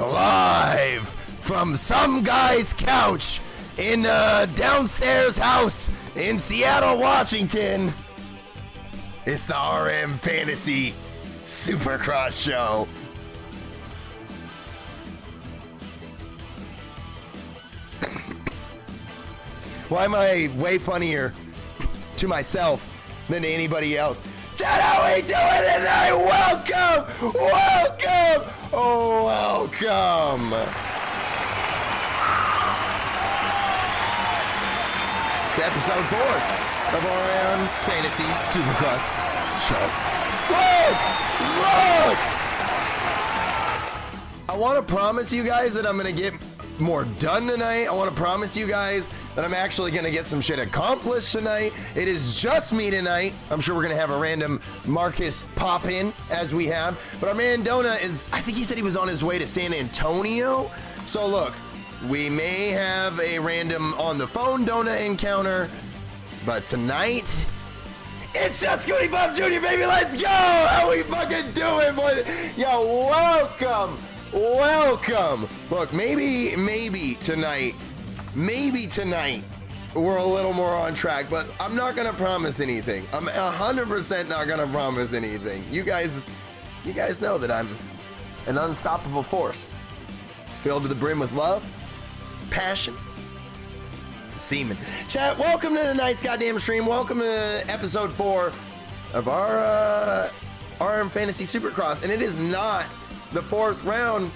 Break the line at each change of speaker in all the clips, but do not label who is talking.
live from some guy's couch in a downstairs house in Seattle, Washington. It's the RM Fantasy Supercross show. Why am I way funnier to myself than to anybody else? Chad, how we doing tonight? Welcome! Welcome! Oh, welcome! To episode 4 of our Fantasy Supercross show. Look! I want to promise you guys that I'm going to get more done tonight. I want to promise you guys that I'm actually going to get some shit accomplished tonight. It is just me tonight. I'm sure we're going to have a random Marcus pop in as we have. But our man Donut is, I think he said he was on his way to San Antonio. So look, we may have a random on the phone Donut encounter. But tonight, it's just Scooty Bob Jr., baby. Let's go. How we fucking doing, boy? Yo, welcome. Welcome. Look, maybe tonight we're a little more on track, but I'm not gonna promise anything. I'm 100% not gonna promise anything. You guys know that I'm an unstoppable force, filled to the brim with love, passion, semen. Chat, welcome to tonight's goddamn stream. Welcome to episode 4 of our RM Fantasy Supercross, and it is not the 4th round,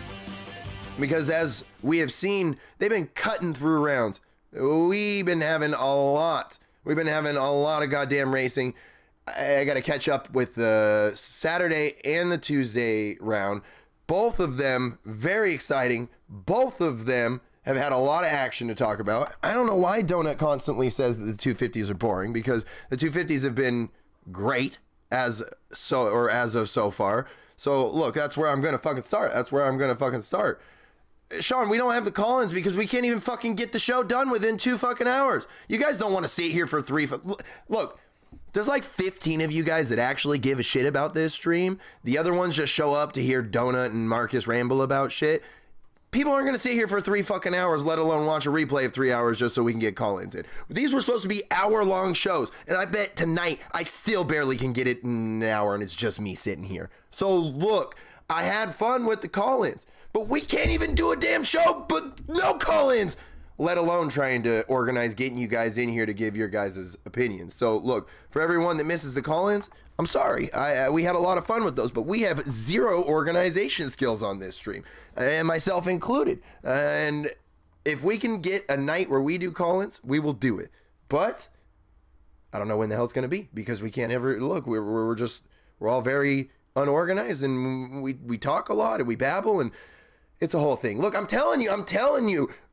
because as we have seen, they've been cutting through rounds. We've been having a lot of goddamn racing. I got to catch up with the Saturday and the Tuesday round. Both of them very exciting. Both of them have had a lot of action to talk about. I don't know why Donut constantly says that the 250s are boring, because the 250s have been great as of so far. So, look, that's where I'm going to fucking start. Sean, we don't have the call-ins because we can't even fucking get the show done within 2 fucking hours. You guys don't want to sit here for 3... Look, there's like 15 of you guys that actually give a shit about this stream. The other ones just show up to hear Donut and Marcus ramble about shit. People aren't going to sit here for 3 fucking hours, let alone watch a replay of 3 hours just so we can get call-ins in. These were supposed to be hour-long shows, and I bet tonight I still barely can get it in an hour, and it's just me sitting here. So look, I had fun with the call-ins, but we can't even do a damn show, but no call-ins, let alone trying to organize getting you guys in here to give your guys' opinions. So look, for everyone that misses the call-ins, I'm sorry. We had a lot of fun with those, but we have 0 organization skills on this stream, and myself included. And if we can get a night where we do call-ins, we will do it. But I don't know when the hell it's going to be, because we can't ever look. We're all very unorganized, and we talk a lot and we babble, and it's a whole thing. Look, I'm telling you.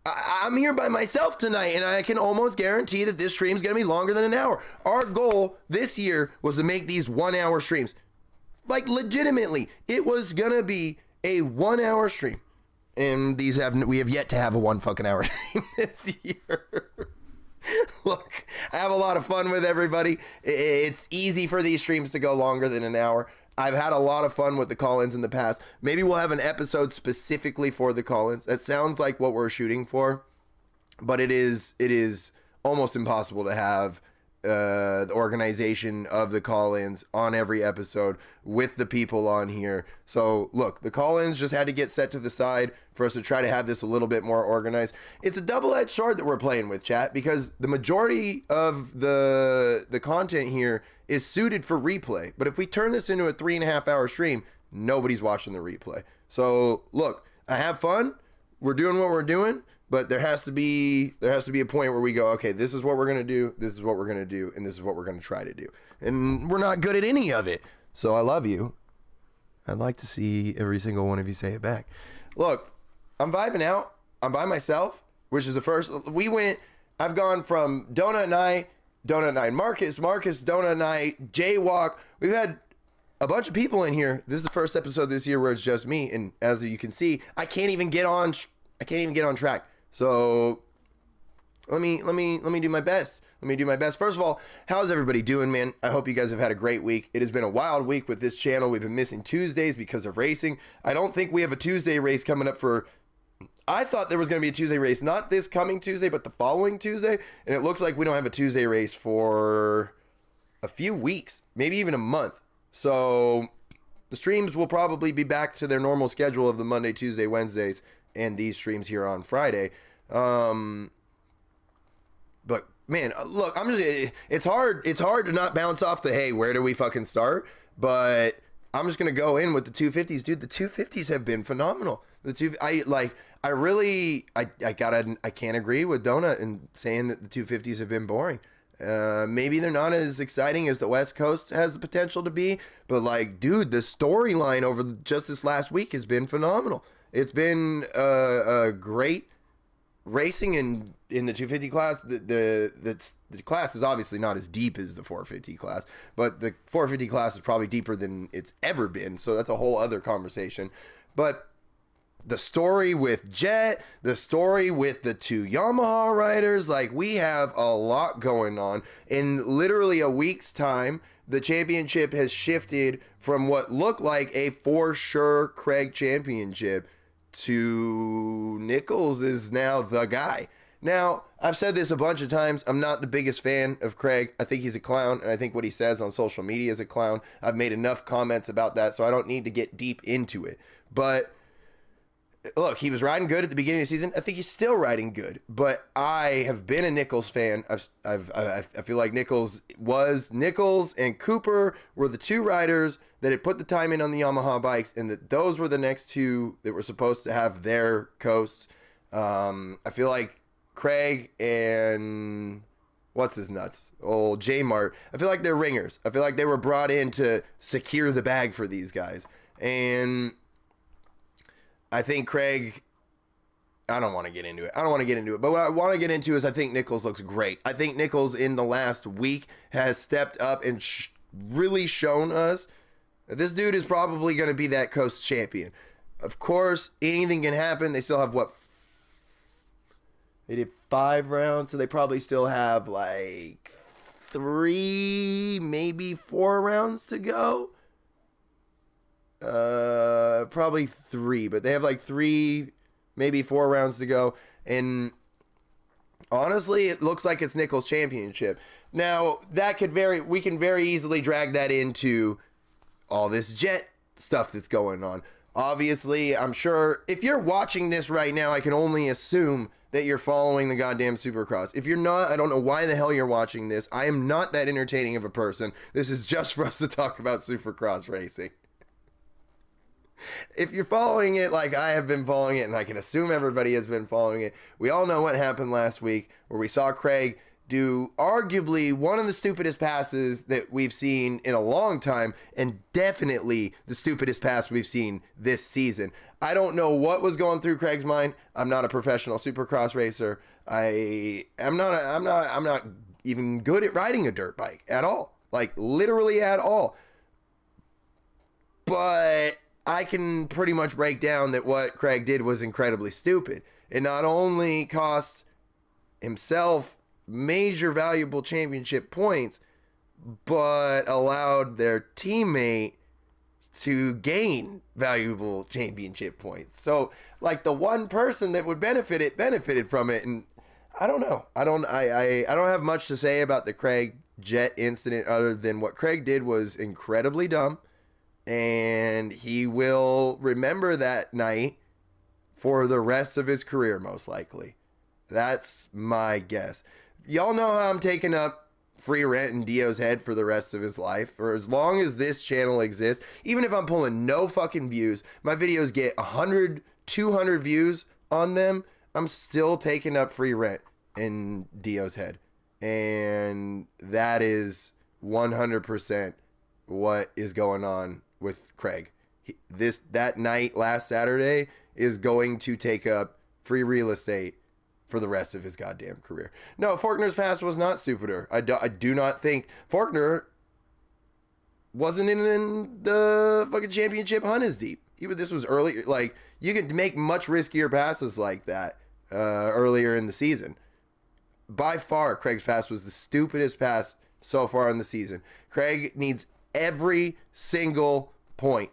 I'm here by myself tonight, and I can almost guarantee that this stream is going to be longer than an hour. Our goal this year was to make these 1-hour streams. Like, legitimately, it was going to be a 1-hour stream. And we have yet to have a 1 fucking hour stream this year. Look, I have a lot of fun with everybody. It's easy for these streams to go longer than an hour. I've had a lot of fun with the call-ins in the past. Maybe we'll have an episode specifically for the call-ins. That sounds like what we're shooting for, but it is almost impossible to have the organization of the call-ins on every episode with the people on here. So look, the call-ins just had to get set to the side for us to try to have this a little bit more organized. It's a double-edged sword that we're playing with, chat, because the majority of the content here is suited for replay. But if we turn this into a 3.5-hour stream, nobody's watching the replay. So look, I have fun. We're doing what we're doing, but there has to be a point where we go, okay, this is what we're going to do. This is what we're going to do. And this is what we're going to try to do. And we're not good at any of it. So I love you. I'd like to see every single one of you say it back. Look, I'm vibing out. I'm by myself, which is the first. I've gone from Donut and I, Marcus, Donut and I, Jaywalk. We've had a bunch of people in here. This is the first episode this year where it's just me. And as you can see, I can't even get on track. So let me do my best. Let me do my best. First of all, how's everybody doing, man? I hope you guys have had a great week. It has been a wild week with this channel. We've been missing Tuesdays because of racing. I don't think we have a Tuesday race coming up for... I thought there was going to be a Tuesday race, not this coming Tuesday, but the following Tuesday. And it looks like we don't have a Tuesday race for a few weeks, maybe even a month. So the streams will probably be back to their normal schedule of the Monday, Tuesday, Wednesdays, and these streams here on Friday. But man, look, it's hard to not bounce off the, hey, where do we fucking start? But I'm just going to go in with the 250s, dude. The 250s have been phenomenal. I can't agree with Donut in saying that the 250s have been boring. Maybe they're not as exciting as the West Coast has the potential to be, but like, dude, the storyline over just this last week has been phenomenal. It's been a great racing in the 250 class. The class is obviously not as deep as the 450 class, but the 450 class is probably deeper than it's ever been. So that's a whole other conversation. But the story with Jet, the story with the two Yamaha riders, like, we have a lot going on. In literally a week's time, the championship has shifted from what looked like a for sure Craig championship to Nichols is now the guy. Now, I've said this a bunch of times. I'm not the biggest fan of Craig. I think he's a clown, and I think what he says on social media is a clown. I've made enough comments about that, so I don't need to get deep into it. But look, he was riding good at the beginning of the season. I think he's still riding good, but I have been a Nichols fan. I feel like Nichols and Cooper were the two riders that had put the time in on the Yamaha bikes, and that those were the next two that were supposed to have their coasts. I feel like Craig and what's his nuts? Old J Mart. I feel like they're ringers. I feel like they were brought in to secure the bag for these guys. And I think Craig, I don't want to get into it. But what I want to get into is I think Nichols looks great. I think Nichols in the last week has stepped up and really shown us that this dude is probably going to be that coast champion. Of course, anything can happen. They still have they did 5 rounds, so they probably still have like 3, maybe 4 rounds to go. Probably 3, but they have like 3, maybe 4 rounds to go. And honestly, it looks like it's Nichols' championship. Now, we can very easily drag that into all this Jet stuff that's going on. Obviously, I'm sure if you're watching this right now, I can only assume that you're following the goddamn Supercross. If you're not, I don't know why the hell you're watching this. I am not that entertaining of a person. This is just for us to talk about Supercross racing. If you're following it like I have been following it, and I can assume everybody has been following it, we all know what happened last week where we saw Craig do arguably one of the stupidest passes that we've seen in a long time, and definitely the stupidest pass we've seen this season. I don't know what was going through Craig's mind. I'm not a professional Supercross racer. I'm not even good at riding a dirt bike at all. Like, literally at all. But I can pretty much break down that what Craig did was incredibly stupid. It not only cost himself major valuable championship points, but allowed their teammate to gain valuable championship points. So, like, the one person that would benefited from it. And I don't know. I don't have much to say about the Craig Jet incident other than what Craig did was incredibly dumb. And he will remember that night for the rest of his career, most likely. That's my guess. Y'all know how I'm taking up free rent in Dio's head for the rest of his life, for as long as this channel exists. Even if I'm pulling no fucking views, my videos get 100, 200 views on them, I'm still taking up free rent in Dio's head. And that is 100% what is going on with Craig. That night last Saturday is going to take up free real estate for the rest of his goddamn career. No, Faulkner's pass was not stupider. I do not think Faulkner wasn't in the fucking championship hunt as deep. Even this was early. Like, you could make much riskier passes like that earlier in the season. by far, Craig's pass was the stupidest pass so far in the season. Craig needs every single point.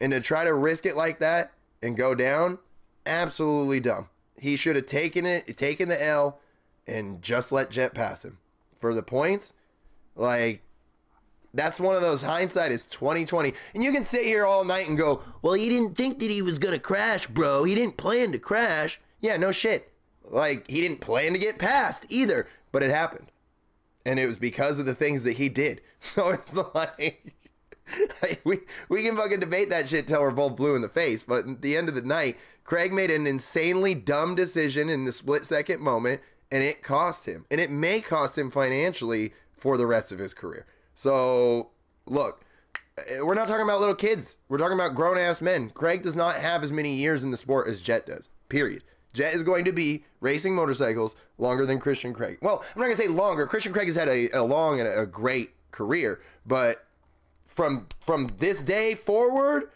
And to try to risk it like that and go down, absolutely dumb. He should have taken the L, and just let Jet pass him. For the points, like, that's one of those hindsight is 2020. And you can sit here all night and go, well, he didn't think that he was going to crash, bro. He didn't plan to crash. Yeah, no shit. Like, he didn't plan to get passed either, but it happened. And it was because of the things that he did. So it's like, we can fucking debate that shit till we're both blue in the face. But at the end of the night, Craig made an insanely dumb decision in the split-second moment, and it cost him. And it may cost him financially for the rest of his career. So, look, we're not talking about little kids. We're talking about grown-ass men. Craig does not have as many years in the sport as Jet does, period. Jet is going to be racing motorcycles longer than Christian Craig. Well, I'm not going to say longer. Christian Craig has had a long and a great career, but from this day forward,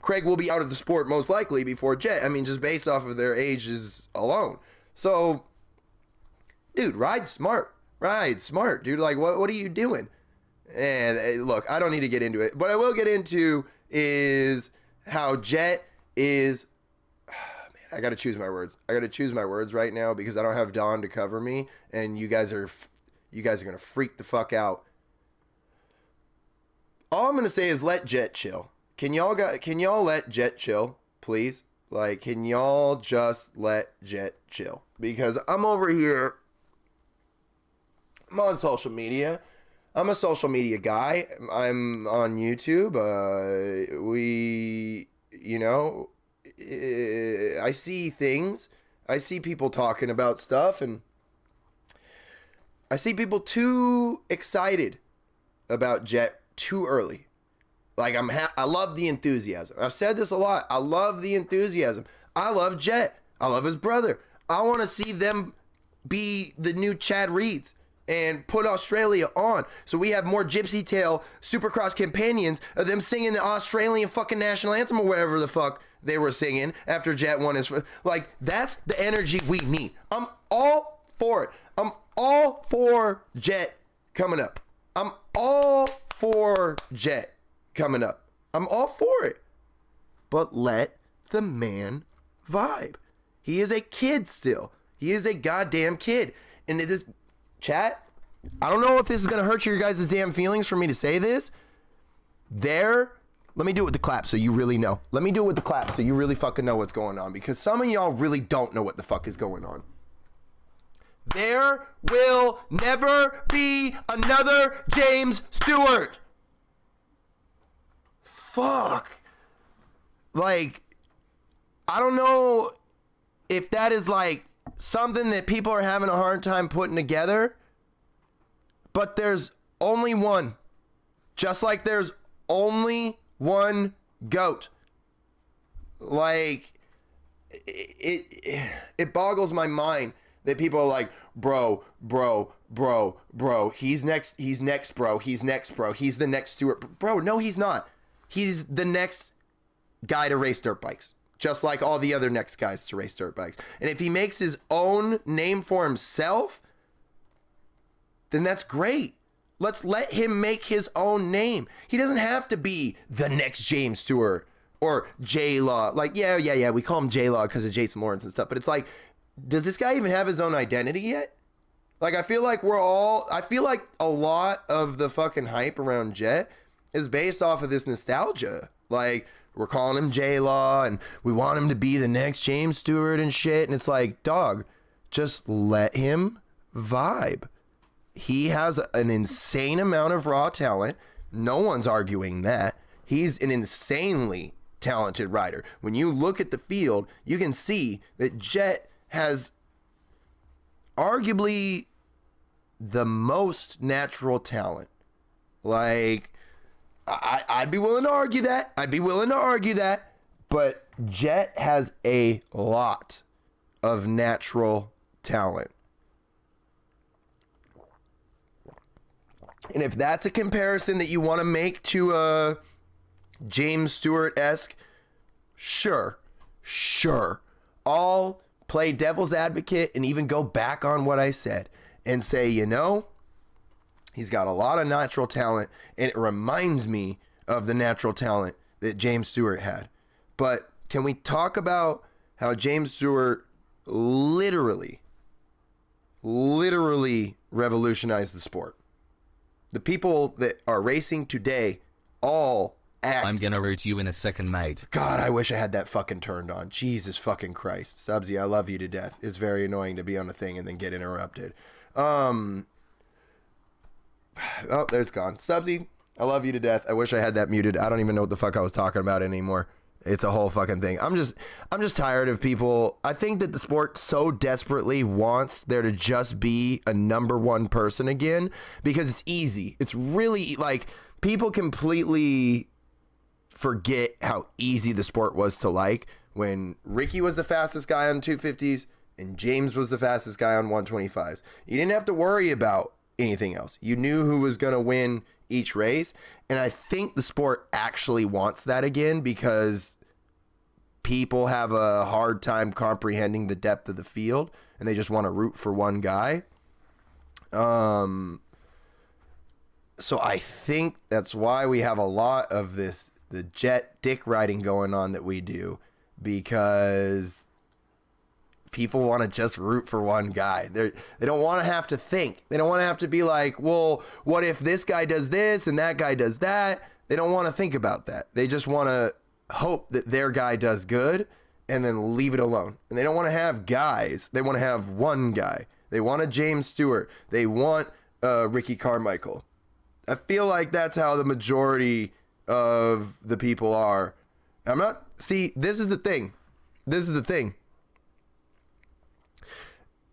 Craig will be out of the sport most likely before Jet. I mean, just based off of their ages alone. So, dude, ride smart. Ride smart, dude. Like, what are you doing? And look, I don't need to get into it. What I will get into is how Jet is... I got to choose my words. I got to choose my words right now because I don't have Dawn to cover me, and you guys are going to freak the fuck out. All I'm going to say is let Jet chill. Can y'all let Jet chill, please? Like, can y'all just let Jet chill? Because I'm over here. I'm on social media. I'm a social media guy. I'm on YouTube. I see things. I see people talking about stuff, and I see people too excited about Jet too early. Like, I love the enthusiasm. I've said this a lot. I love the enthusiasm. I love Jet. I love his brother. I want to see them be the new Chad Reeds and put Australia on. So we have more Gypsy Tail Supercross companions of them singing the Australian fucking national anthem or whatever the fuck they were singing after Jet won his... Like, that's the energy we need. I'm all for it. I'm all for Jet coming up. I'm all for Jet coming up. I'm all for it. But let the man vibe. He is a kid still. He is a goddamn kid. And it is... Chat, I don't know if this is going to hurt your guys' damn feelings for me to say this. Let me do it with the clap so you really know. Let me do it with the clap so you really fucking know what's going on. Because some of y'all really don't know what the fuck is going on. There will never be another James Stewart. Fuck. Like, I don't know if that is like something that people are having a hard time putting together, but there's only one. Just like there's only one GOAT. Like, it boggles my mind that people are like, bro, he's next, bro, he's the next Stewart. Bro, no, he's not. He's the next guy to race dirt bikes. Just like all the other next guys to race dirt bikes. And if he makes his own name for himself, then that's great. Let's let him make his own name. He doesn't have to be the next James Stewart or J-Law. Like, yeah, we call him J-Law because of Jason Lawrence and stuff. But it's like, does this guy even have his own identity yet? Like, I feel like a lot of the fucking hype around Jet is based off of this nostalgia. Like, we're calling him J-Law, and we want him to be the next James Stewart and shit. And it's like, dog, just let him vibe. He has an insane amount of raw talent. No one's arguing that. He's an insanely talented rider. When you look at the field, you can see that Jet has arguably the most natural talent. Like, I'd be willing to argue that. But Jet has a lot of natural talent. And if that's a comparison that you want to make to a James Stewart-esque, sure. I'll play devil's advocate and even go back on what I said and say, he's got a lot of natural talent, and it reminds me of the natural talent that James Stewart had. But can we talk about how James Stewart literally revolutionized the sport? The people that are racing today all act.
I'm gonna root you in a second, mate.
God, I wish I had that fucking turned on. Jesus fucking Christ. Subsy, I love you to death. It's very annoying to be on a thing and then get interrupted. Oh, there it's gone. Subsy, I love you to death. I wish I had that muted. I don't even know what the fuck I was talking about anymore. It's a whole fucking thing. I'm just tired of people. I think that the sport so desperately wants there to just be a number one person again because it's easy. It's really like people completely forget how easy the sport was to like when Ricky was the fastest guy on 250s and James was the fastest guy on 125s. You didn't have to worry about anything else. You knew who was going to win each race. And I think the sport actually wants that again because people have a hard time comprehending the depth of the field and they just want to root for one guy. So I think that's why we have a lot of the jet dick riding going on that we do, because people want to just root for one guy. They don't want to have to think. They don't want to have to be like, well, what if this guy does this and that guy does that? They don't want to think about that. They just want to hope that their guy does good and then leave it alone. And they don't want to have guys. They want to have one guy. They want a James Stewart. They want Ricky Carmichael. I feel like that's how the majority of the people are. This is the thing.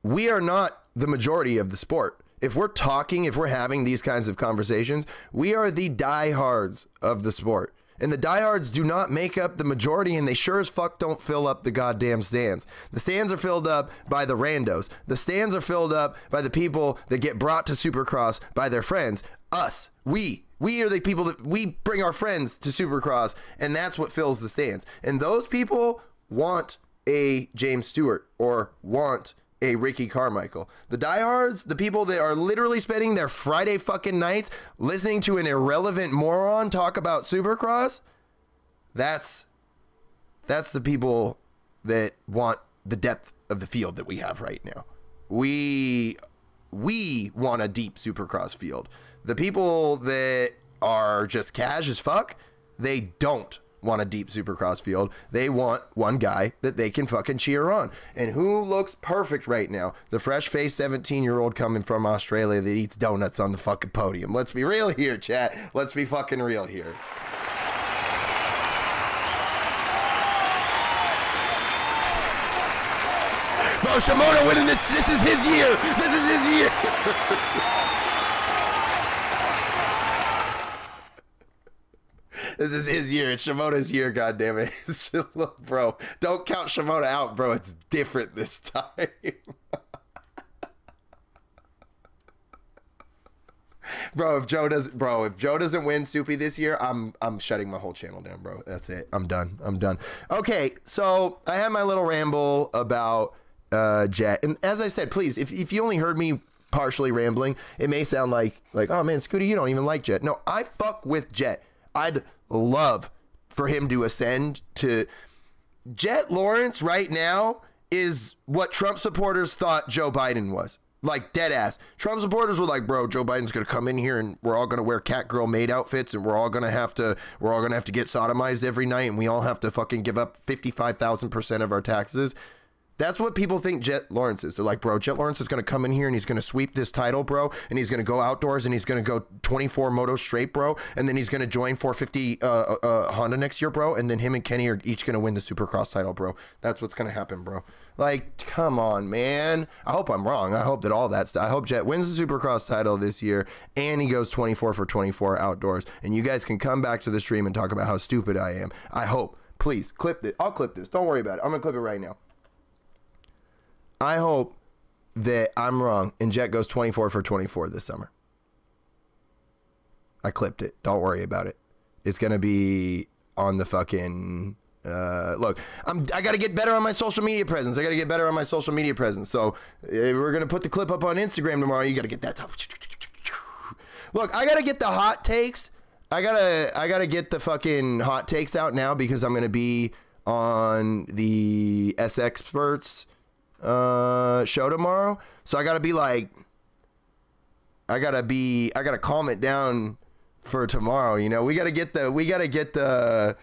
We are not the majority of the sport. If we're having these kinds of conversations, we are the diehards of the sport. And the diehards do not make up the majority, and they sure as fuck don't fill up the goddamn stands. The stands are filled up by the randos. The stands are filled up by the people that get brought to Supercross by their friends. Us. We are the people that we bring our friends to Supercross, and that's what fills the stands. And those people want a James Stewart or want a Ricky Carmichael. The diehards, the people that are literally spending their Friday fucking nights listening to an irrelevant moron talk about Supercross, that's the people that want the depth of the field that we have right now. We want a deep Supercross field. The people that are just cash as fuck, they don't want a deep Supercross field. They want one guy that they can fucking cheer on. And who looks perfect right now? The fresh-faced 17-year-old coming from Australia that eats donuts on the fucking podium. Let's be real here, chat. Let's be fucking real here. Bro, Shimoda winning this is his year. This is his year. This is his year. It's Shimoda's year, goddammit. Bro, don't count Shimoda out, bro. It's different this time. Bro, if Joe doesn't win Soupy this year, I'm shutting my whole channel down, bro. That's it. I'm done. Okay, so I had my little ramble about Jet. And as I said, please, if you only heard me partially rambling, it may sound like, oh man, Scooty, you don't even like Jet. No, I fuck with Jet. I'd love for him to ascend to... Jet Lawrence right now is what Trump supporters thought Joe Biden was. Like, dead ass. Trump supporters were like, bro, Joe Biden's gonna come in here and we're all gonna wear cat girl maid outfits and we're all gonna have to get sodomized every night and we all have to fucking give up 55,000% of our taxes. That's what people think Jet Lawrence is. They're like, bro, Jet Lawrence is going to come in here and he's going to sweep this title, bro. And he's going to go outdoors and he's going to go 24 motos straight, bro. And then he's going to join 450 Honda next year, bro. And then him and Kenny are each going to win the Supercross title, bro. That's what's going to happen, bro. Like, come on, man. I hope I'm wrong. I hope that all that stuff. I hope Jet wins the Supercross title this year and he goes 24 for 24 outdoors. And you guys can come back to the stream and talk about how stupid I am. I hope. Please, clip it. I'll clip this. Don't worry about it. I'm going to clip it right now. I hope that I'm wrong and Jet goes 24 for 24 this summer. I clipped it. Don't worry about it. It's going to be on the fucking Look, I got to get better on my social media presence. So we're going to put the clip up on Instagram tomorrow. You got to get that top. Look, I got to get the hot takes. I gotta get the fucking hot takes out now because I'm going to be on the S Experts show tomorrow. So I got to be like, I got to calm it down for tomorrow. You know, we got to get the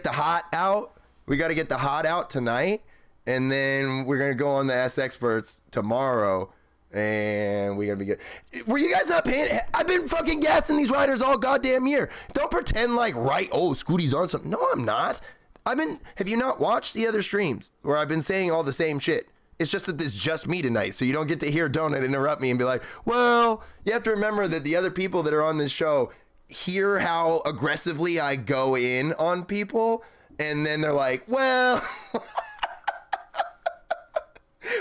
hot out. We got to get the hot out tonight. And then we're going to go on the S Experts tomorrow. And we're going to be good. Were you guys not paying? I've been fucking gassing these riders all goddamn year. Don't pretend like, Scooty's on something. No, I'm not. Have you not watched the other streams where I've been saying all the same shit? It's just that it's just me tonight, so you don't get to hear Donut interrupt me and be like, well, you have to remember that the other people that are on this show hear how aggressively I go in on people, and then they're like, well...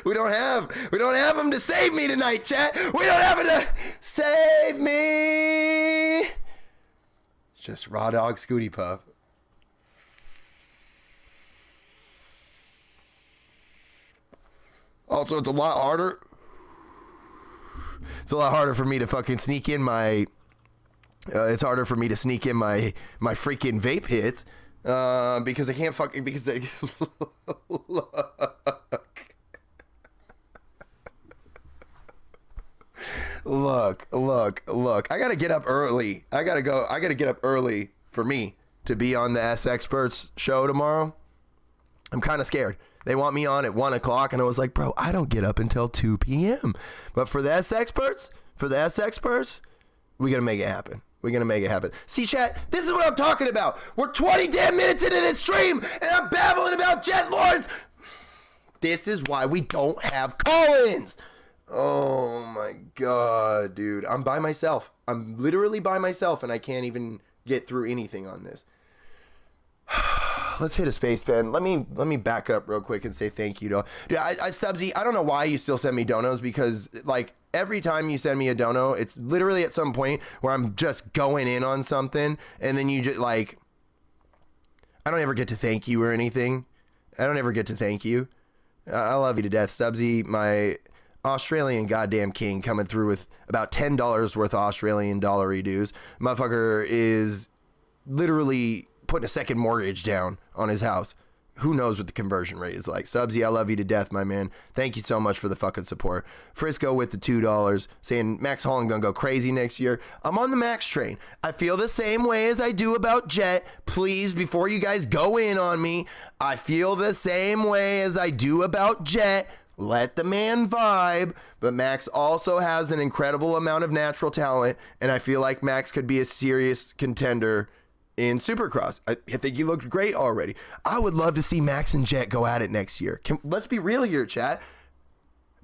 We don't have him to save me tonight, chat. We don't have him to save me. It's just raw dog Scooty Puff. Also, it's a lot harder. It's a lot harder for me to fucking sneak in my. It's harder for me to sneak in my freaking vape hits because I can't fucking because I. Look. I gotta get up early. I gotta get up early for me to be on the S Experts show tomorrow. I'm kind of scared. They want me on at 1 o'clock, and I was like, bro, I don't get up until 2 p.m. But for the S Experts, we gotta make it happen. See, chat, this is what I'm talking about. We're 20 damn minutes into this stream, and I'm babbling about Jet Lawrence. This is why we don't have call-ins. Oh my God, dude. I'm by myself. I'm literally by myself, and I can't even get through anything on this. Let's hit a space pen. Let me back up real quick and say thank you to dude, Stubbsy, I don't know why you still send me donos, because like every time you send me a dono, it's literally at some point where I'm just going in on something, and then you just like, I don't ever get to thank you or anything. I love you to death, Stubbsy, my Australian goddamn king, coming through with about $10 worth of Australian dollar dues. Motherfucker is literally putting a second mortgage down on his house. Who knows what the conversion rate is like. Subsy, I love you to death, my man. Thank you so much for the fucking support. Frisco with the $2, saying Max Holland gonna go crazy next year. I'm on the Max train. I feel the same way as I do about Jet. Please, before you guys go in on me, I feel the same way as I do about Jet. Let the man vibe. But Max also has an incredible amount of natural talent, and I feel like Max could be a serious contender in Supercross. I think he looked great already. I would love to see Max and Jet go at it next year. Let's be real here, chat.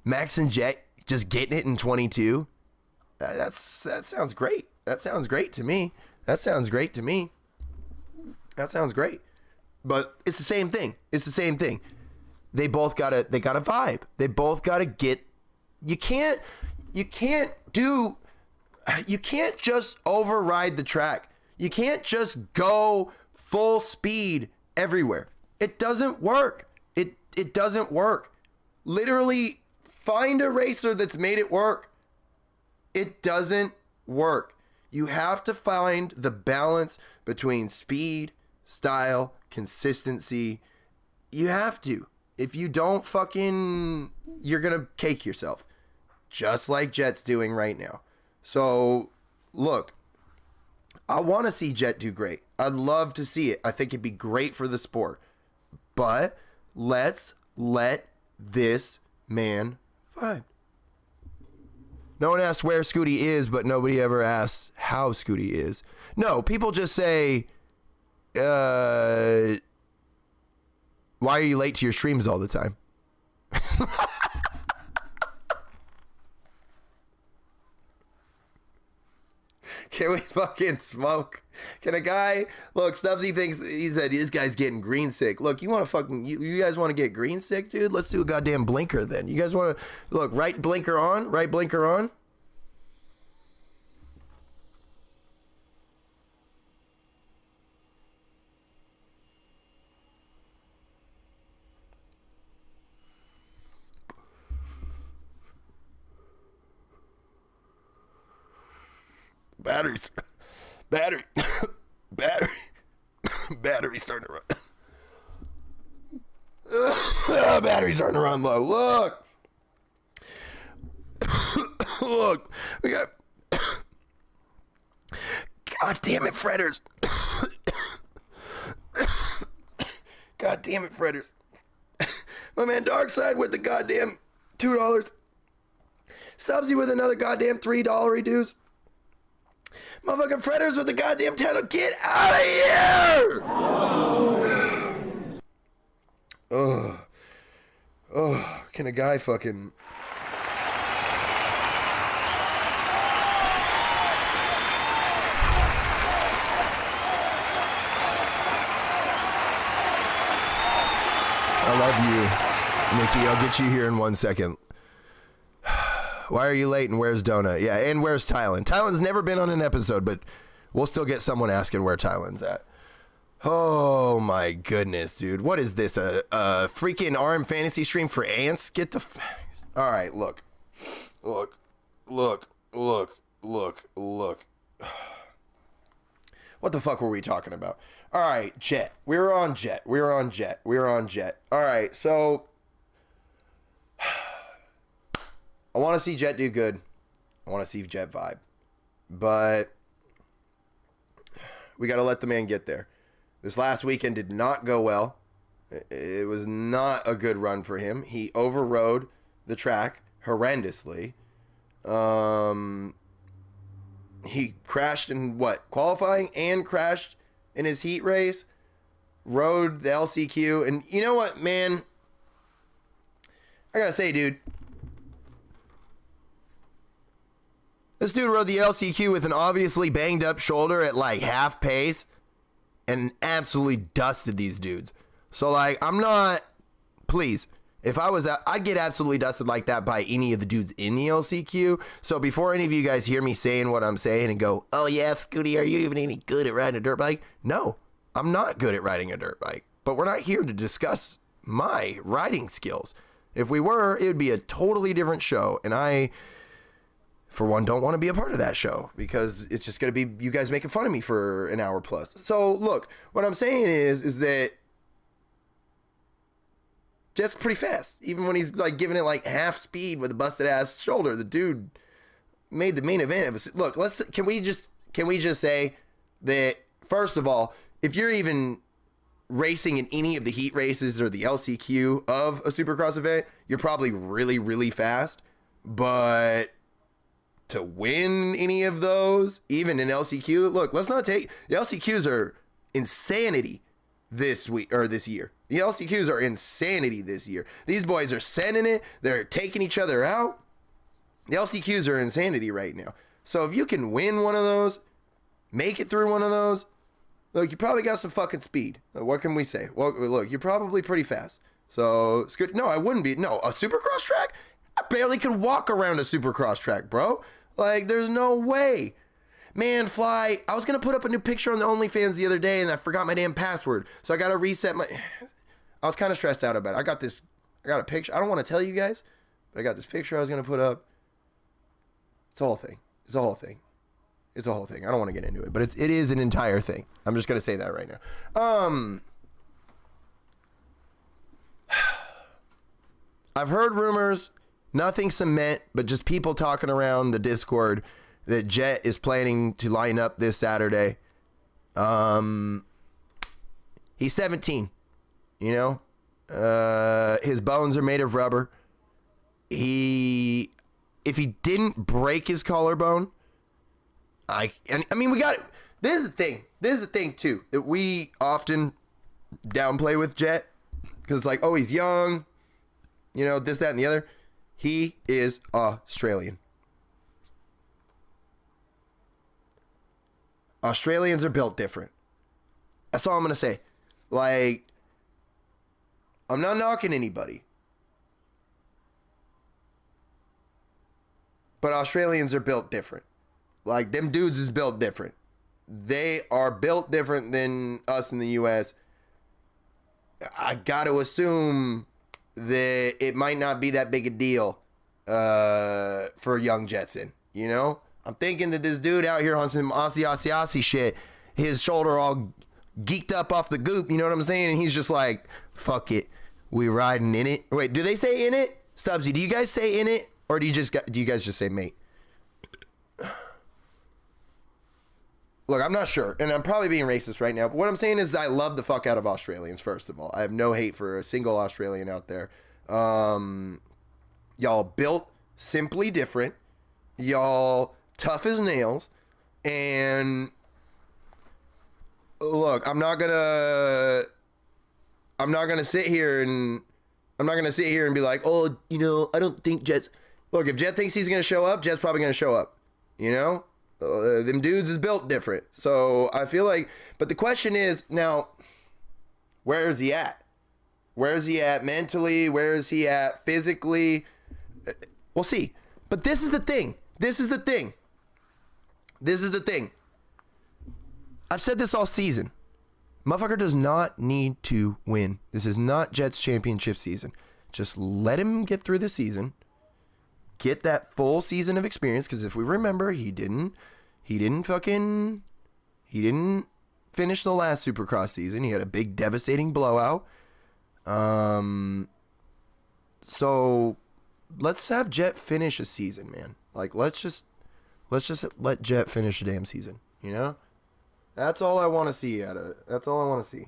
Max and Jet just getting it in 22. That sounds great. That sounds great to me. That sounds great. But it's the same thing. They both gotta vibe. They both gotta get. You can't just override the track. You can't just go full speed everywhere. It doesn't work. It doesn't work. Literally, find a racer that's made it work. It doesn't work. You have to find the balance between speed, style, consistency. You have to. If you don't, you're going to cake yourself. Just like Jet's doing right now. So, look. I want to see Jet do great. I'd love to see it. I think it'd be great for the sport. But let's let this man vibe. No one asks where Scooty is, but nobody ever asks how Scooty is. No, people just say, why are you late to your streams all the time? Can we fucking smoke? Can a guy look? Stubbsy thinks he said this guy's getting green sick. Look, you want to you guys want to get green sick, dude? Let's do a goddamn blinker then. You guys want to look? Right blinker on. batteries. Battery. Battery. Battery starting to run. Battery's starting to run low. Look. Look. We got... God damn it, Fretters. God damn it, Fretters. My man Darkside with the goddamn $2. Stubbsy with another goddamn $3 dues. Motherfucking Fretters with the goddamn $10. Get out of here! Ugh. Ugh. Can a guy fucking... I love you, Nikki. I'll get you here in 1 second. Why are you late and where's Donut? Yeah, and where's Tylen? Tylen's never been on an episode, but we'll still get someone asking where Tylen's at. Oh my goodness, dude. What is this? A freaking RM fantasy stream for ants? Get the... All right, look. Look. Look. Look. Look. Look. What the fuck were we talking about? All right, Jet. We were on Jet. All right, so I want to see Jet do good. I want to see Jet vibe. But we got to let the man get there. This last weekend did not go well. It was not a good run for him. He overrode the track horrendously. He crashed in qualifying and crashed in his heat race, rode the LCQ, and you know what, man? I gotta say, dude, this dude rode the LCQ with an obviously banged up shoulder at like half pace and absolutely dusted these dudes. So like, I'm not, please, if I was, I'd get absolutely dusted like that by any of the dudes in the LCQ. So before any of you guys hear me saying what I'm saying and go, oh yeah, Scooty, are you even any good at riding a dirt bike? No, I'm not good at riding a dirt bike. But we're not here to discuss my riding skills. If we were, it would be a totally different show. And I, for one, don't want to be a part of that show because it's just going to be you guys making fun of me for an hour plus. So look, what I'm saying is that Jet's pretty fast, even when he's like giving it like half speed with a busted ass shoulder. The dude made the main event of it. Look, can we just say that first of all, if you're even racing in any of the heat races or the LCQ of a Supercross event, you're probably really, really fast. But to win any of those, even in LCQ, look, let's not take the LCQs are insanity this week or this year. The LCQs are insanity this year. These boys are sending it. They're taking each other out. The LCQs are insanity right now. So if you can win one of those, make it through one of those, look, you probably got some fucking speed. What can we say? Well, look, you're probably pretty fast. So it's good. No, I wouldn't be. No, a Supercross track? I barely could walk around a Supercross track, bro. Like, there's no way. Man, Fly, I was going to put up a new picture on the OnlyFans the other day and I forgot my damn password. So I got to reset my... I was kind of stressed out about it. I got a picture. I don't want to tell you guys, but I got this picture I was going to put up. It's a whole thing. I don't want to get into it, but it is an entire thing. I'm just going to say that right now. I've heard rumors, nothing cement, but just people talking around the Discord that Jet is planning to line up this Saturday. He's 17. You know, his bones are made of rubber. If he didn't break his collarbone, I mean, we got, this is the thing too, that we often downplay with Jet, because it's like, oh, he's young, you know, this, that, and the other. He is Australian. Australians are built different. That's all I'm going to say. Like, I'm not knocking anybody, but Australians are built different. Like, them dudes is built different. They are built different than us in the U.S. I got to assume that it might not be that big a deal for young Jetson, you know? I'm thinking that this dude out here on some Aussie shit, his shoulder all geeked up off the goop, you know what I'm saying? And he's just like, fuck it, we riding in it. Wait, do they say in it? Stubbsy, do you guys say in it? Or do you guys just say mate? Look, I'm not sure, and I'm probably being racist right now, but what I'm saying is I love the fuck out of Australians, first of all. I have no hate for a single Australian out there. Y'all built simply different. Y'all tough as nails. And look, I'm not gonna sit here and be like, oh, you know, I don't think Jet's. Look, if Jet thinks he's gonna show up, Jet's probably gonna show up. You know, them dudes is built different. So I feel like, but the question is now, where is he at? Where is he at mentally? Where is he at physically? We'll see. But this is the thing. I've said this all season. Motherfucker does not need to win. This is not Jets championship season. Just let him get through the season. Get that full season of experience, because if we remember, he didn't finish the last Supercross season. He had a big devastating blowout. So let's have Jet finish a season, man. Like, let's just let Jet finish a damn season, you know? That's all I want to see out of it. That's all I want to see.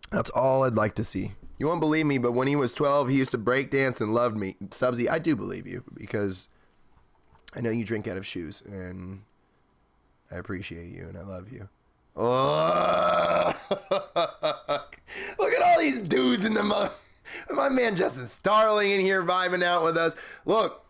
That's all I'd like to see. You won't believe me, but when he was 12, he used to break dance and loved me. Stubbsy, I do believe you, because I know you drink out of shoes, and I appreciate you, and I love you. Oh, look at all these dudes in the mug. My man Justin Starling in here vibing out with us. Look,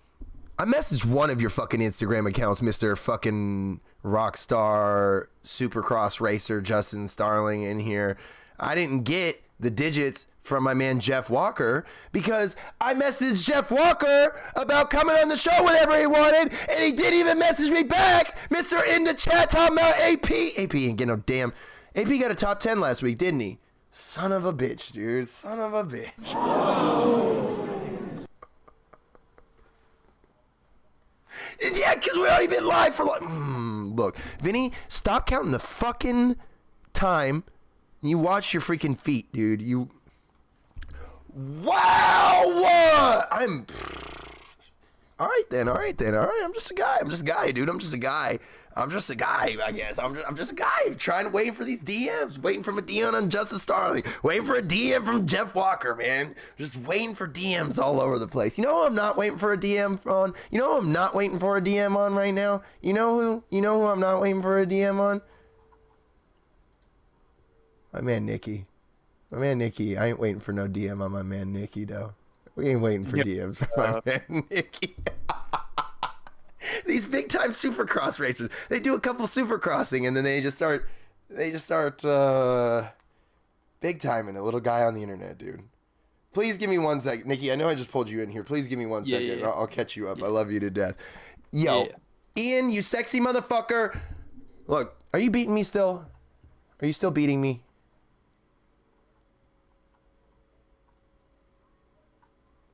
I messaged one of your fucking Instagram accounts, Mr. fucking Rockstar Supercross Racer Justin Starling in here. I didn't get the digits from my man Jeff Walker, because I messaged Jeff Walker about coming on the show whenever he wanted, and he didn't even message me back. Mr. in the chat talking about AP. AP ain't get no damn. AP got a top 10 last week, didn't he? Son of a bitch, dude. Son of a bitch. Yeah, because we already been live for like... Look, Vinny, stop counting the fucking time. You watch your freaking feet, dude. You... Wow! What? I'm... All right then. I'm just a guy, dude. I'm just a guy, I guess. I'm just a guy waiting for these DMs, waiting for a DM on Justin Starling, waiting for a DM from Jeff Walker, man. Just waiting for DMs all over the place. You know who I'm not waiting for a DM on? You know who I'm not waiting for a DM on right now? You know who I'm not waiting for a DM on? My man Nikki. I ain't waiting for no DM on my man Nikki, though. We ain't waiting for DMs from my man Nikki. These big time Supercross racers, they do a couple Supercrossing and then they just start big timing a little guy on the internet, dude. Please give me 1 second. Nikki, I know I just pulled you in here. Please give me 1 second. I'll catch you up. I love you to death. Yo, Ian, you sexy motherfucker. Look, are you beating me still? Are you still beating me?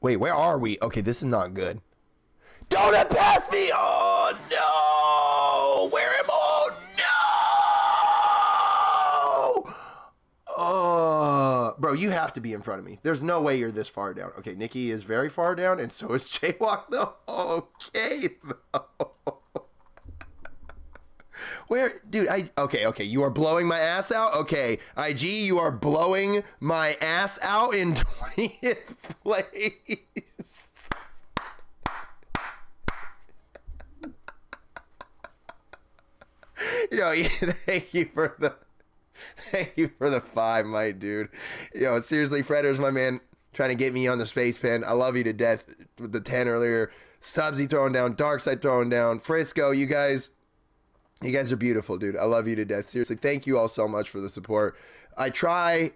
Wait, where are we? Okay, this is not good. Don't have passed me! Oh, no! Where am I? Oh, no! Bro, you have to be in front of me. There's no way you're this far down. Okay, Nikki is very far down, and so is Jaywalk, though. Okay, though. Where, dude, okay, you are blowing my ass out? Okay, IG, you are blowing my ass out in 20th place. Yo, thank you for the 5, my dude. Yo, seriously, Fredder's my man, trying to get me on the space pen. I love you to death with the 10 earlier. Stubbsy throwing down, Darkside throwing down, Frisco, you guys are beautiful, dude. I love you to death. Seriously, thank you all so much for the support. I try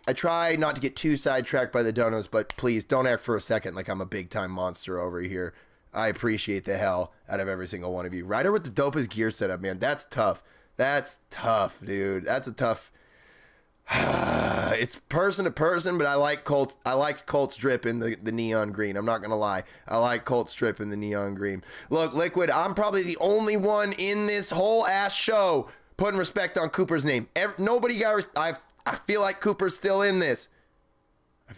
not to get too sidetracked by the donos, but please don't act for a second like I'm a big time monster over here. I appreciate the hell out of every single one of you. Ryder with the dopest gear setup, man. That's tough. That's tough, dude. That's a tough. It's person to person, but I like Colts. I like Colts drip in the neon green. I'm not gonna lie. I like Colts drip in the neon green. Look, Liquid, I'm probably the only one in this whole ass show putting respect on Cooper's name. Nobody got. I feel like Cooper's still in this.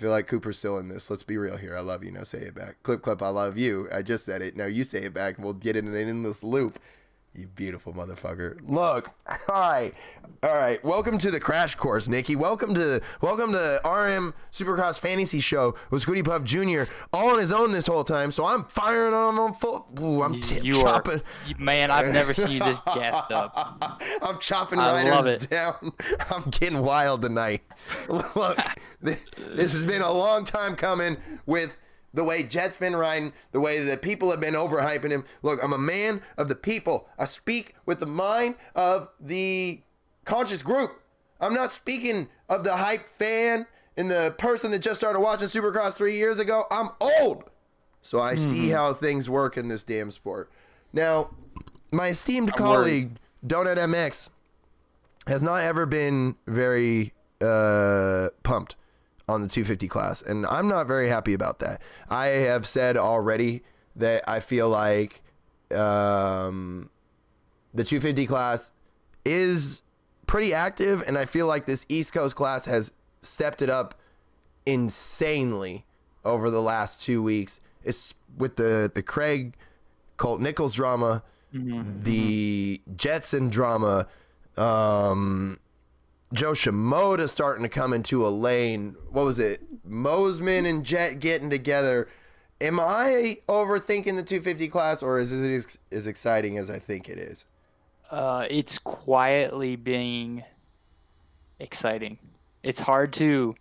Let's be real here. I love you. Now say it back. Clip, clip. I love you. I just said it. Now you say it back, and we'll get in an endless loop. You beautiful motherfucker. Look, all right. Welcome to the crash course, Nikki. Welcome to RM Supercross Fantasy Show with Scooty Puff Jr. all on his own this whole time. So I'm firing on full. Ooh, I'm chopping.
Man, I've never seen you this gassed up.
I'm chopping riders down. I'm getting wild tonight. Look, this has been a long time coming with the way Jet's been riding, the way that people have been overhyping him. Look, I'm a man of the people. I speak with the mind of the conscious group. I'm not speaking of the hype fan and the person that just started watching Supercross 3 years ago. I'm old. So I see how things work in this damn sport. Now, my esteemed colleague, Donut MX, has not ever been very pumped on the 250 class, and I'm not very happy about that. I have said already that I feel like the 250 class is pretty active, and I feel like this East Coast class has stepped it up insanely over the last 2 weeks. It's with the Craig Colt Nichols drama, the Jetson drama, Joe Shimoda starting to come into a lane. What was it? Mosman and Jet getting together. Am I overthinking the 250 class, or is it as exciting as I think it is?
It's quietly being exciting. It's hard to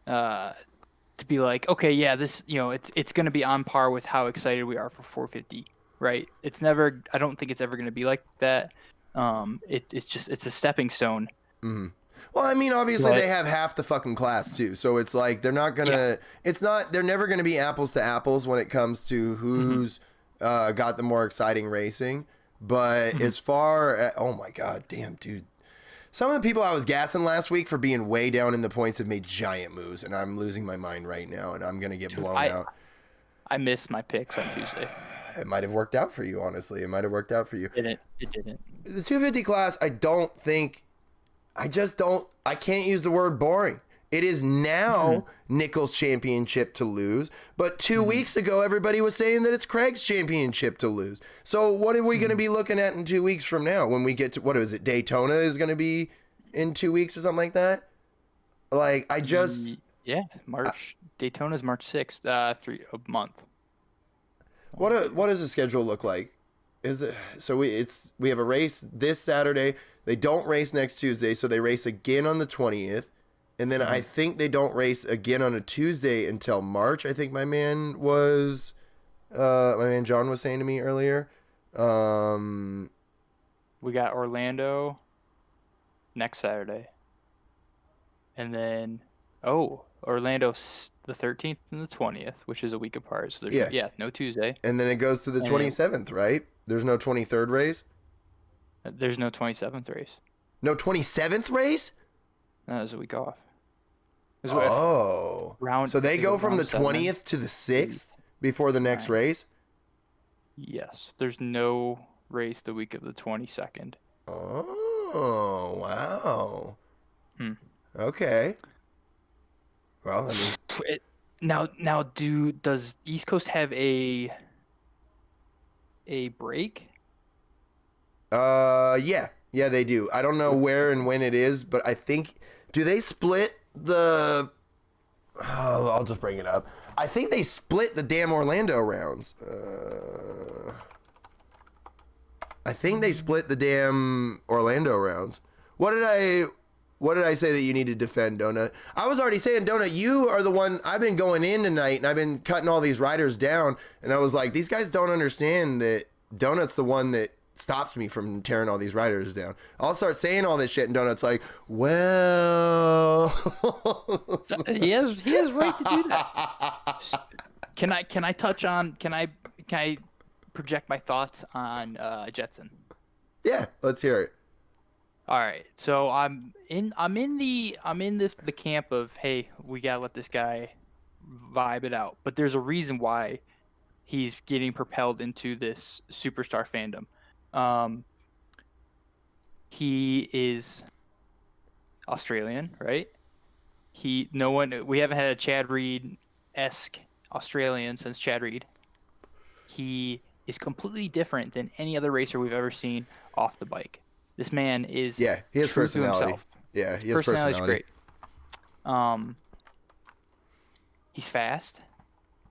be like, okay, yeah, this, it's going to be on par with how excited we are for 450, right? It's never. I don't think it's ever going to be like that. It's a stepping stone.
Mm-hmm. Well, I mean, obviously they have half the fucking class too, so it's like they're not gonna. Yeah. They're never gonna be apples to apples when it comes to who's got the more exciting racing. But as far as, oh my god, damn dude, some of the people I was gassing last week for being way down in the points have made giant moves, and I'm losing my mind right now, and I'm gonna get blown out. I
missed my picks on Tuesday.
It might have worked out for you, honestly. It might have worked out for you.
It didn't.
The 250 class, I can't use the word boring. It is now Nichols' championship to lose, but 2 weeks ago, everybody was saying that it's Craig's championship to lose. So what are we going to be looking at in 2 weeks from now when we get to, what is it, Daytona is going to be in 2 weeks or something like that? Like,
Daytona's March 6th, a month.
What does the schedule look like? Is it so we have a race this Saturday. They don't race next Tuesday, so they race again on the 20th. And then I think they don't race again on a Tuesday until March. I think my man John was saying to me earlier.
We got Orlando next Saturday. And then Orlando's the 13th and the 20th, which is a week apart. So there's no Tuesday.
And then it goes to the 27th, right? There's no 23rd race?
There's no 27th race.
No 27th race?
No, there's a week off.
So they go from the 20th to the 6th before the next race?
Yes. There's no race the week of the 22nd.
Oh, wow. Okay. Well, I mean...
does East Coast have a break?
Yeah, they do. I don't know where and when it is, but I think, do they split the, I'll just bring it up. I think they split the damn Orlando rounds. What did I say that you need to defend, Donut? I was already saying, Donut, you are the one. I've been going in tonight, and I've been cutting all these riders down, and I was like, these guys don't understand that Donut's the one that stops me from tearing all these riders down. I'll start saying all this shit, and Donut's like, well...
he has right to do that. Can I touch on... Can I project my thoughts on Jetson?
Yeah, let's hear it.
All right. So I'm in the camp of, hey, we gotta let this guy vibe it out. But there's a reason why he's getting propelled into this superstar fandom. Um, he is Australian, right? We haven't had a Chad Reed-esque Australian since Chad Reed. He is completely different than any other racer we've ever seen off the bike. This man is
Yeah, he has
true to
personality.
himself.
Yeah, he has
Personality's
personality.
great. He's fast.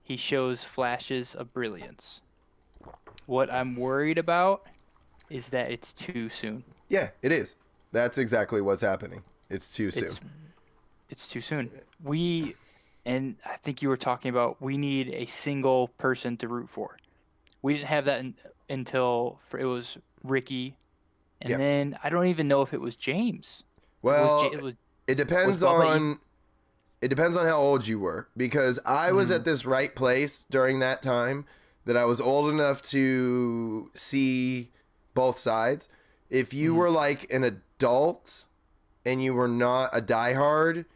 He shows flashes of brilliance. What I'm worried about is that it's too soon.
Yeah, it is. That's exactly what's happening. It's too soon.
It's too soon. And I think you were talking about, we need a single person to root for. We didn't have that until it was Ricky, and
Yeah.
then I don't even know if it was James.
Well,
it was
it depends
was Bubba
on it depends on how old you were, because I was at this right place during that time that I was old enough to see both sides. If you were like an adult and you were not a diehard,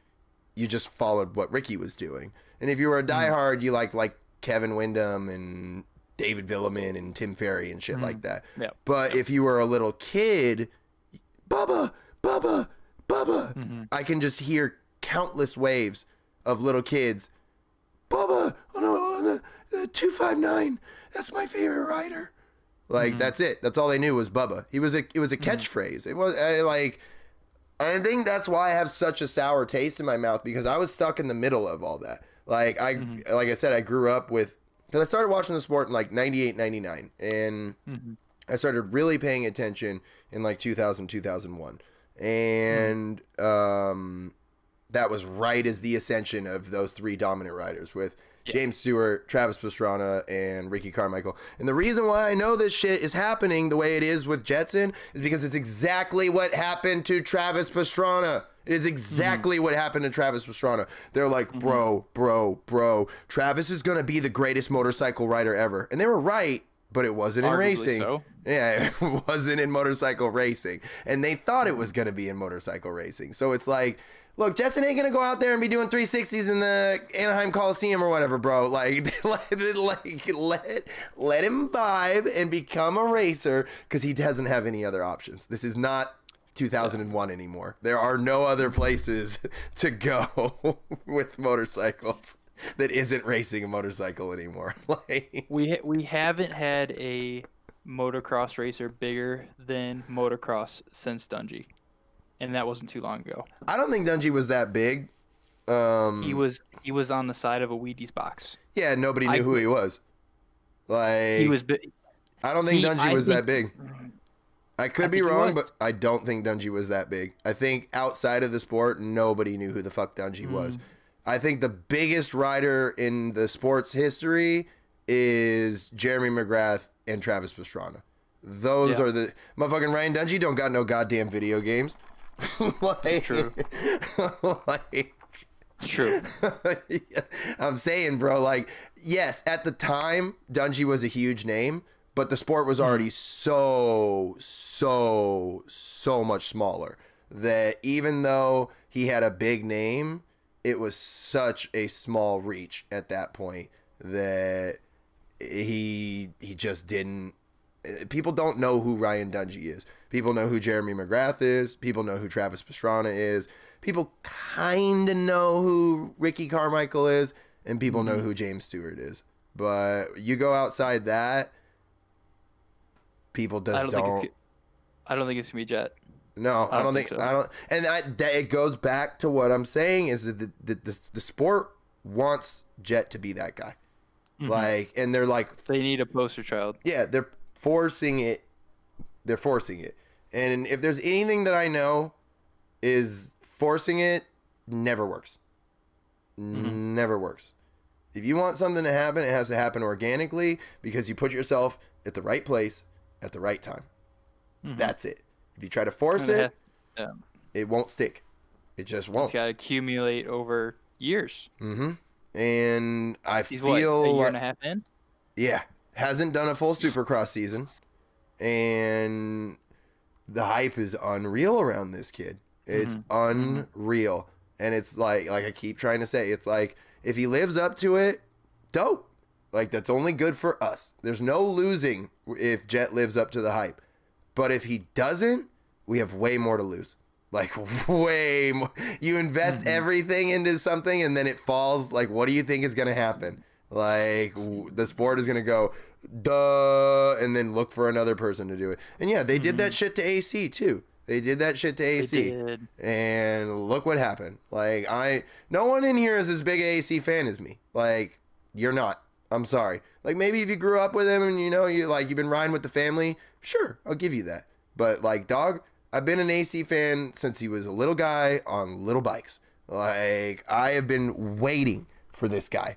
you just followed what Ricky was doing. And if you were a diehard, you liked like Kevin Windham and David Villeman and Tim Ferry and shit like that.
Yep.
But if you were a little kid, Bubba, Bubba, Bubba, I can just hear countless waves of little kids. Bubba, oh no, 259. That's my favorite rider. Like that's it. That's all they knew was Bubba. It was a catchphrase. It was I think that's why I have such a sour taste in my mouth, because I was stuck in the middle of all that. Like I said, I grew up with, because I started watching the sport in like 98, 99, and I started really paying attention in like 2000, 2001. And that was right as the ascension of those three dominant riders with James Stewart, Travis Pastrana, and Ricky Carmichael. And the reason why I know this shit is happening the way it is with Jetson is because it's exactly what happened to Travis Pastrana. It is exactly what happened to Travis Pastrana. They're like, bro, Travis is going to be the greatest motorcycle rider ever. And they were right, but it wasn't in
Arguably
racing.
so.
Yeah, it wasn't in motorcycle racing. And they thought it was going to be in motorcycle racing. So it's like, look, Jetson ain't going to go out there and be doing 360s in the Anaheim Coliseum or whatever, bro. Like, let him vibe and become a racer, because he doesn't have any other options. This is not 2001 anymore. There are no other places to go with motorcycles that isn't racing a motorcycle anymore. Like,
we haven't had a motocross racer bigger than motocross since Dungey, and that wasn't too long ago.
I don't think Dungey was that big.
He was on the side of a Wheaties box.
Yeah, nobody knew who he was. Like,
He was big.
I don't think Dungey was that big. I could be
think he
wrong,
was.
but I don't think Dungey was that big. I think outside of the sport, nobody knew who the fuck Dungey was. I think the biggest rider in the sport's history is Jeremy McGrath and Travis Pastrana. Those are the motherfucking Ryan Dungey don't got no goddamn video games. Like,
It's true.
Like,
It's true.
I'm saying, bro, like, yes, at the time, Dungey was a huge name, but the sport was already so much smaller that even though he had a big name, it was such a small reach at that point that he just didn't. People don't know who Ryan Dungey is. People know who Jeremy McGrath is. People know who Travis Pastrana is. People kind of know who Ricky Carmichael is, and people know who James Stewart is. But you go outside that, people just don't.
I don't think it's gonna be Jet.
No, I don't think
so.
I don't. And that it goes back to what I'm saying is that the sport wants Jet to be that guy. Like, and they're like,
They need a poster child.
yeah, they're forcing it. They're forcing it. And if there's anything that I know, is forcing it never works. Never works. If you want something to happen, it has to happen organically, because you put yourself at the right place at the right time. That's it. If you try to force it, it won't stick. It just won't.
It's got to accumulate over years.
And I
He's
feel
a year
like,
and a half in.
yeah, hasn't done a full Supercross season, and the hype is unreal around this kid. It's unreal. And it's like I keep trying to say, it's like, if he lives up to it, dope. Like, that's only good for us. There's no losing if Jet lives up to the hype. But if he doesn't, we have way more to lose. Like, way more. You invest everything into something and then it falls. Like, what do you think is going to happen? Like, the sport is going to go, duh, and then look for another person to do it. And yeah, they did that shit to AC too. They did that shit to AC. And look what happened. Like, no one in here is as big an AC fan as me. Like, you're not. I'm sorry. Like, maybe if you grew up with him and you've been riding with the family, sure, I'll give you that. But like, dog, I've been an AC fan since he was a little guy on little bikes. Like, I have been waiting for this guy.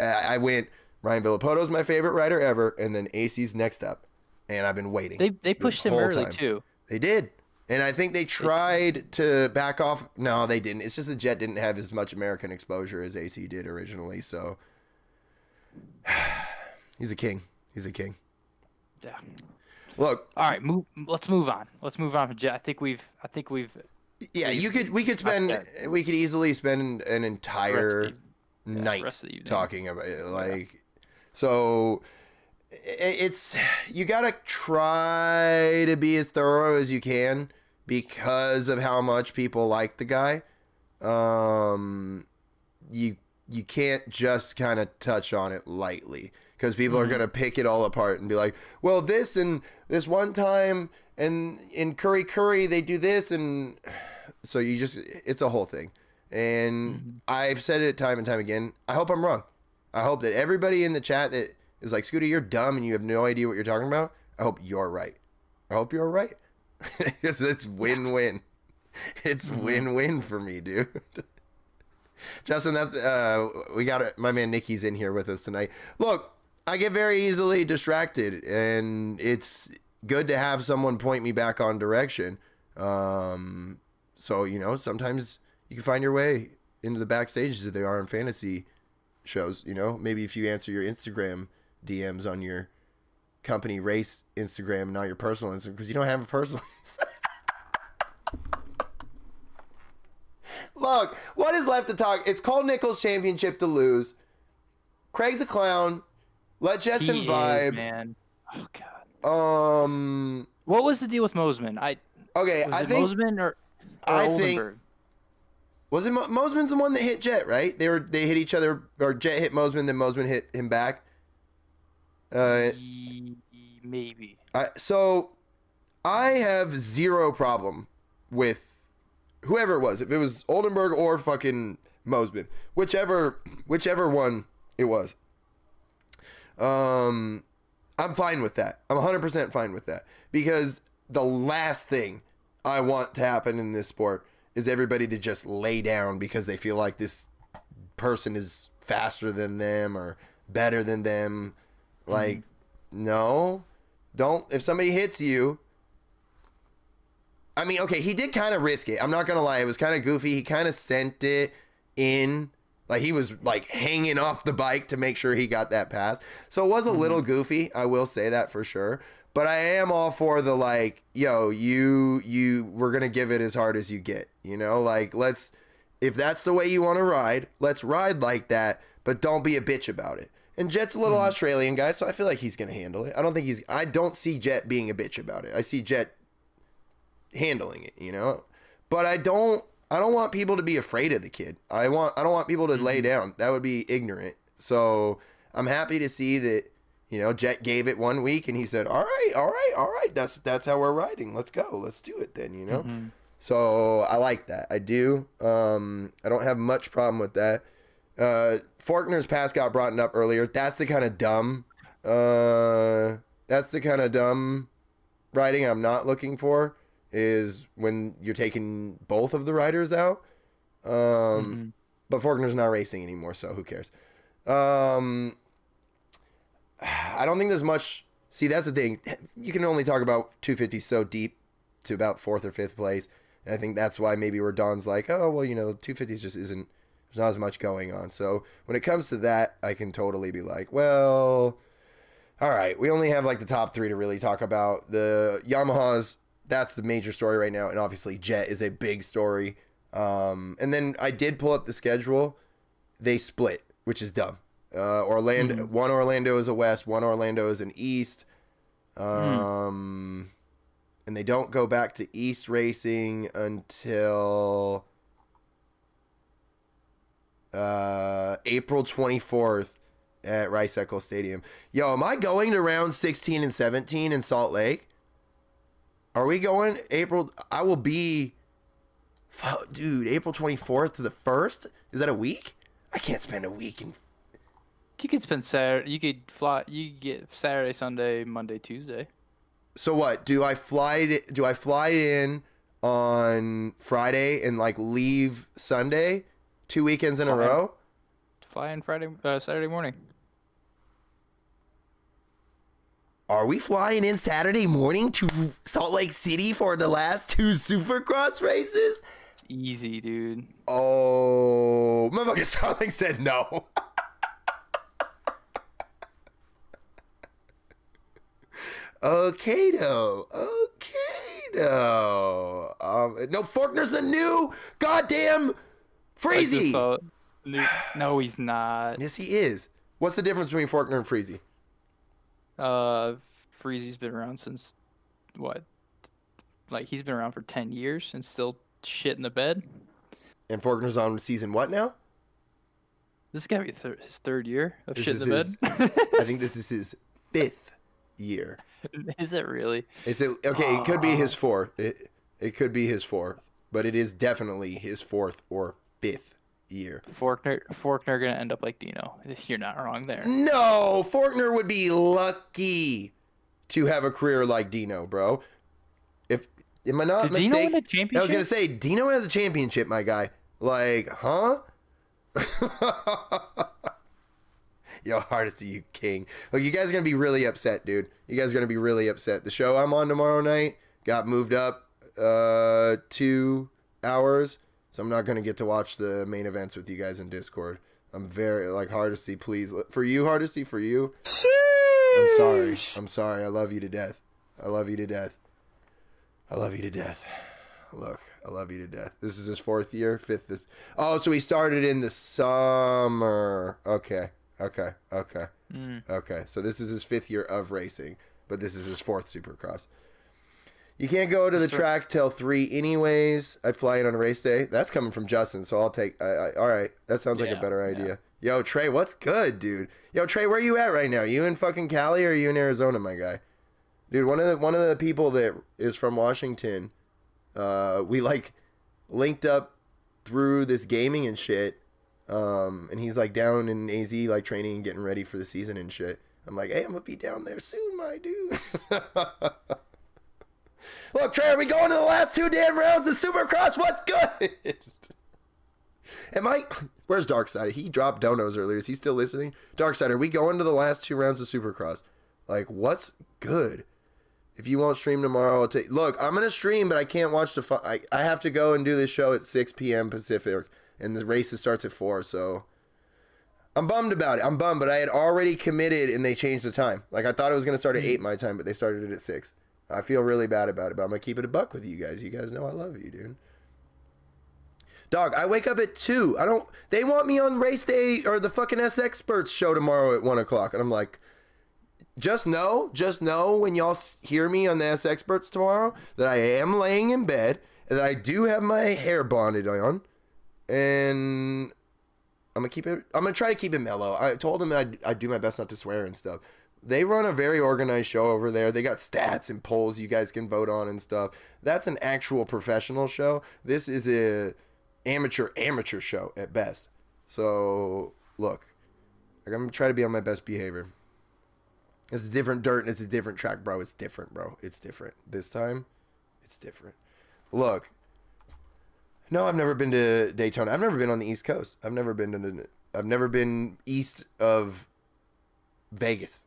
I went, Ryan Villapoto's my favorite rider ever, and then AC's next up. And I've been waiting.
They pushed him early too.
They did. And I think they tried to back off. No, they didn't. It's just that Jet didn't have as much American exposure as AC did originally. So he's a king. He's a king.
Yeah.
Look.
All right, let's move on. Let's move on from Jet. I think we've. Yeah, we could easily spend an entire night talking about it. Like, so it's, you gotta try to be as thorough as you can because of how much people like the guy. You can't just kind of touch on it lightly because people are gonna pick it all apart and be like, well, this and this one time and in Curry they do this, and so it's a whole thing. And I've said it time and time again. I hope I'm wrong. I hope that everybody in the chat that is like, Scooter, you're dumb and you have no idea what you're talking about, I hope you're right. I hope you're right. Because it's win-win. It's win-win for me, dude. Justin, we got my man Nikki's in here with us tonight. Look, I get very easily distracted, and it's good to have someone point me back on direction. So, sometimes you can find your way into the backstages that they are in fantasy shows. Maybe if you answer your Instagram DMs on your company race Instagram, not your personal Instagram, because you don't have a personal. Look, what is left to talk? It's called Nichols Championship to lose. Craig's a clown. Let Jetson vibe. Man. Oh God. What was the deal with Mosman? I think Mosman or
I
Oldenburg?
think. Was it Mosman's the one that hit Jet, right? They hit each other, or Jet hit Mosman, then Mosman hit him back.
Maybe.
So I have zero problem with whoever it was. If it was Oldenburg or fucking Mosman, whichever one it was. I'm fine with that. I'm 100% fine with that, because the last thing I want to happen in this sport is everybody to just lay down because they feel like this person is faster than them or better than them. Like, no, don't. If somebody hits you, I mean, okay, he did kind of risk it. I'm not going to lie. It was kind of goofy. He kind of sent it in. Like, he was, like, hanging off the bike to make sure he got that pass. So it was a little goofy. I will say that for sure. But I am all for the, like, yo, we're going to give it as hard as you get. Like, if that's the way you want to ride, let's ride like that. But don't be a bitch about it. And Jet's a little Australian guy, so I feel like he's going to handle it. I don't see Jet being a bitch about it. I see Jet handling it, But I don't want people to be afraid of the kid. I don't want people to lay down. That would be ignorant. So I'm happy to see that, Jet gave it 1 week and he said, all right. That's how we're riding. Let's go. Let's do it then, So I like that. I do. I don't have much problem with that. Faulkner's pass got brought up earlier. That's the kind of dumb riding I'm not looking for, is when you're taking both of the riders out. But Faulkner's not racing anymore, so who cares? I don't think there's much. See, that's the thing. You can only talk about 250 so deep to about 4th or 5th place. And I think that's why maybe where Don's like, oh, well, 250 just isn't, there's not as much going on. So when it comes to that, I can totally be like, well, all right, we only have like the top 3 to really talk about. The Yamahas that's the major story right now. And obviously Jet is a big story. And then I did pull up the schedule. They split, which is dumb. One Orlando is a West, one Orlando is an East. And they don't go back to East racing until April 24th at Rice Eccles Stadium. Yo, am I going to round 16 and 17 in Salt Lake? Are we going April? I will be, dude, April 24th to the 1st? Is that a week? I can't spend a week in.
You could spend Saturday. You could fly. You could get Saturday, Sunday, Monday, Tuesday.
So what? Do I fly in on Friday and like leave Sunday? 2 weekends in a row?
Fly in Saturday morning.
Are we flying in Saturday morning to Salt Lake City for the last 2 Supercross races?
It's easy, dude.
Oh, motherfucker, Sonic said no. Okay, though. No, Faulkner's the new goddamn Freezy.
No, he's not.
Yes, he is. What's the difference between Faulkner and Freezy?
Freezy's been around since what? Like he's been around for 10 years and still shit in the bed.
And Faulkner's on season what now?
This has got to be his third year of shit in the bed.
I think this is his 5th year.
Is it really?
Is it okay? It could be his 4th. It could be his 4th, but it is definitely his 4th or 5th year.
Faulkner gonna end up like Dino. You're not wrong there.
No, Faulkner would be lucky to have a career like Dino, bro. Am I not mistaken?
Dino win a championship?
I was gonna say Dino has a championship, my guy. Like, huh? Yo, Hardesty, you king. Look, you guys are going to be really upset, dude. You guys are going to be really upset. The show I'm on tomorrow night got moved up 2 hours, so I'm not going to get to watch the main events with you guys in Discord. I'm very, like, Hardesty, please. For you, Hardesty, for you. I'm sorry. I'm sorry. I love you to death. I love you to death. I love you to death. Look, I love you to death. This is his 4th year, 5th. Oh, so he started in the summer. Okay. Okay. So this is his 5th year of racing, but this is his 4th Supercross. You can't go to the track till 3 anyways. I'd fly in on a race day. That's coming from Justin, so I'll take. All right, that sounds like a better idea. Yo, Trey, what's good, dude? Yo, Trey, where you at right now? You in fucking Cali or are you in Arizona, my guy? Dude, one of the people that is from Washington, we like linked up through this gaming and shit. And he's like down in AZ, like training and getting ready for the season and shit. I'm like, hey, I'm gonna be down there soon, my dude. Look, Trey, are we going to the last 2 damn rounds of Supercross? What's good? Where's Darkside? He dropped donos earlier. Is he still listening? Darkside, are we going to the last 2 rounds of Supercross? Like, what's good? If you won't stream tomorrow, I'll take. Look, I'm gonna stream, but I can't watch I have to go and do this show at 6 p.m. Pacific. And the race starts at 4, so I'm bummed about it. I'm bummed, but I had already committed and they changed the time. Like, I thought it was going to start at 8 my time, but they started it at 6. I feel really bad about it, but I'm going to keep it a buck with you guys. You guys know I love you, dude. Dog, I wake up at 2. They want me on race day or the fucking S Experts show tomorrow at 1 o'clock. And I'm like, just know when y'all hear me on the S Experts tomorrow that I am laying in bed and that I do have my hair bonded on. And I'm gonna try to keep it mellow. I told him I'd do my best not to swear and stuff. They run a very organized show over there. They got stats and polls you guys can vote on and stuff. That's an actual professional show. This is a amateur show at best. So look, I'm gonna try to be on my best behavior. It's a different dirt and it's a different track, bro. It's different, bro. It's different. This time, it's different. Look. No, I've never been to Daytona. I've never been on the East Coast. I've never been east of Vegas.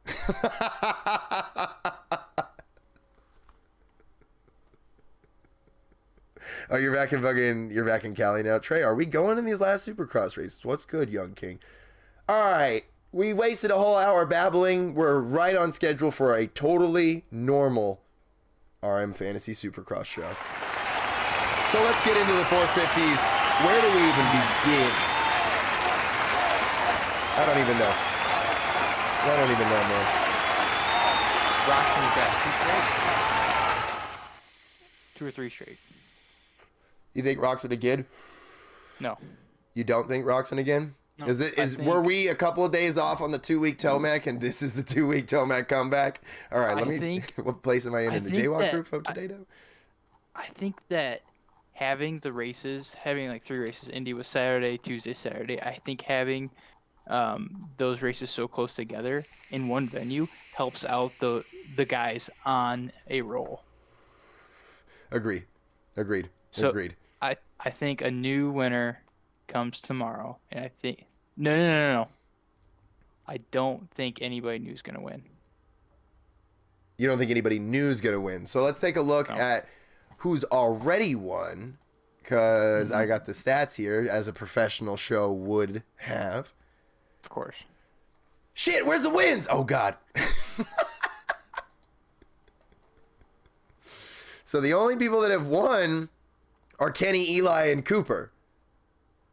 Oh, you're back in Cali now. Trey, are we going in these last Supercross races? What's good, young king? All right. We wasted a whole hour babbling. We're right on schedule for a totally normal RM Fantasy Supercross show. So let's get into the 450s. Where do we even begin? I don't even know. Man.
Roxon's got 2 or 3 straight.
You think Roxon again?
No.
You don't think Roxon again?
No,
Were we a couple of days off on the 2-week Tomac, and this is the 2-week Tomac comeback? All right, let me see. What place am I in the Jaywalk group of today, though?
I think that having the races, having like 3 races, Indy was Saturday, Tuesday, Saturday. I think having those races so close together in one venue helps out the guys on a roll.
Agreed.
So I think a new winner comes tomorrow, and I think no. I don't think anybody new is gonna win.
You don't think anybody new is gonna win? So let's take a look at who's already won, because I got the stats here as a professional show would have.
Of course.
Shit, where's the wins? Oh God. So the only people that have won are Kenny, Eli, and Cooper.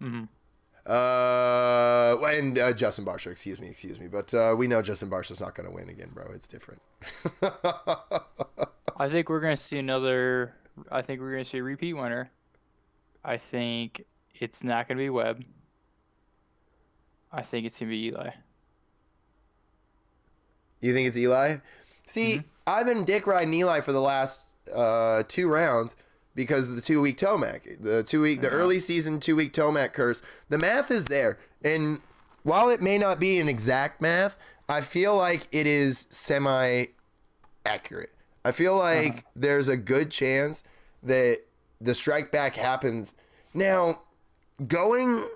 Mm-hmm.
And Justin Barsha, excuse me. But we know Justin Barsha's not going to win again, bro. It's different.
I think we're going to see a repeat winner. I think it's not going to be Webb. I think it's going to be Eli.
You think it's Eli? See, I've been dick riding Eli for the last 2 rounds because of the 2-week Tomac. The early season 2-week Tomac curse. The math is there. And while it may not be an exact math, I feel like it is semi-accurate. I feel like there's a good chance that the strike back happens. Now, we're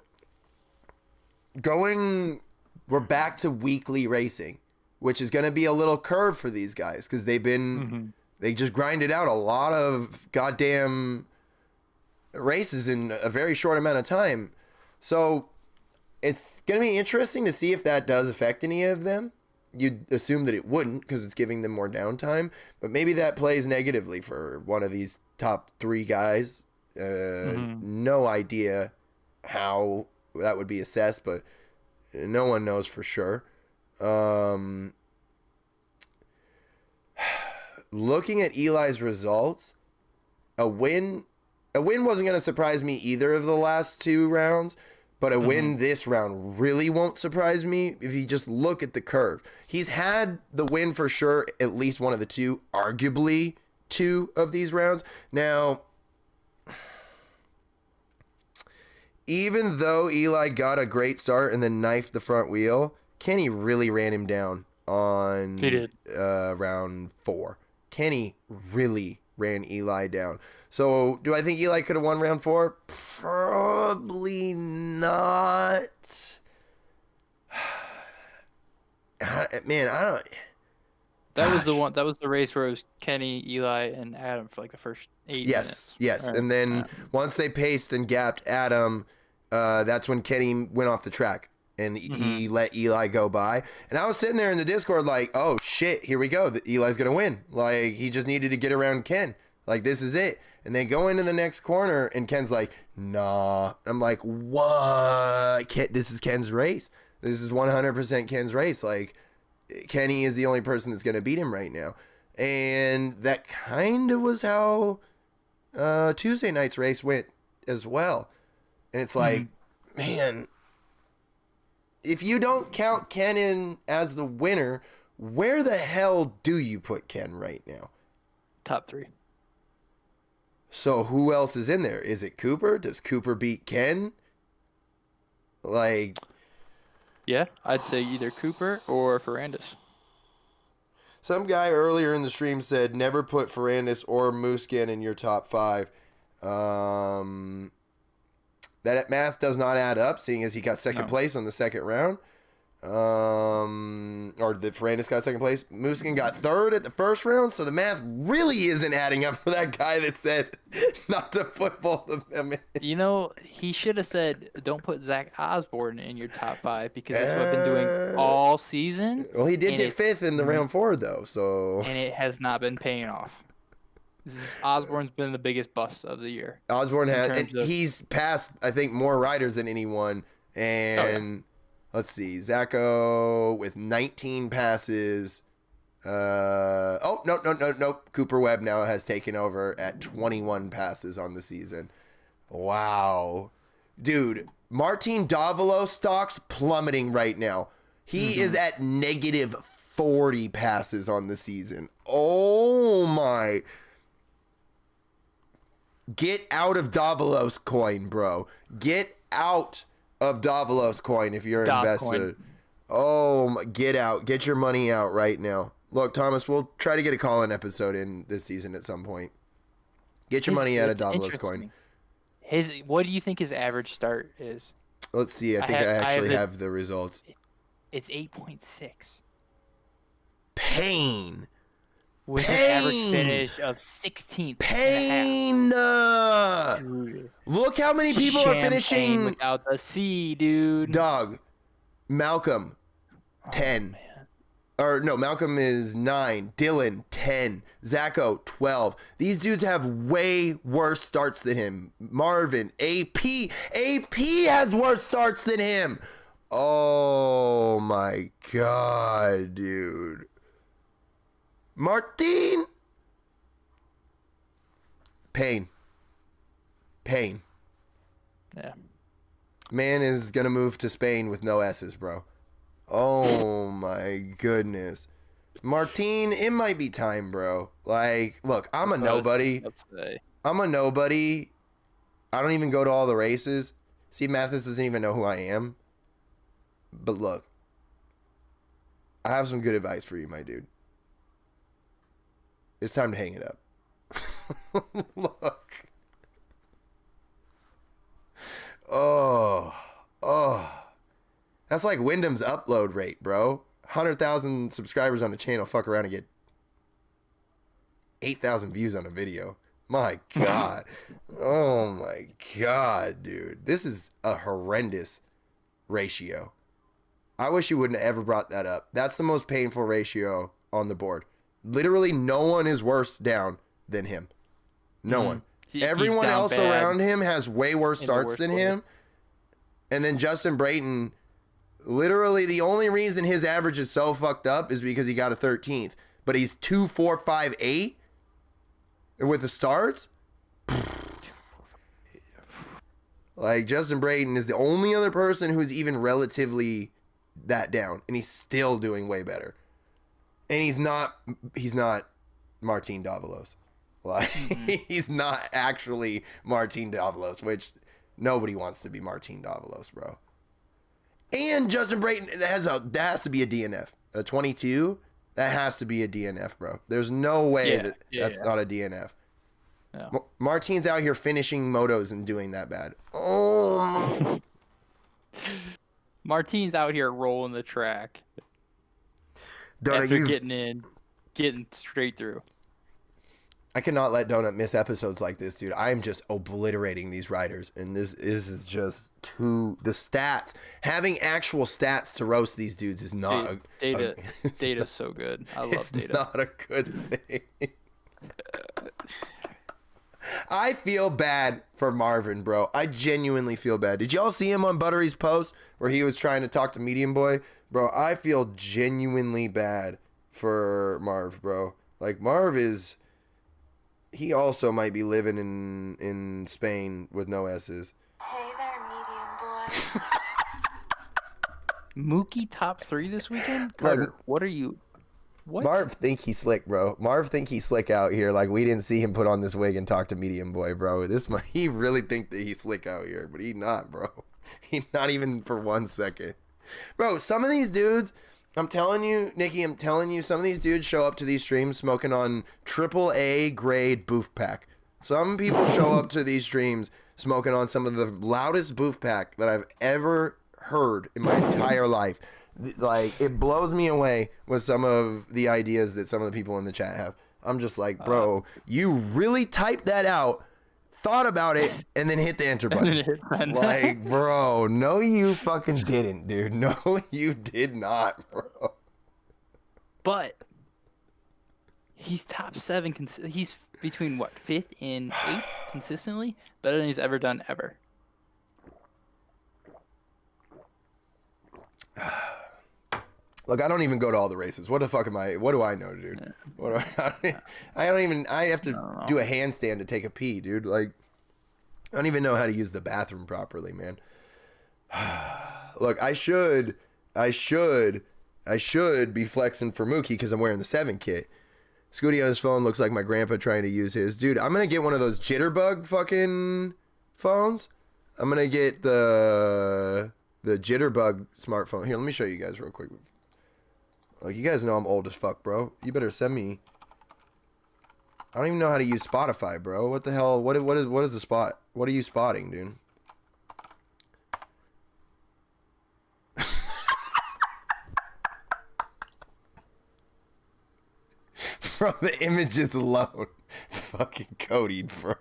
back to weekly racing, which is going to be a little curve for these guys because they've been, they just grinded out a lot of goddamn races in a very short amount of time. So it's going to be interesting to see if that does affect any of them. You'd assume that it wouldn't because it's giving them more downtime, but maybe that plays negatively for one of these top 3 guys. No idea how that would be assessed, but no one knows for sure. Looking at Eli's results, a win wasn't going to surprise me either of the last 2 rounds, but a win this round really won't surprise me if you just look at the curve. He's had the win for sure, at least one of the 2, arguably 2 of these rounds. Now, even though Eli got a great start and then knifed the front wheel, Kenny really ran him down on round 4. Kenny really ran Eli down. So do I think Eli could have won round 4? Probably not. Man, I don't.
That was the one. That was the race where it was Kenny, Eli, and Adam for like the first 8 minutes.
Yes. And then once they paced and gapped Adam, that's when Kenny went off the track. And he let Eli go by. And I was sitting there in the Discord like, oh, shit, here we go. Eli's going to win. Like, he just needed to get around Ken. Like, this is it. And they go into the next corner, and Ken's like, nah. I'm like, what? This is Ken's race. This is 100% Ken's race. Like, Kenny is the only person that's going to beat him right now. And that kind of was how Tuesday night's race went as well. And it's like, man, if you don't count Ken in as the winner, where the hell do you put Ken right now?
Top 3.
So who else is in there? Is it Cooper? Does Cooper beat Ken? Like,
yeah, I'd say either Cooper or Ferrandis.
Some guy earlier in the stream said never put Ferrandis or Muskin in your top 5. That math does not add up, seeing as he got second place on the second round. Or the Ferrandis got second place. Muskin got third at the first round, so the math really isn't adding up for that guy that said not to put both of them in.
You know, he should have said don't put Zach Osborne in your top 5 because that's what I've been doing all season.
Well, he did get 5th in the round 4, though, so.
And it has not been paying off. Osborne's been the biggest bust of the year.
Osborne has, and
terms of-
he's passed, I think, more riders than anyone. And let's see, Zacho with 19 passes. No. Cooper Webb now has taken over at 21 passes on the season. Wow. Dude, Martin Davalos stock's plummeting right now. He is at negative 40 passes on the season. Oh my. Get out of Davalos coin, bro. Get out of Davalos coin if you're an investor. Oh, get out. Get your money out right now. Look, Thomas, we'll try to get a call-in episode in this season at some point. Get your money out of Davalos coin.
What do you think his average start is?
Let's see. I think I actually have the results.
It's 8.6.
Pain.
With an average finish of 16th.
Pain. Look how many people are finishing
without the C, dude.
Dog. Malcolm, 10.
Man.
Or no, Malcolm is 9. Dylan, 10. Zacho, 12. These dudes have way worse starts than him. Marvin, AP has worse starts than him. Oh my God, dude. Martin. Pain.
Yeah.
Man is gonna move to Spain with no S's, bro. Oh my goodness. Martin, it might be time, bro. Like, look, I'm a nobody. I'm a nobody. I don't even go to all the races. Steve Mathis doesn't even know who I am. But look, I have some good advice for you, my dude. It's time to hang it up. Look. Oh. That's like Wyndham's upload rate, bro. 100,000 subscribers on the channel, fuck around and get 8,000 views on a video. My God. Oh my God, dude. This is a horrendous ratio. I wish you wouldn't have ever brought that up. That's the most painful ratio on the board. Literally no one is worse down than him. No one. Everyone else around him has way worse starts than him. And then Justin Brayton, literally the only reason his average is so fucked up is because he got a 13th. But he's 2, 4, 5, 8 with the starts. Like, Justin Brayton is the only other person who's even relatively that down. And he's still doing way better. And he's not Martin Davalos. Like, he's not actually Martin Davalos, which nobody wants to be Martin Davalos, bro. And Justin Brayton that has to be a DNF. A 22, that has to be a DNF, bro. There's no way that's not a DNF. Yeah. Martin's out here finishing motos and doing that bad. Oh.
Martin's out here rolling the track.
Donut,
after getting straight through.
I cannot let Donut miss episodes like this, dude. I am just obliterating these riders, and this is just the stats. Having actual stats to roast these dudes is not
Data's so good. I love data.
It's not a good thing. I feel bad for Marvin, bro. I genuinely feel bad. Did y'all see him on Buttery's post where he was trying to talk to Medium Boy? Bro, I feel genuinely bad for Marv, bro. Like, Marv he also might be living in Spain with no S's.
Hey there, Medium Boy.
Mookie top 3 this weekend? Carter, what are you... What?
Marv think he's slick, bro. Marv think he's slick out here. Like, we didn't see him put on this wig and talk to Medium Boy, bro. He really think that he's slick out here, but he's not, bro. He's not even for 1 second. Bro, some of these dudes, I'm telling you, Nikki, some of these dudes show up to these streams smoking on AAA grade boof pack. Some people show up to these streams smoking on some of the loudest boof pack that I've ever heard in my entire life. Like, it blows me away with some of the ideas that some of the people in the chat have. I'm just like, bro, you really typed that out, thought about it, and then hit the enter button. Like, bro, no, you fucking didn't, dude. No, you did not, bro.
But he's top 7. He's between what, 5th and 8th consistently. Better than he's ever done ever.
Look, I don't even go to all the races. What the fuck am I? What do I know, dude? What do I don't even. I have to do a handstand to take a pee, dude. Like, I don't even know how to use the bathroom properly, man. Look, I should be flexing for Mookie because I'm wearing the 7 kit. Scooty on his phone looks like my grandpa trying to use his. Dude, I'm gonna get one of those jitterbug fucking phones. I'm gonna get the jitterbug smartphone. Here, let me show you guys real quick. Like, you guys know I'm old as fuck, bro. You better send me. I don't even know how to use Spotify, bro. What the hell? What is the spot? What are you spotting, dude? From the images alone, fucking Cody, bro.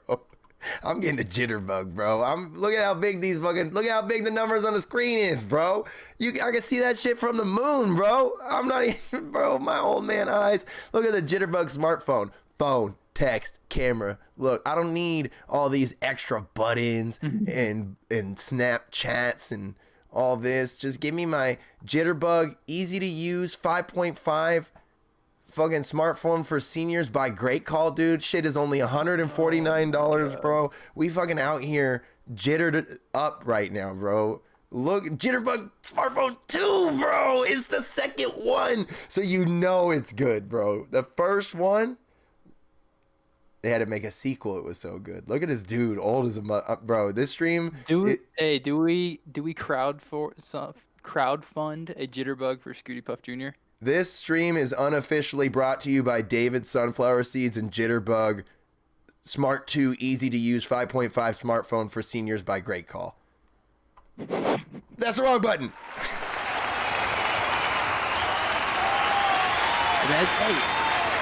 I'm getting a jitterbug, bro. Look at how big the numbers on the screen is, bro. I can see that shit from the moon, bro. I'm not even, bro. My old man eyes. Look at the jitterbug smartphone, phone, text, camera. Look, I don't need all these extra buttons and Snapchats and all this. Just give me my jitterbug, easy to use, 5.5. Fucking smartphone for seniors by Great Call, dude. Shit is only $149, bro. We fucking out here jittered up right now, bro. Look, Jitterbug smartphone 2, bro. It's the second one. So you know it's good, bro. The first one, they had to make a sequel. It was so good. Look at this dude, old as a bro. This stream.
Do we crowdfund a Jitterbug for Scooty Puff Jr.?
This stream is unofficially brought to you by David Sunflower Seeds and Jitterbug Smart 2 easy to use 5.5 smartphone for seniors by Great Call. That's the wrong button.
Hey,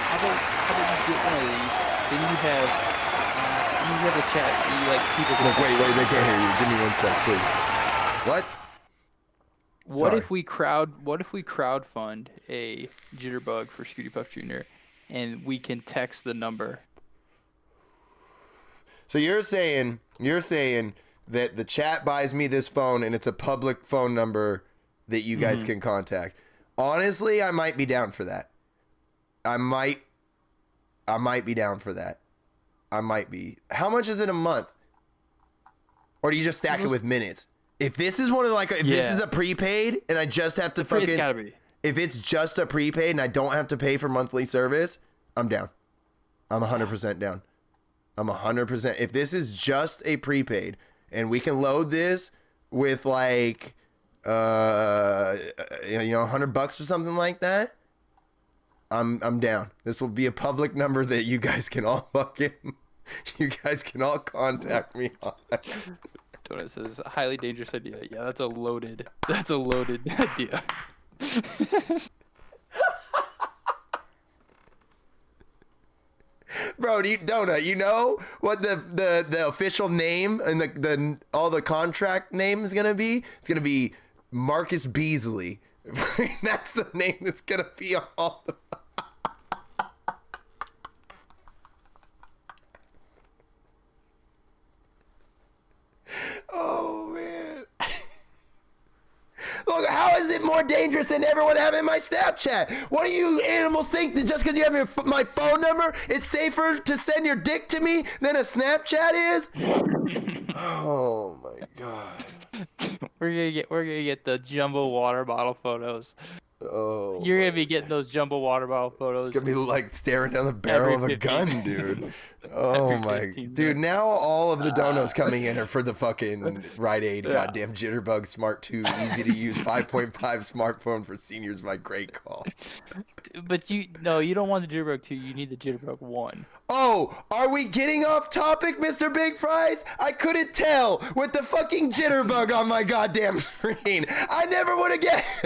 how about you get one of these? Then you have a chat. You like people.
Look, wait, they can't hear you. Give me 1 sec, please. What?
What if we crowdfund a Jitterbug for Scooty Puff Jr. and we can text the number?
So you're saying that the chat buys me this phone and it's a public phone number that you guys can contact. Honestly, I might be down for that. I might be down for that. I might be. How much is it a month? Or do you just stack it with minutes? If this is one of this is a prepaid and I just have to fucking,
gotta be.
If it's just a prepaid and I don't have to pay for monthly service, I'm down. I'm 100% down. I'm 100%. If this is just a prepaid and we can load this with like, $100 or something like that, I'm down. This will be a public number that you guys can all contact me on.
Donut says highly dangerous idea. Yeah, that's a loaded idea.
Bro, Donut, you know what the official name and all the contract name is gonna be? It's gonna be Marcus Beasley. That's the name that's gonna be on all the. Oh man. Look, how is it more dangerous than everyone having my Snapchat? What do you animals think that just because you have my phone number, it's safer to send your dick to me than a Snapchat is? Oh my god.
We're gonna get the jumbo water bottle photos.
Oh.
You're gonna be getting those jumbo water bottle photos.
It's gonna be like staring down the barrel of a gun, dude. Oh my, dude! Now all of the donos coming in are for the fucking Rite Aid goddamn Jitterbug Smart 2 easy to use 5.5 smartphone for seniors by Great Call.
But you don't want the Jitterbug 2. You need the Jitterbug 1.
Oh, are we getting off topic, Mr. Big Fries? I couldn't tell with the fucking Jitterbug on my goddamn screen. I never would have guessed.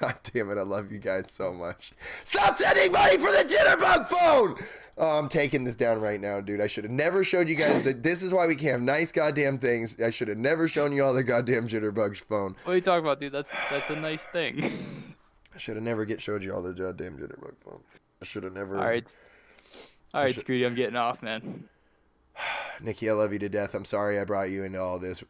God damn it, I love you guys so much. Stop sending money for the Jitterbug phone! Oh, I'm taking this down right now, dude. I should have never showed you guys that. This is why we can't have nice goddamn things. I should have never shown you all the goddamn Jitterbug phone.
What are you talking about, dude? That's a nice thing.
I should have never showed you all the goddamn Jitterbug phone. I should have never.
All right, Scooty, I'm getting off, man.
Nikki, I love you to death. I'm sorry I brought you into all this.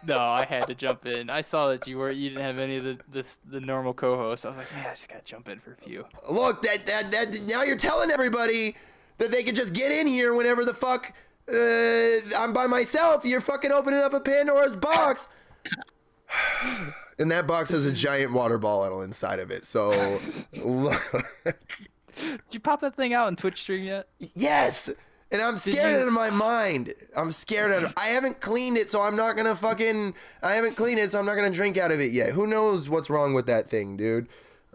No, I had to jump in. I saw that you didn't have any of the normal co-hosts. I was like, man, I just gotta jump in for a few.
Look, that now you're telling everybody that they could just get in here whenever the fuck I'm by myself. You're fucking opening up a Pandora's box. And that box has a giant water ball inside of it. So, look.
Did you pop that thing out on Twitch stream yet?
Yes. And I'm scared out of my mind. I'm scared out of I haven't cleaned it, so I'm not gonna drink out of it yet. Who knows what's wrong with that thing, dude?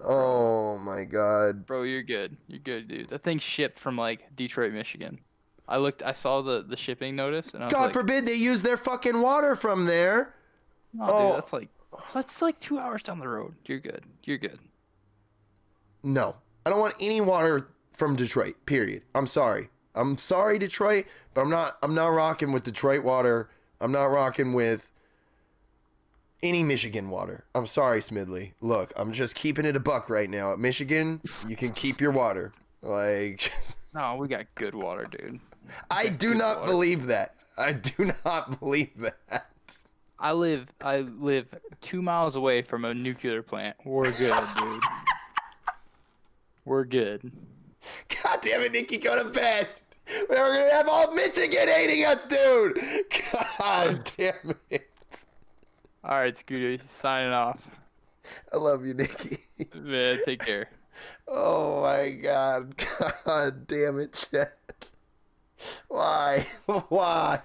Oh my god.
Bro, you're good. You're good, dude. That thing shipped from like Detroit, Michigan. I saw the shipping notice, and I was
God
like,
forbid they use their fucking water from there.
no, dude, that's like 2 hours down the road. You're good. You're good.
No, I don't want any water from Detroit. Period. I'm sorry. I'm sorry, Detroit, but I'm not rocking with Detroit water. I'm not rocking with any Michigan water. I'm sorry, Smidley. Look, I'm just keeping it a buck right now. At Michigan, you can keep your water. Like,
No, we got good water, dude.
I do not believe that. I do not believe that.
I live 2 miles away from a nuclear plant. We're good, dude. We're good.
God damn it, Nikki, go to bed. We're gonna have all Michigan hating us, dude. God damn it.
All right, Scooty, signing off.
I love you, Nikki.
Man, take care.
Oh my god. God damn it, Chet. Why? Why?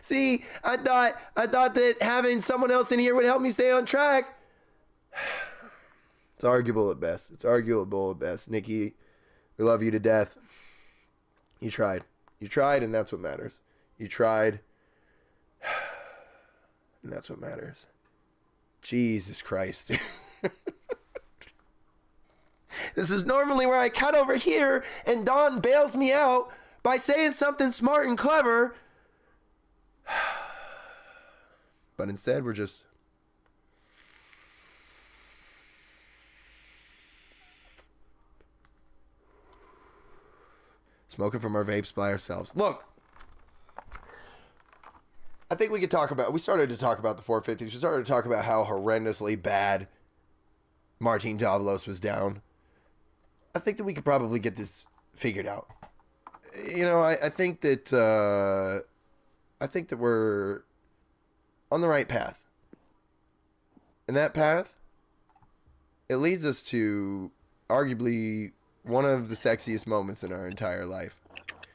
See, I thought that having someone else in here would help me stay on track. It's arguable at best. It's arguable at best. Nikki, we love you to death. You tried. You tried, and that's what matters. You tried, and that's what matters. Jesus Christ. This is normally where I cut over here, and Don bails me out by saying something smart and clever. But instead, we're just... smoking from our vapes by ourselves. Look, I think we could talk about... we started to talk about the 450s. We started to talk about how horrendously bad Martin Davalos was down. I think that we could probably get this figured out. You know, I think that we're on the right path. And that path, it leads us to arguably one of the sexiest moments in our entire life.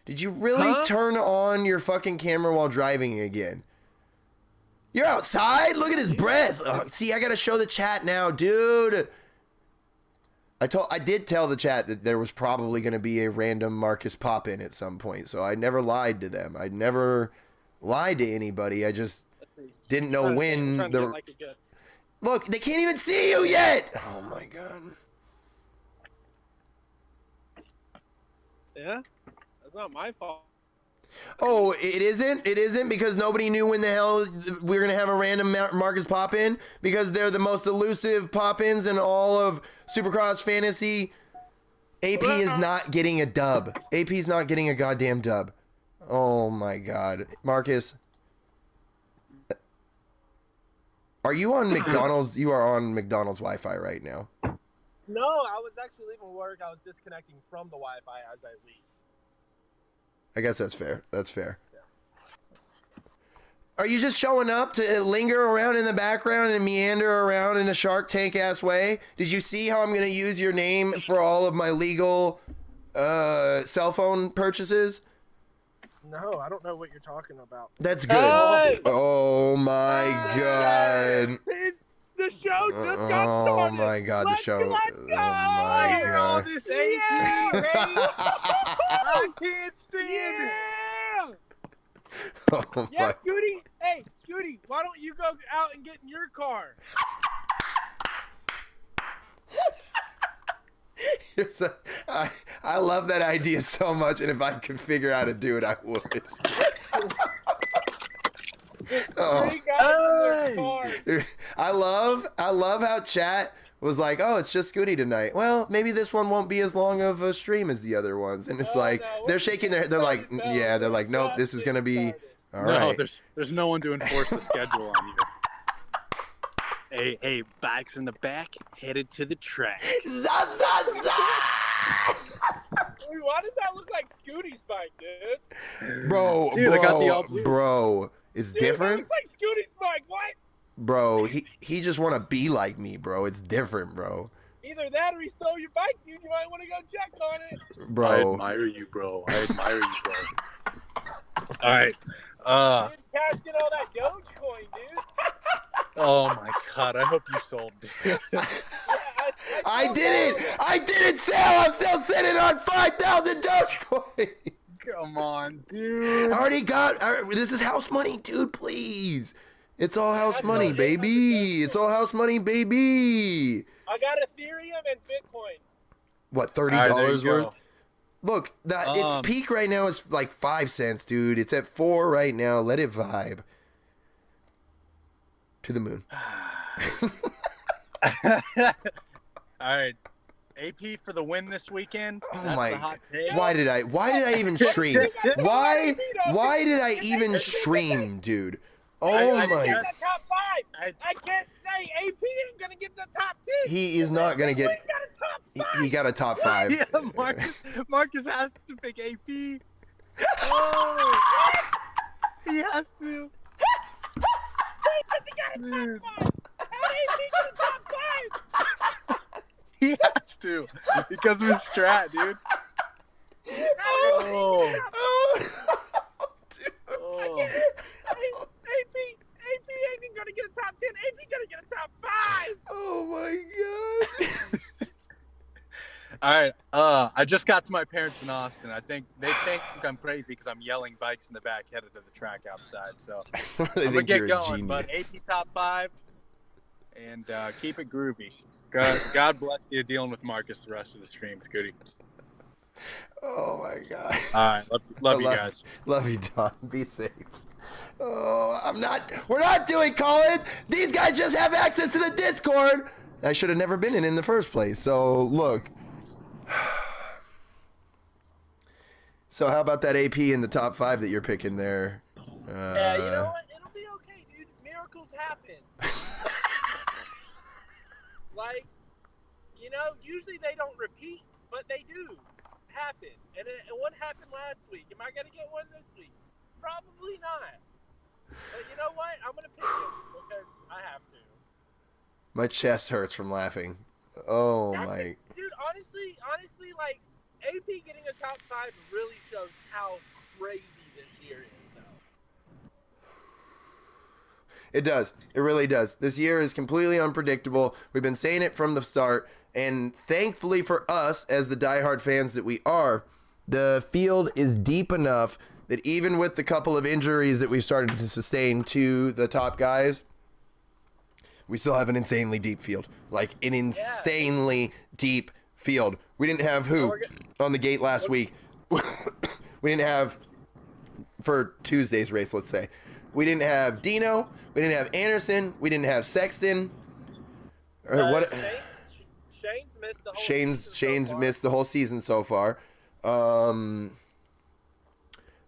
Did you really turn on your fucking camera while driving again? You're outside? Look at his breath. Oh, see, I gotta show the chat now, dude. I did tell the chat that there was probably going to be a random Marcus pop-in at some point, so I never lied to them. I never lied to anybody. I just didn't know when. Look, they can't even see you yet! Oh my god.
Yeah? That's not my fault.
Oh, it isn't? It isn't because nobody knew when the hell we were going to have a random Marcus pop-in? Because they're the most elusive pop-ins in all of Supercross Fantasy. AP is not getting a dub. AP's not getting a goddamn dub. Oh my god. Marcus. Are you on McDonald's? You are on McDonald's Wi-Fi right now.
No, I was actually leaving work. I was disconnecting from the Wi-Fi as I leave.
I guess that's fair. That's fair. Are you just showing up to linger around in the background and meander around in a Shark Tank ass way? Did you see how I'm going to use your name for all of my legal cell phone purchases?
No, I don't know what you're talking about.
That's good.
Hey!
Oh my god.
The show just got started.
Oh my god, the show.
Let's go.
Oh my
Hear
god.
all this AP. I can't stand it.
Oh
Yeah,
my.
Scooty. Hey, Scooty, why don't you go out and get in your car?
I love that idea so much, and if I could figure out how to do it, I would. Oh.
Three guys in their car.
Dude, I love how chat was like, oh, it's just Scooty tonight. Well, maybe this one won't be as long of a stream as the other ones. And it's like,
no,
they're
we're
shaking their head. They're like,
started,
yeah, they're
Bell.
like, nope,
We're
this is going to be,
started.
all
No,
right.
there's no one to enforce the schedule on you. Hey, bikes in the back, headed to the track.
Wait, why does that look like Scooty's bike, dude?
Bro,
Dude, I got the all blue.
bro, it's
Dude,
different.
that looks like Scooty's bike. What?
Bro, he just want to be like me, bro. It's different, bro.
Either that or he stole your bike, dude. You might want to go check on it.
I
Bro,
admire you, bro. I admire you, bro. All right.
Dude, cashed in all that Dogecoin, dude.
Oh my God. I hope you sold. Dude.
Yeah,
I
sold
did
those.
it. I didn't sell. I'm still sitting on 5,000 Dogecoin.
Come on, dude.
I already got. This is house money, dude. Please, it's all house money, baby. It's all house money, baby.
I got Ethereum and Bitcoin.
What,
All right, there
$30
you
worth?
go.
Look, its
Um,
peak right now is like 5 cents, dude. It's at 4 right now. Let it vibe. To the moon.
All right. AP for the win this weekend.
Oh
That's
my-
the hot take.
Why did I even stream? Why did I even stream, dude? Oh
I
my.
In the top 5.
I-
I can't say AP ain't gonna get in the top 10.
He is not gonna
We
get.
got a top 5.
He got a top 5.
Yeah, Marcus has to pick AP. Oh, he has to.
Because he got a top 5. How did AP get a top 5?
He has to because of his strat, dude. Oh,
Dude.
oh.
AP ain't gonna get a top 10. AP gonna get a top 5.
Oh my god.
All right. I just got to my parents in Austin. I think they think I'm crazy because I'm yelling bikes in the back headed to the track outside. So
They
I'm gonna
think
get
you're a
going. But
genius.
AP top 5 and keep it groovy. God bless you dealing with Marcus the rest of the stream, Scooty.
Oh my god.
All right. Love you
love-
guys.
Love you, Don. Be safe. Oh, we're not doing call-ins. These guys just have access to the Discord. I should have never been in the first place. So, look. So, how about that AP in the top 5 that you're picking there?
Yeah, you know what? It'll be okay, dude. Miracles happen. Like, you know, usually they don't repeat, but they do happen. And what happened last week? Am I going to get one this week? Probably not. But you know what? I'm going to pick it because I have to.
My chest hurts from laughing. Oh,
That's
my.
it. Dude, honestly, like, AP getting a top 5 really shows how crazy this year is, though.
It does. It really does. This year is completely unpredictable. We've been saying it from the start. And thankfully for us, as the diehard fans that we are, the field is deep enough that even with the couple of injuries that we've started to sustain to the top guys, we still have an insanely deep field. Like, an insanely deep field. We didn't have who on the gate last week? We didn't have, for Tuesday's race, let's say. We didn't have Dino. We didn't have Anderson. We didn't have Sexton. Or what?
Shane's missed the whole
Shane's
season so far.
missed the whole season so far.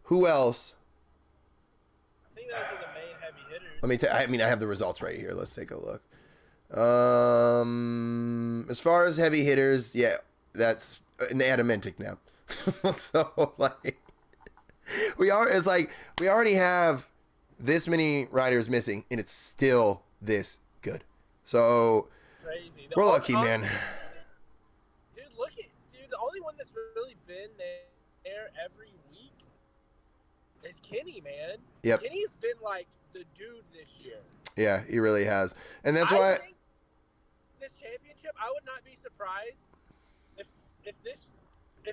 Who else?
I think those are the main heavy hitters.
I have the results right here. Let's take a look. As far as heavy hitters, yeah, that's an Adamantic now. So like, we already have this many riders missing, and it's still this good. So
Crazy.
we're lucky, man.
Dude, the only one that's really been there every week is Kenny, man.
Yep.
Kenny's been like the dude this year.
Yeah, he really has, and that's
I
why.
think this championship, I would not be surprised if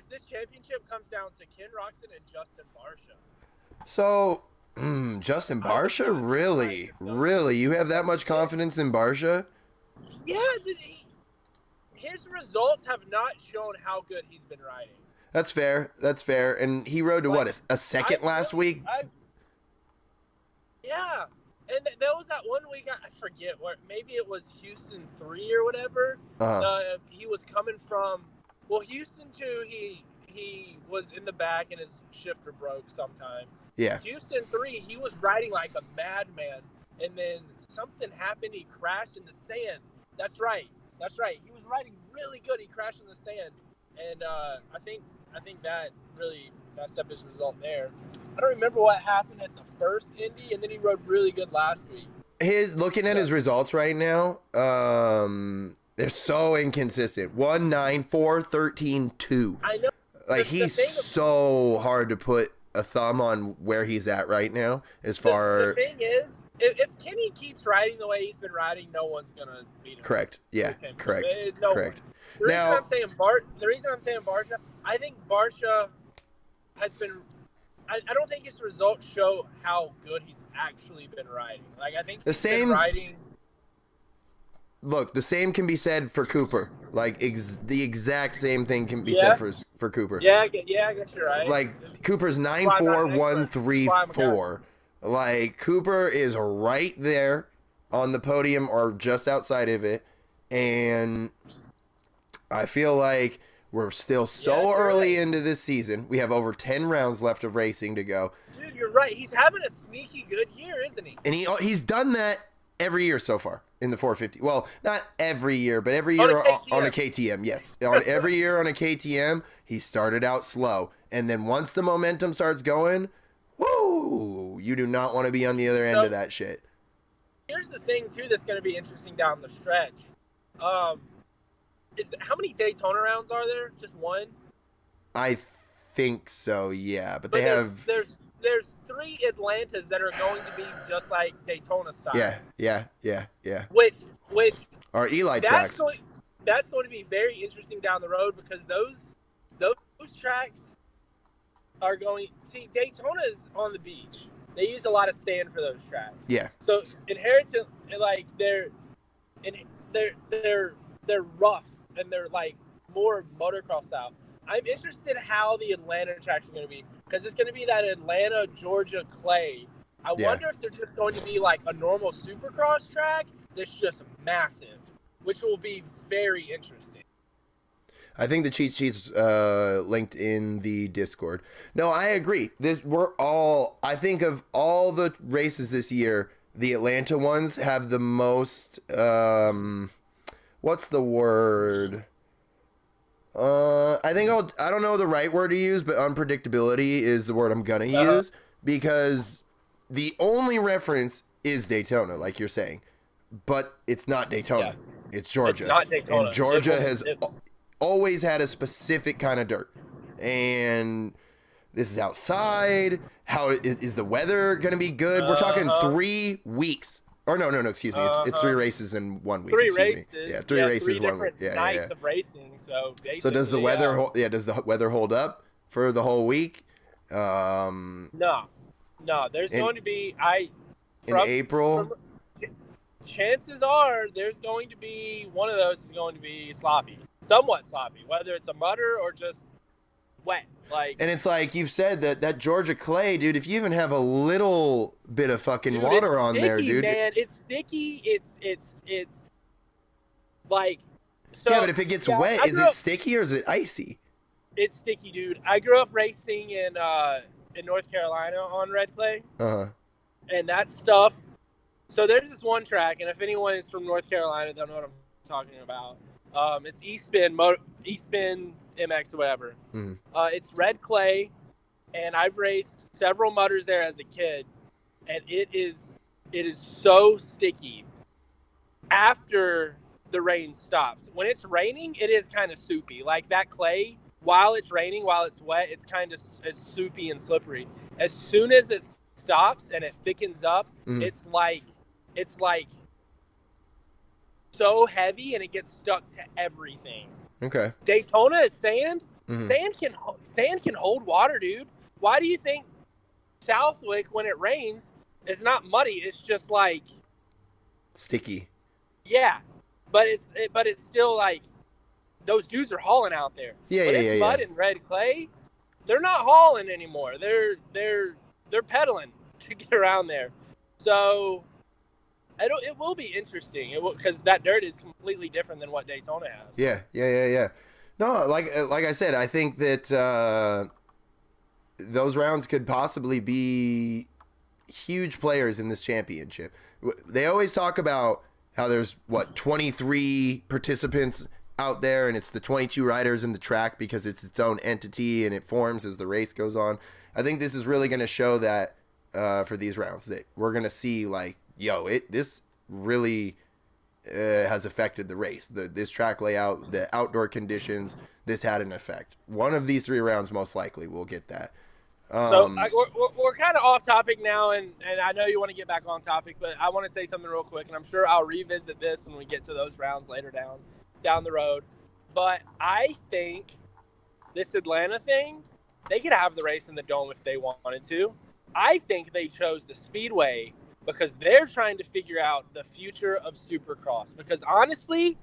this championship comes down to Ken Roxon and Justin Barsha.
So, Justin Barsha, really, you have that much confidence in Barsha?
Yeah, his results have not shown how good he's been riding.
That's fair. And he rode to what, a second last week?
Yeah, And there was that one week, I forget where, maybe it was Houston 3 or whatever. He was coming from, well, Houston 2, he was in the back and his shifter broke sometime.
Yeah.
Houston 3, he was riding like a madman, and then something happened. He crashed in the sand. That's right. He was riding really good. He crashed in the sand, and I think that really messed up his result there. I don't remember what happened at the first Indy, and then he rode really good last week.
Looking at his results right now, they're so inconsistent. 1, 9, 4, 13, 2.
I know.
Like, he's so hard to put a thumb on where he's at right now as far.
The thing is, if Kenny keeps riding the way he's been riding, no one's gonna beat him.
Correct. Yeah. Correct.
No
Correct.
one. The reason I'm saying Barsha, I think Barsha has been. I don't think his results show how good he's actually been riding. Like, I think he's been riding.
Look, the same can be said for Cooper. Like, the exact same thing can be said for Cooper.
Yeah, I guess you're right.
Like, Cooper's 9.4134. Like, Cooper is right there on the podium or just outside of it. And I feel like we're still so early into this season. We have over 10 rounds left of racing to go.
Dude, you're right. He's having a sneaky good year, isn't he?
And he's done that every year so far in the 450. Well, not every year, but every year on a KTM. Yes. Every year on a KTM, he started out slow. And then once the momentum starts going, woo, you do not want to be on the other end of that shit.
Here's the thing, too, that's going to be interesting down the stretch. How many Daytona rounds are there? Just one? I
think so, yeah. But
there's 3 Atlantas that are going to be just like Daytona style.
Yeah.
Which
are Eli tracks.
That's going to be very interesting down the road because those tracks are going. See, Daytona is on the beach. They use a lot of sand for those tracks.
Yeah.
So inherently, like they're rough and they're like more motocross style. I'm interested how the Atlanta tracks are going to be because it's going to be that Atlanta, Georgia clay. I wonder if they're just going to be like a normal Supercross track that's just massive, which will be very interesting.
I think the cheat sheet's linked in the Discord. No, I agree. I think of all the races this year, the Atlanta ones have the most, what's the word? I don't know the right word to use, but unpredictability is the word I'm gonna use because the only reference is Daytona, like you're saying, but it's not Daytona. Yeah. It's Georgia. It's not Daytona. And Georgia has always had a specific kind of dirt, and this is outside. How is the weather gonna be good? We're talking 3 weeks. Or no, excuse me. It's 3 races in 1 week.
3 races.
Yeah, 3 races in 1 week. Yeah,
nights of racing. So
does the weather does the weather hold up for the whole week?
No. There's going to be
in April.
Chances are there's going to be one of those is going to be sloppy, somewhat sloppy, whether it's a mutter or just wet.
And it's like you've said that Georgia clay, dude. If you even have a little bit of fucking water on there, dude,
man, it's sticky. It's like so.
Yeah, but if it gets wet, is it sticky or is it icy?
It's sticky, dude. I grew up racing in North Carolina on red clay. And that stuff. So there's this one track, and if anyone is from North Carolina, they'll know what I'm talking about. It's East Bend MX or whatever. It's red clay, and I've raced several mutters there as a kid, and it is so sticky after the rain stops. When it's raining, it is kind of soupy. Like that clay, while it's raining, while it's wet, it's soupy and slippery. As soon as it stops and it thickens up, it's like so heavy and it gets stuck to everything.
Okay.
Daytona is sand. Sand can hold water, dude. Why do you think Southwick, when it rains, is not muddy? It's just like
sticky.
Yeah, but it's still like those dudes are hauling out there.
Yeah,
mud and red clay, they're not hauling anymore. They're pedaling to get around there. So It will be interesting. It will, because that dirt is completely different than what Daytona has.
Yeah. No, like I said, I think that those rounds could possibly be huge players in this championship. They always talk about how there's 23 participants out there, and it's the 22 riders in the track because it's its own entity and it forms as the race goes on. I think this is really going to show that for these rounds that we're going to see like, this really has affected the race. This track layout, the outdoor conditions, this had an effect. One of these 3 rounds most likely will get that.
We're kind of off topic now, and I know you want to get back on topic, but I want to say something real quick, and I'm sure I'll revisit this when we get to those rounds later down the road. But I think this Atlanta thing, they could have the race in the Dome if they wanted to. I think they chose the Speedway because they're trying to figure out the future of Supercross. Because honestly,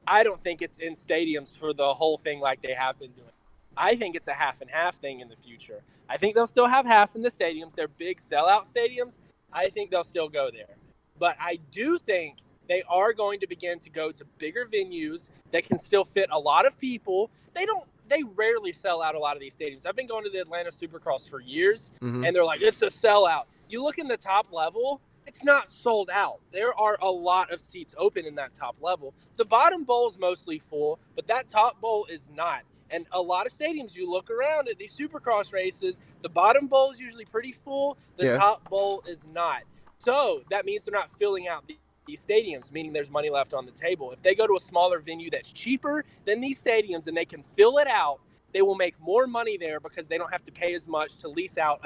I don't think it's in stadiums for the whole thing like they have been doing. I think it's a half and half thing in the future. I think they'll still have half in the stadiums. They're big sellout stadiums. I think they'll still go there. But I do think they are going to begin to go to bigger venues that can still fit a lot of people. They rarely sell out a lot of these stadiums. I've been going to the Atlanta Supercross for years, and they're like, it's a sellout. You look in the top level, it's not sold out. There are a lot of seats open in that top level. The bottom bowl is mostly full, but that top bowl is not. And a lot of stadiums, you look around at these Supercross races, the bottom bowl is usually pretty full. The top bowl is not. So that means they're not filling out these stadiums, meaning there's money left on the table. If they go to a smaller venue that's cheaper than these stadiums and they can fill it out, they will make more money there because they don't have to pay as much to lease out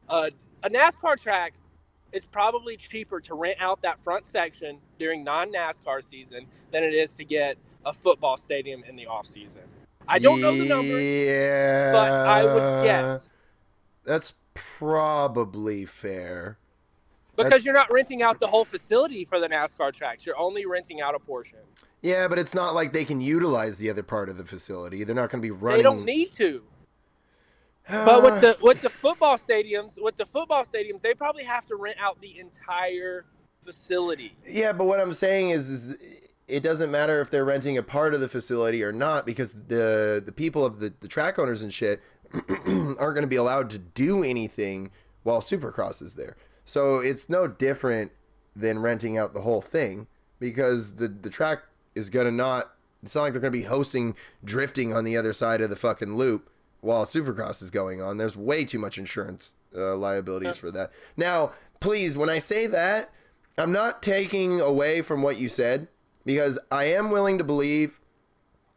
a NASCAR track. It's probably cheaper to rent out that front section during non-NASCAR season than it is to get a football stadium in the off season. I don't know the numbers, but I would guess.
That's probably fair.
Because you're not renting out the whole facility for the NASCAR tracks. You're only renting out a portion.
Yeah, but it's not like they can utilize the other part of the facility. They're not going to be running.
They don't need to. But with the football stadiums, they probably have to rent out the entire facility.
Yeah, but what I'm saying is it doesn't matter if they're renting a part of the facility or not, because the people of the track owners and shit aren't going to be allowed to do anything while Supercross is there. So it's no different than renting out the whole thing, because the track is going to not, it's not like they're going to be hosting drifting on the other side of the fucking loop while Supercross is going on. There's way too much insurance liabilities for that. Now, please, when I say that, I'm not taking away from what you said, because I am willing to believe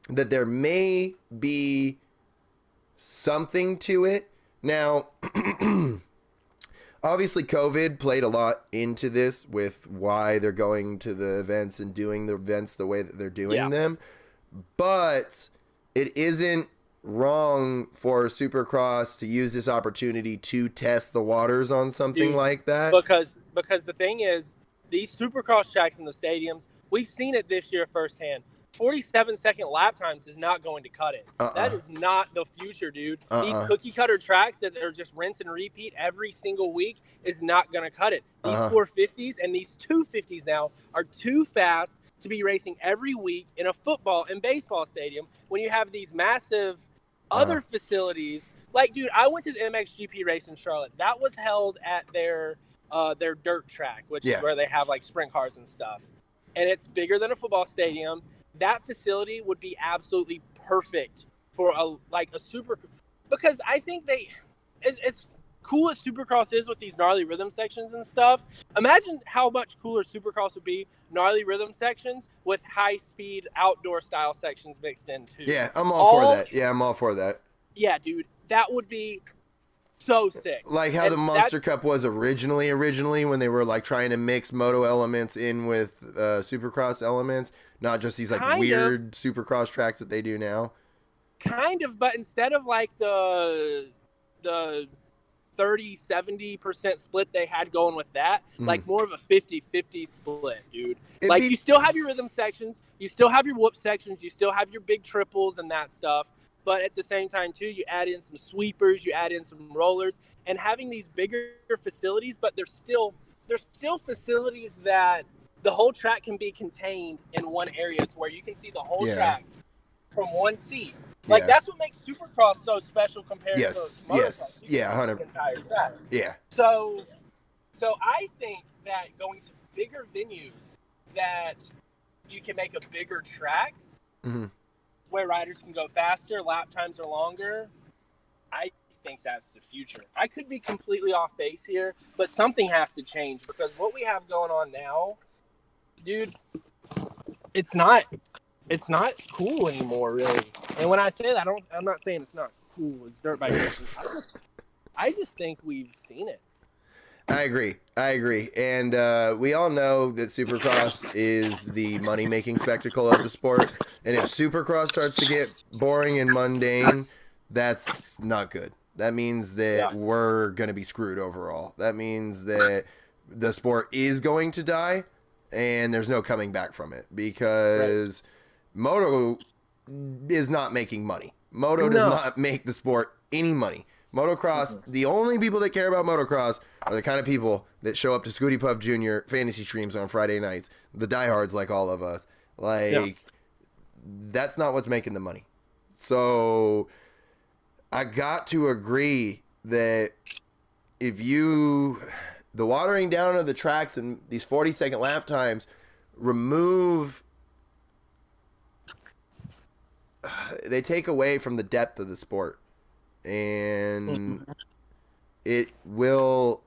that there may be something to it. Now, obviously, COVID played a lot into this with why they're going to the events and doing the events the way that they're doing them. But it isn't wrong for Supercross to use this opportunity to test the waters on something like that.
Because the thing is, these Supercross tracks in the stadiums, we've seen it this year firsthand. 47-second lap times is not going to cut it. That is not the future, dude. These cookie cutter tracks that are just rinse and repeat every single week is not going to cut it. These 450s and these 250s now are too fast to be racing every week in a football and baseball stadium when you have these massive other facilities. Like, dude, I went to the MXGP race in Charlotte. That was held at their dirt track, which is where they have like sprint cars and stuff. And it's bigger than a football stadium. That facility would be absolutely perfect for a super, because I think as cool as Supercross is with these gnarly rhythm sections and stuff, imagine how much cooler Supercross would be, gnarly rhythm sections with high speed outdoor style sections mixed in too.
Yeah, I'm all for that. Yeah, I'm all for that.
Yeah, dude, that would be so sick.
Like how the Monster Cup was originally when they were like trying to mix moto elements in with Supercross elements, not just these like weird Supercross tracks that they do now.
Kind of, but instead of like the 30-70% split they had going with that, like more of a 50-50 split, dude. You still have your rhythm sections, you still have your whoop sections, you still have your big triples and that stuff, but at the same time too, you add in some sweepers, you add in some rollers, and having these bigger facilities, but they're still facilities that the whole track can be contained in one area to where you can see the whole track from one seat. Like that's what makes Supercross so special compared to motocross.
Yeah, 100.
The entire track.
Yeah.
So I think that going to bigger venues, that you can make a bigger track where riders can go faster, lap times are longer. I think that's the future. I could be completely off base here, but something has to change because what we have going on now, dude, it's not cool anymore, really. And when I say that, I'm not saying it's not cool. It's dirt bike racing. I just think we've seen it.
I agree. And we all know that Supercross is the money-making spectacle of the sport. And if Supercross starts to get boring and mundane, that's not good. That means that we're going to be screwed overall. That means that the sport is going to die, and there's no coming back from it because Moto is not making money. Moto does not make the sport any money. Motocross, the only people that care about motocross are the kind of people that show up to Scooty Puff Jr. fantasy streams on Friday nights. The diehards like all of us. That's not what's making the money. So I got to agree that the watering down of the tracks and these 40-second lap times they take away from the depth of the sport. And it will,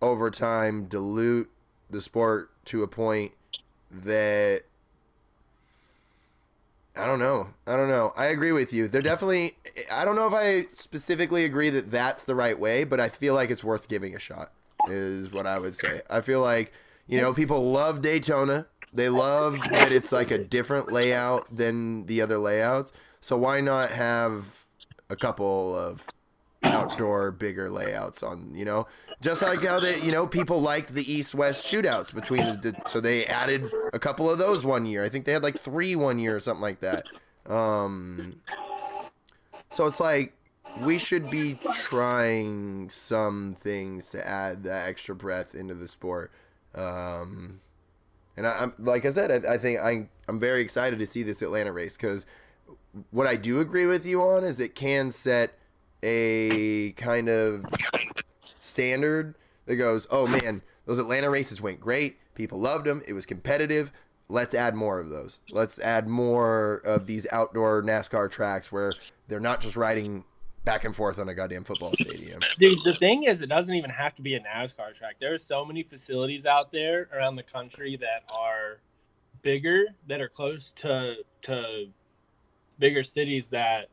over time, dilute the sport to a point that I don't know. I agree with you. They're definitely. I don't know if I specifically agree that that's the right way, but I feel like it's worth giving a shot. Is what I would say. I feel like people love Daytona. They love that it's like a different layout than the other layouts. So why not have a couple of outdoor bigger layouts on, just like how they, people liked the East-West shootouts between so they added a couple of those one year. I think they had like 3 one year or something like that. So it's like we should be trying some things to add that extra breath into the sport. And I'm like I said, I think I'm very excited to see this Atlanta race because what I do agree with you on is it can set a kind of standard that goes, oh man, those Atlanta races went great. People loved them. It was competitive. Let's add more of those. Let's add more of these outdoor NASCAR tracks where they're not just riding back and forth on a goddamn football stadium.
Dude, the thing is, it doesn't even have to be a NASCAR track. There are so many facilities out there around the country that are bigger, that are close to bigger cities that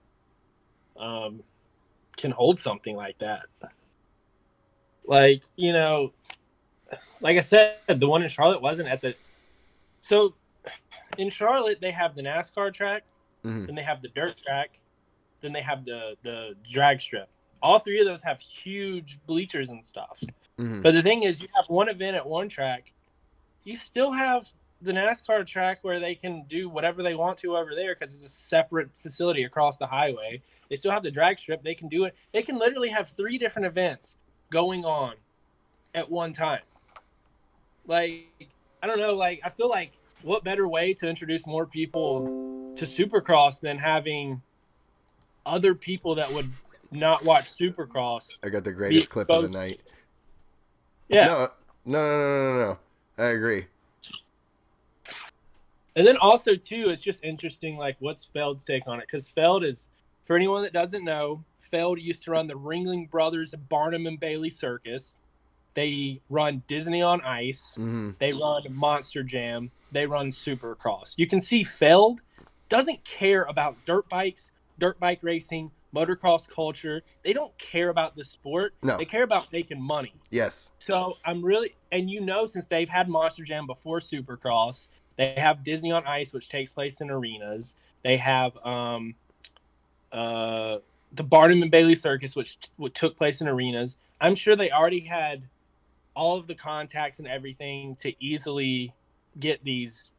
can hold something like that. Like, like I said, the one in Charlotte wasn't at the... So, in Charlotte, they have the NASCAR track, then they have the dirt track, then they have the drag strip. All 3 of those have huge bleachers and stuff. But the thing is, you have one event at one track, you still have the NASCAR track where they can do whatever they want to over there because it's a separate facility across the highway. They still have the drag strip. They can do it. They can literally have 3 different events going on at one time. Like, I don't know. Like, I feel like what better way to introduce more people to Supercross than having other people that would not watch Supercross.
I got the greatest clip of the night.
Yeah.
No. I agree.
And then also, too, it's just interesting, like, what's Feld's take on it? Because Feld is, for anyone that doesn't know, Feld used to run the Ringling Brothers Barnum and Bailey Circus. They run Disney on Ice. They run Monster Jam. They run Supercross. You can see Feld doesn't care about dirt bikes, dirt bike racing, motocross culture. They don't care about the sport.
No.
They care about making money.
Yes.
So I'm really, and since they've had Monster Jam before Supercross, they have Disney on Ice, which takes place in arenas. They have the Barnum and Bailey Circus, which took place in arenas. I'm sure they already had all of the contacts and everything to easily get these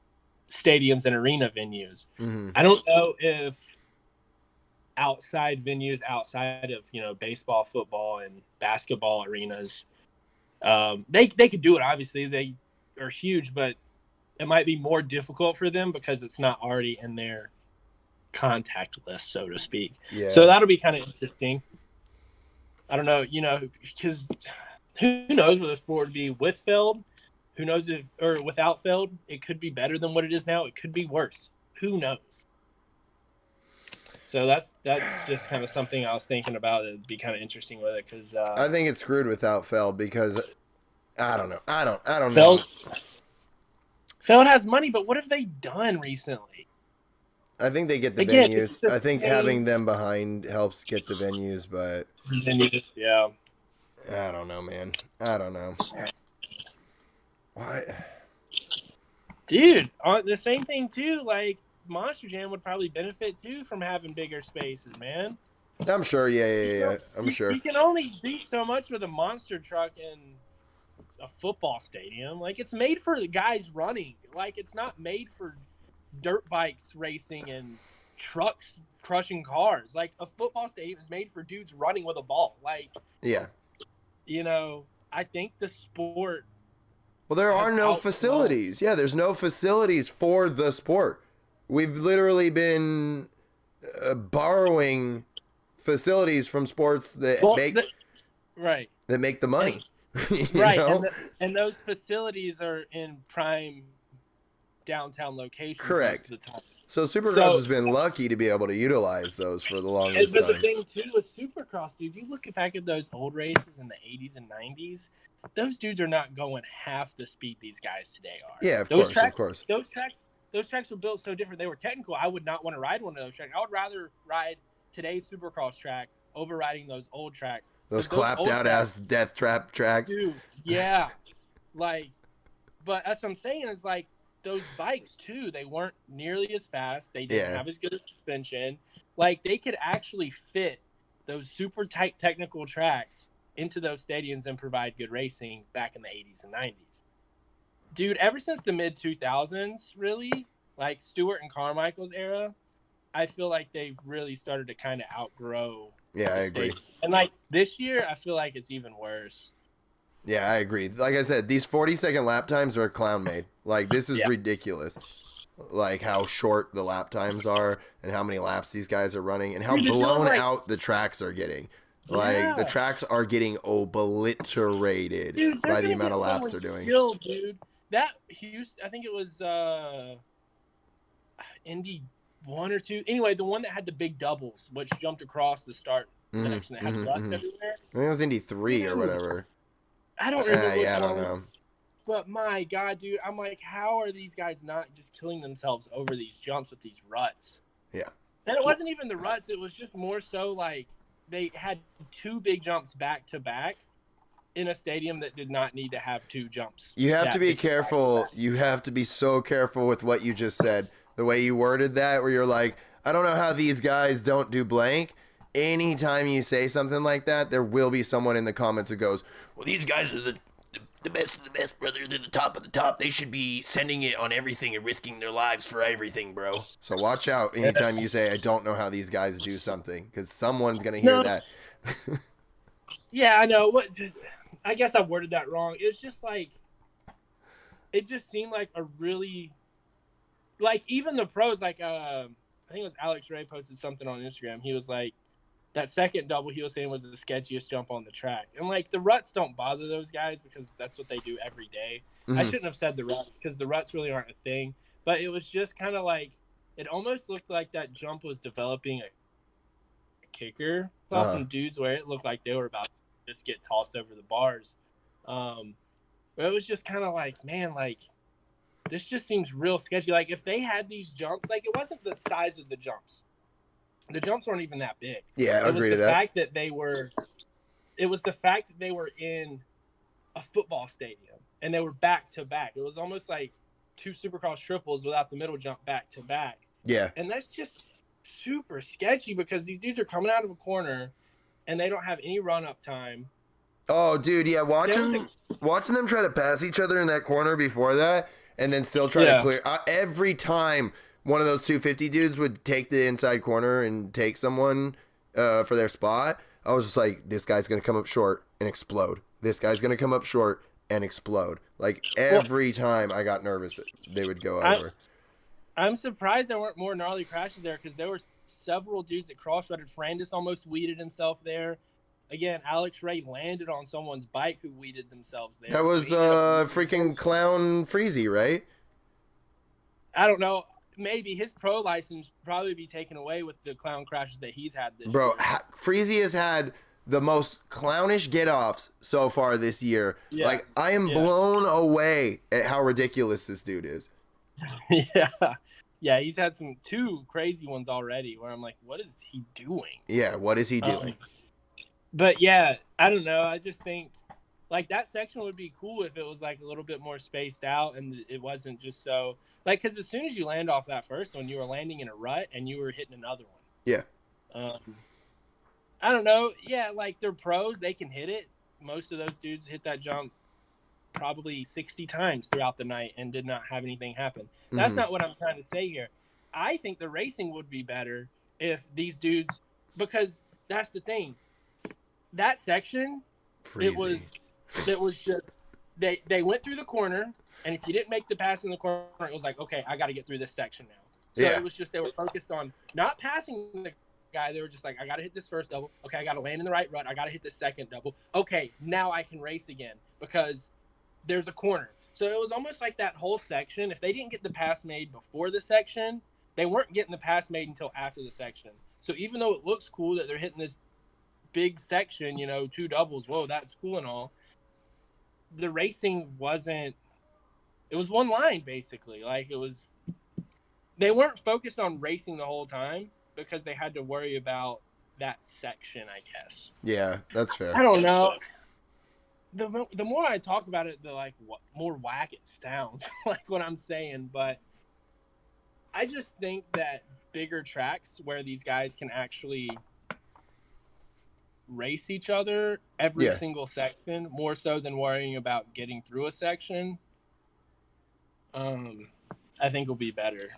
stadiums and arena venues. I don't know if outside venues, outside of baseball, football, and basketball arenas, they could do it. Obviously, they are huge, but it might be more difficult for them because it's not already in their contact list, so to speak.
Yeah.
So that'll be kind of interesting. I don't know, because who knows what the sport would be with Feld? Who knows if, or without Feld, it could be better than what it is now. It could be worse. Who knows? So that's just kind of something I was thinking about. It'd be kind of interesting with it because
I think it's screwed without Feld because I don't know. I don't know.
Feld has money, but what have they done recently?
I think they get the
Again,
venues.
it's the
I think
same-
having them behind helps get the venues, but
Yeah.
I don't know, man. I don't know. Why?
Dude, the same thing too. Like Monster Jam would probably benefit too from having bigger spaces, man.
I'm sure. Yeah. I'm sure.
You can only do so much with a monster truck in a football stadium. Like it's made for the guys running. Like it's not made for dirt bikes racing and trucks crushing cars. Like a football stadium is made for dudes running with a ball. Like,
Yeah.
I think the sport.
Well, there are no
outgrown.
facilities. Yeah, there's no facilities for the sport. We've literally been borrowing facilities from sports that
Right.
that make the money. You
Right.
know?
And those facilities are in prime downtown locations.
Correct.
Most of the time.
So Supercross has been lucky to be able to utilize those for the longest
But the
time.
thing too with Supercross, dude, you look back at those old races in the 80s and 90s, those dudes are not going half the speed these guys today are.
Yeah, of course.
Those tracks were built so different. They were technical. I would not want to ride one of those tracks. I would rather ride today's Supercross track over riding those old tracks.
Those clapped out ass death trap tracks.
Dude, yeah. But that's what I'm saying is like those bikes too, they weren't nearly as fast. They didn't have as good a suspension. Like they could actually fit those super tight technical tracks into those stadiums and provide good racing back in the 80s and 90s. Dude, ever since the mid 2000s, really, like Stewart and Carmichael's era, I feel like they've really started to kind of outgrow.
Yeah, I agree.
And like this year, I feel like it's even worse.
Yeah, I agree. Like I said, these 40-second lap times are clown made. Like this is ridiculous. Like how short the lap times are and how many laps these guys are running and how blown out the tracks are getting. Like the tracks are getting obliterated by the amount of laps they're doing.
Dude. That Houston, I think it was Indy 1 or 2. Anyway, the one that had the big doubles, which jumped across the start section that had ruts everywhere.
I think it was Indy 3 or whatever.
I don't remember.
I don't know.
But my God, dude, I'm like, how are these guys not just killing themselves over these jumps with these ruts?
Yeah.
And it wasn't even the ruts. It was just more so like they had two big jumps back to back in a stadium that did not need to have two jumps.
You have to be careful. You have to be so careful with what you just said. The way you worded that, where you're like, I don't know how these guys don't do blank. Anytime you say something like that, there will be someone in the comments that goes, well, these guys are the best of the best, brother. They're the top of the top. They should be sending it on everything and risking their lives for everything, bro. So watch out anytime you say, I don't know how these guys do something, because someone's going to hear that.
Yeah, I know. I guess I worded that wrong. It's just like, it just seemed like a really, like even the pros, like I think it was Alex Ray posted something on Instagram. He was like, that second double he was saying was the sketchiest jump on the track. And like the ruts don't bother those guys because that's what they do every day. I shouldn't have said the ruts because the ruts really aren't a thing. But it was just kind of like, it almost looked like that jump was developing a kicker. Saw some dudes where it looked like they were about to just get tossed over the bars. But it was just kind of like, man, like this just seems real sketchy. Like if they had these jumps, like it wasn't the size of the jumps. The jumps weren't even that big.
Yeah, I agree to that.
It was the fact that they were in a football stadium and they were back to back. It was almost like two Supercross triples without the middle jump back to back.
Yeah.
And that's just super sketchy because these dudes are coming out of a corner and they don't have any run up time.
Oh, dude, yeah, watching them try to pass each other in that corner before that and then still try to clear. Every time one of those 250 dudes would take the inside corner and take someone for their spot, I was just like, this guy's going to come up short and explode. This guy's going to come up short and explode. Like every time I got nervous, they would go over.
I'm surprised there weren't more gnarly crashes there because there were several dudes that cross-rutted. Frandis almost weeded himself there. Again, Alex Ray landed on someone's bike who weeded themselves there.
That was freaking Clown Freezy, right?
I don't know. Maybe his pro license probably be taken away with the clown crashes that he's had this
Bro,
year.
Freezy has had the most clownish get-offs so far this year.
Yeah.
Like, I am blown away at how ridiculous this dude is.
Yeah, he's had two crazy ones already where I'm like, what is he doing?
Yeah, what is he doing?
But yeah, I don't know. I just think like that section would be cool if it was like a little bit more spaced out and it wasn't just so like, because as soon as you land off that first one, you were landing in a rut and you were hitting another one.
Yeah.
I don't know. Yeah, like they're pros, they can hit it. Most of those dudes hit that jump probably 60 times throughout the night and did not have anything happen. That's not what I'm trying to say here. I think the racing would be better if these dudes, because that's the thing. That section, it was just they went through the corner, and if you didn't make the pass in the corner, it was like, okay, I got to get through this section now. So it was just they were focused on not passing the guy. They were just like, I got to hit this first double. Okay, I got to land in the right rut. I got to hit this second double. Okay, now I can race again because there's a corner. So it was almost like that whole section. If they didn't get the pass made before the section, they weren't getting the pass made until after the section. So even though it looks cool that they're hitting this big section, 2 doubles, whoa, that's cool and all, the racing wasn't, it was one line basically. Like they weren't focused on racing the whole time because they had to worry about that section, I guess.
Yeah, that's fair.
I don't know. The more I talk about it, the more whack it sounds, like what I'm saying. But I just think that bigger tracks where these guys can actually race each other every single section, more so than worrying about getting through a section, I think will be better.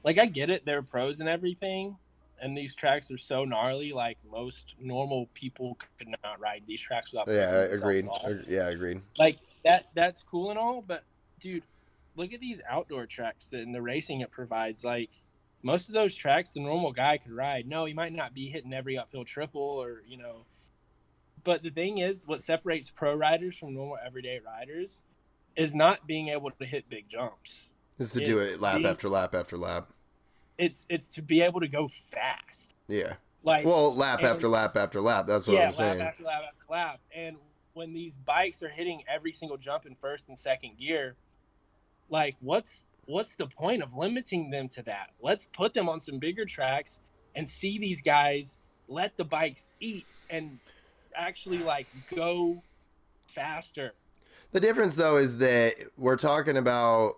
Like, I get it, they're pros and everything, and these tracks are so gnarly, like most normal people could not ride these tracks without
agreed. Yeah, agreed.
Like that's cool and all, but dude, look at these outdoor tracks and the racing it provides. Like, most of those tracks the normal guy could ride. No, he might not be hitting every uphill triple or, but the thing is, what separates pro riders from normal everyday riders is not being able to hit big jumps.
It's to do it lap after lap after lap.
It's to be able to go fast.
Yeah.
Like,
lap after lap after lap. That's what I'm saying.
Yeah, lap after lap after lap. And when these bikes are hitting every single jump in first and second gear, like, what's the point of limiting them to that? Let's put them on some bigger tracks and see these guys let the bikes eat and actually, like, go faster.
The difference, though, is that we're talking about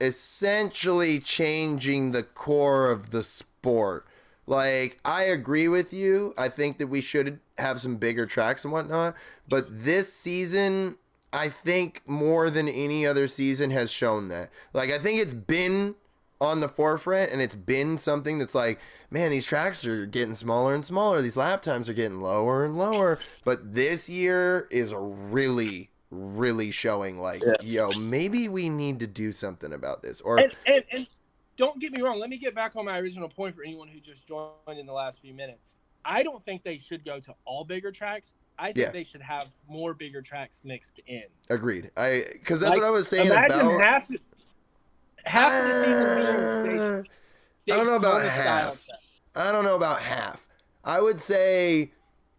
essentially changing the core of the sport. Like, I agree with you. I think that we should have some bigger tracks and whatnot. But this season, I think more than any other season has shown that. Like, I think it's been on the forefront, and it's been something that's like, man, these tracks are getting smaller and smaller. These lap times are getting lower and lower. But this year is really showing, like, yo, maybe we need to do something about this. Or
and don't get me wrong. Let me get back on my original point for anyone who just joined in the last few minutes. I don't think they should go to all bigger tracks. I think they should have more bigger tracks mixed in.
Agreed. Because that's what I was saying
imagine
about
half of the season being
I don't know about half. I don't know about half. I would say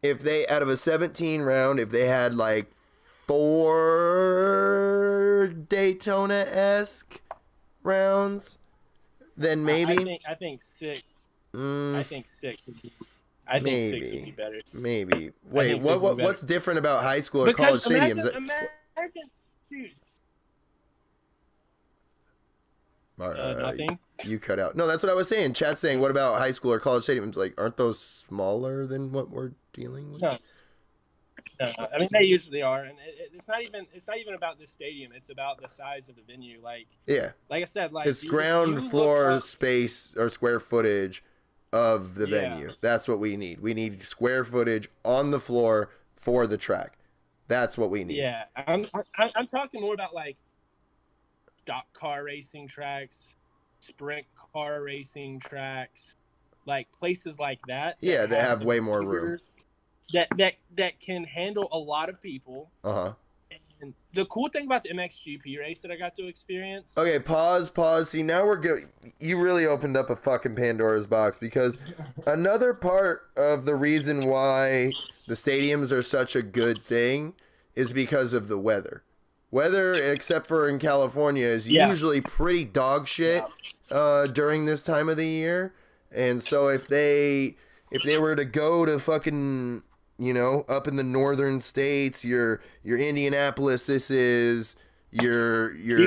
if they, out of a 17 round, if they had like 4 Daytona-esque rounds, then maybe.
I think 6. I think 6 would be. I think 6 would be better.
Maybe. Wait, what's different about high school or college stadiums?
Imagine, dude.
Nothing. You cut out. No, that's what I was saying. Chat's saying, what about high school or college stadiums? Like, aren't those smaller than what we're dealing with?
No. I mean, they usually are, and it's not even about the stadium. It's about the size of the venue. Like, like I said, like,
it's ground floor space or square footage of the venue. That's what we need. We need square footage on the floor for the track. That's what we need.
Yeah, I'm talking more about like stock car racing tracks, sprint car racing tracks, like places like that.
Yeah, they have
the
way more room.
That can handle a lot of people.
Uh-huh.
And the cool thing about the MXGP race that I got to experience.
Okay, pause. See, now we're good. You really opened up a fucking Pandora's box, because another part of the reason why the stadiums are such a good thing is because of the weather. Weather, except for in California, is usually pretty dog shit during this time of the year. And so if they were to go to fucking, you know, up in the northern states, your Indianapolis, you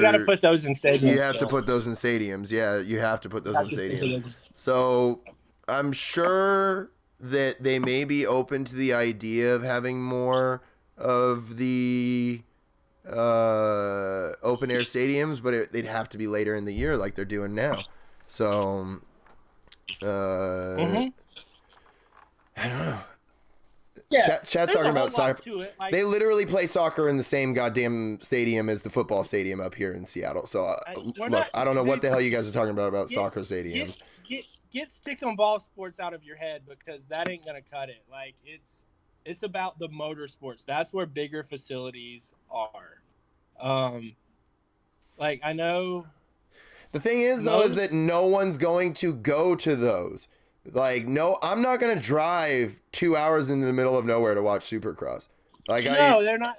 got to put those in stadiums.
You have to put those in stadiums. Yeah, you have to put those in stadiums. So I'm sure that they may be open to the idea of having more of the open air stadiums, but they'd have to be later in the year like they're doing now. So I don't know.
Yeah,
Chat's talking about soccer.
Like,
they literally play soccer in the same goddamn stadium as the football stadium up here in Seattle. So I don't know what the hell you guys are talking about soccer stadiums.
Get stick and ball sports out of your head, because that ain't gonna cut it. Like it's about the motorsports. That's where bigger facilities are. Like I know.
The thing is, though, is that no one's going to go to those. Like, no, I'm not going to drive 2 hours in the middle of nowhere to watch Supercross. Like,
no, they're not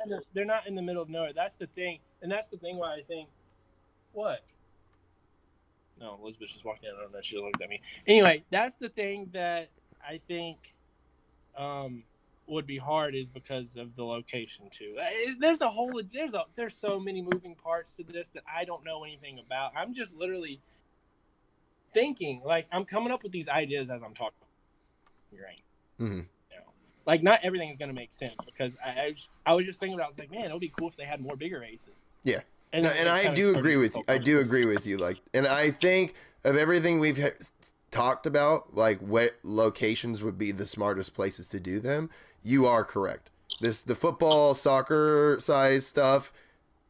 in the middle of nowhere. That's the thing. And that's the thing why I think, what? No, Elizabeth just walked in. I don't know. She looked at me. Anyway, that's the thing that I think would be hard, is because of the location, too. There's so many moving parts to this that I don't know anything about. I'm just literally thinking, like, I'm coming up with these ideas as I'm talking. Right.
Mm-hmm.
You know, like, not everything is going to make sense, because I was just thinking about, I was like, man, it would be cool if they had more bigger races.
Yeah. And I do agree with you. I do agree with you. Like, and I think of everything we've talked about, like what locations would be the smartest places to do them, you are correct. The football, soccer size stuff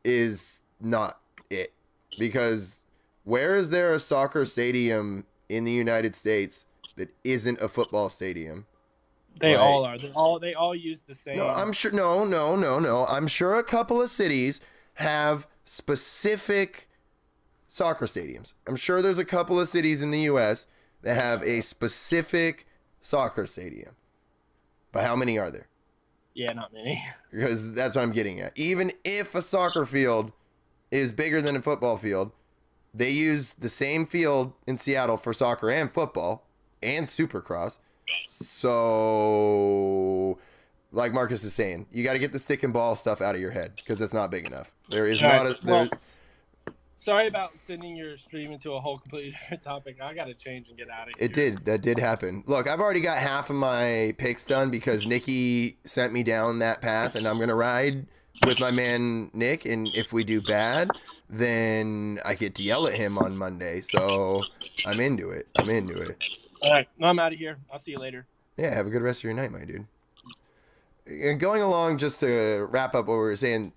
is not it, because where is there a soccer stadium in the United States that isn't a football stadium?
They all are. They all use the same.
No, I'm sure. No. I'm sure a couple of cities have specific soccer stadiums. I'm sure there's a couple of cities in the U.S. that have a specific soccer stadium. But how many are there?
Yeah, not many.
Because that's what I'm getting at. Even if a soccer field is bigger than a football field, they use the same field in Seattle for soccer and football and Supercross. So, like Marcus is saying, you got to get the stick and ball stuff out of your head, because it's not big enough. There is not a...
Sorry about sending your stream into a whole completely different topic. I got to change and get out of here.
That did happen. Look, I've already got half of my picks done because Nikki sent me down that path, and I'm going to ride with my man Nick, and if we do bad, then I get to yell at him on Monday. So I'm into it. All
right, I'm out of here. I'll see you later.
Yeah, have a good rest of your night, my dude. And going along, just to wrap up what we were saying,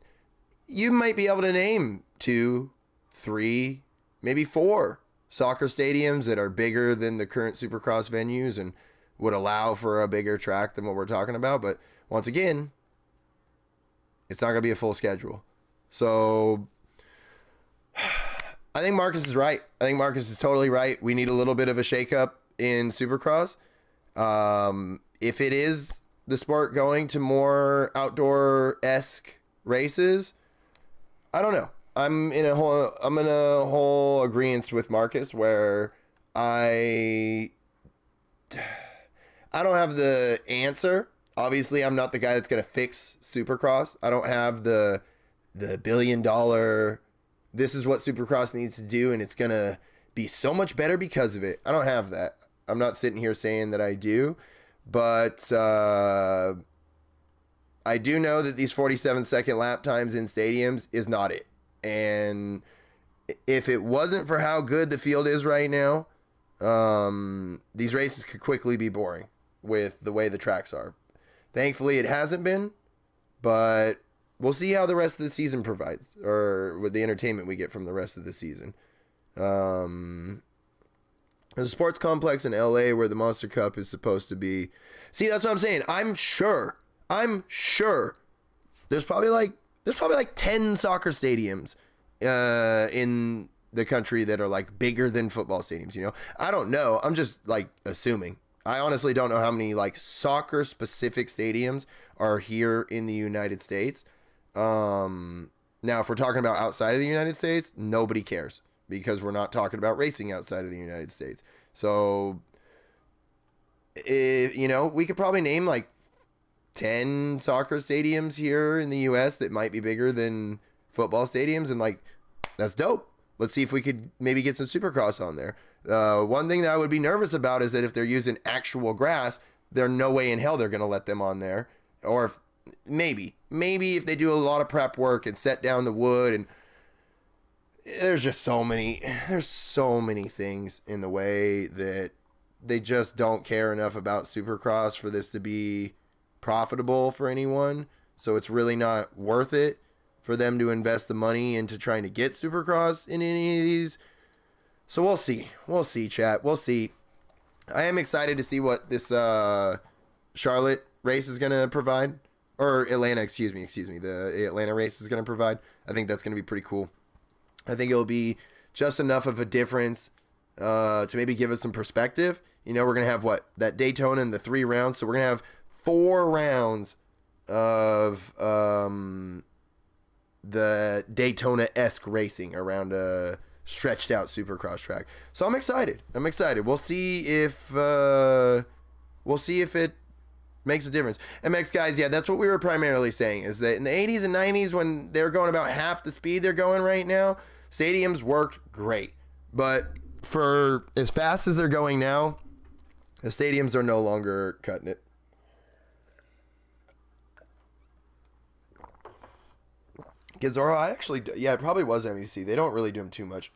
you might be able to name 2, 3, maybe 4 soccer stadiums that are bigger than the current Supercross venues and would allow for a bigger track than what we're talking about. But once again, it's not going to be a full schedule. So I think Marcus is right. I think Marcus is totally right. We need a little bit of a shakeup in Supercross. If it is the sport going to more outdoor-esque races, I don't know. I'm in a whole agreement with Marcus where I don't have the answer. Obviously, I'm not the guy that's going to fix Supercross. I don't have the $1 billion, this is what Supercross needs to do, and it's going to be so much better because of it. I don't have that. I'm not sitting here saying that I do, but I do know that these 47-second lap times in stadiums is not it. And if it wasn't for how good the field is right now, these races could quickly be boring with the way the tracks are. Thankfully, it hasn't been, but we'll see how the rest of the season provides, or with the entertainment we get from the rest of the season. There's a sports complex in LA where the Monster Cup is supposed to be. See, that's what I'm saying. I'm sure there's probably like 10 soccer stadiums in the country that are like bigger than football stadiums, you know? I don't know. I'm just like assuming. I honestly don't know how many like soccer specific stadiums are here in the United States. Now, if we're talking about outside of the United States, nobody cares because we're not talking about racing outside of the United States. So, you know, we could probably name like 10 soccer stadiums here in the US that might be bigger than football stadiums, and like, that's dope. Let's see if we could maybe get some Supercross on there. One thing that I would be nervous about is that if they're using actual grass, there's no way in hell they're going to let them on there. Or if, maybe if they do a lot of prep work and set down the wood, and there's so many things in the way that they just don't care enough about Supercross for this to be profitable for anyone. So it's really not worth it for them to invest the money into trying to get Supercross in any of these. So we'll see, chat. We'll see. I am excited to see what this Charlotte race is going to provide, or Atlanta, excuse me. The Atlanta race is going to provide. I think that's going to be pretty cool. I think it'll be just enough of a difference to maybe give us some perspective. You know, we're going to have that Daytona in the 3 rounds. So we're going to have 4 rounds of the Daytona-esque racing around a stretched out Supercross track. So I'm excited. We'll see if it makes a difference. MX guys, yeah, that's what we were primarily saying, is that in the 80s and 90s when they were going about half the speed they're going right now, stadiums worked great. But for as fast as they're going now, the stadiums are no longer cutting it. Gizoro, it probably was MEC. They don't really do them too much.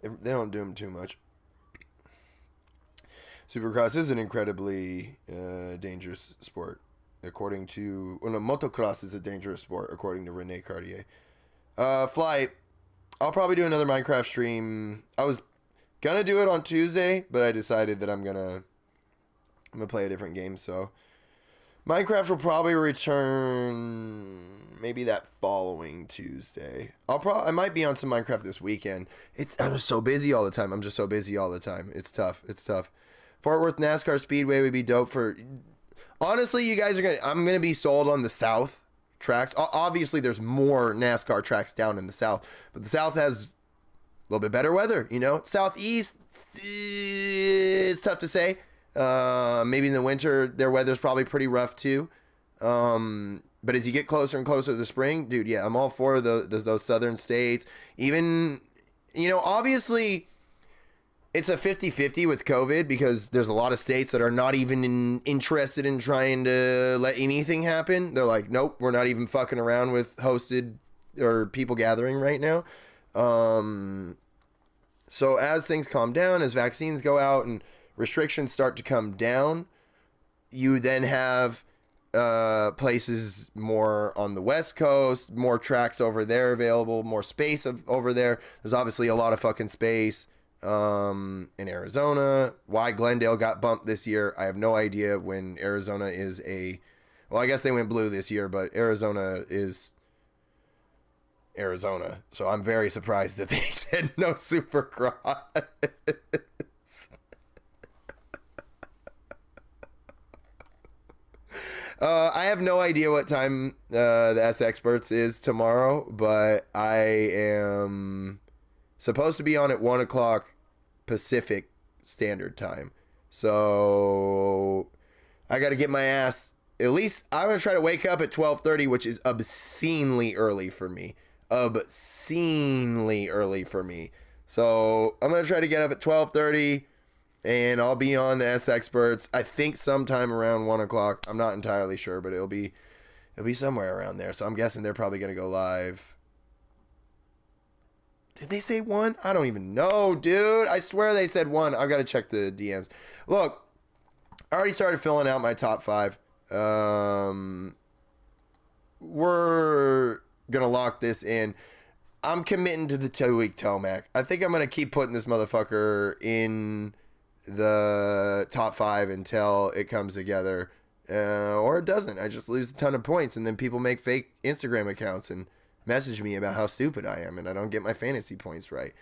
They don't do them too much. Supercross is an incredibly dangerous sport, according to... Well, no, motocross is a dangerous sport, according to Rene Cartier. Flight, I'll probably do another Minecraft stream. I was gonna do it on Tuesday, but I decided that I'm gonna play a different game, so... Minecraft will probably return maybe that following Tuesday. I might be on some Minecraft this weekend. I'm just so busy all the time. It's tough. Fort Worth NASCAR Speedway would be dope for... Honestly, you guys I'm gonna be sold on the South tracks. Obviously, there's more NASCAR tracks down in the South, but the South has a little bit better weather, you know? Southeast, it's tough to say. Maybe in the winter, their weather's probably pretty rough too. But as you get closer and closer to the spring, dude, yeah, I'm all for those southern states. Even, you know, obviously it's a 50-50 with COVID because there's a lot of states that are not even interested in trying to let anything happen. They're like, nope, we're not even fucking around with hosted or people gathering right now. So as things calm down, as vaccines go out and restrictions start to come down, you then have places more on the West Coast, more tracks over there available, more space over there. There's obviously a lot of fucking space in Arizona. Why Glendale got bumped this year, I have no idea. When Arizona is well, I guess they went blue this year, but Arizona is Arizona. So I'm very surprised that they said no Supercross. I have no idea what time the S Experts is tomorrow, but I am supposed to be on at 1 o'clock Pacific Standard Time. So I got to get my ass, at least I'm going to try to wake up at 12:30, which is obscenely early for me. So I'm going to try to get up at 12:30. And I'll be on the S Experts, I think sometime around 1 o'clock. I'm not entirely sure, but it'll be somewhere around there. So I'm guessing they're probably going to go live. Did they say 1? I don't even know, dude. I swear they said 1. I've got to check the DMs. Look, I already started filling out my top 5. we're gonna lock this in. I'm committing to the 2-week Tomac. I think I'm gonna keep putting this motherfucker in the top 5 until it comes together, or it doesn't. I just lose a ton of points, and then people make fake Instagram accounts and message me about how stupid I am, and I don't get my fantasy points right.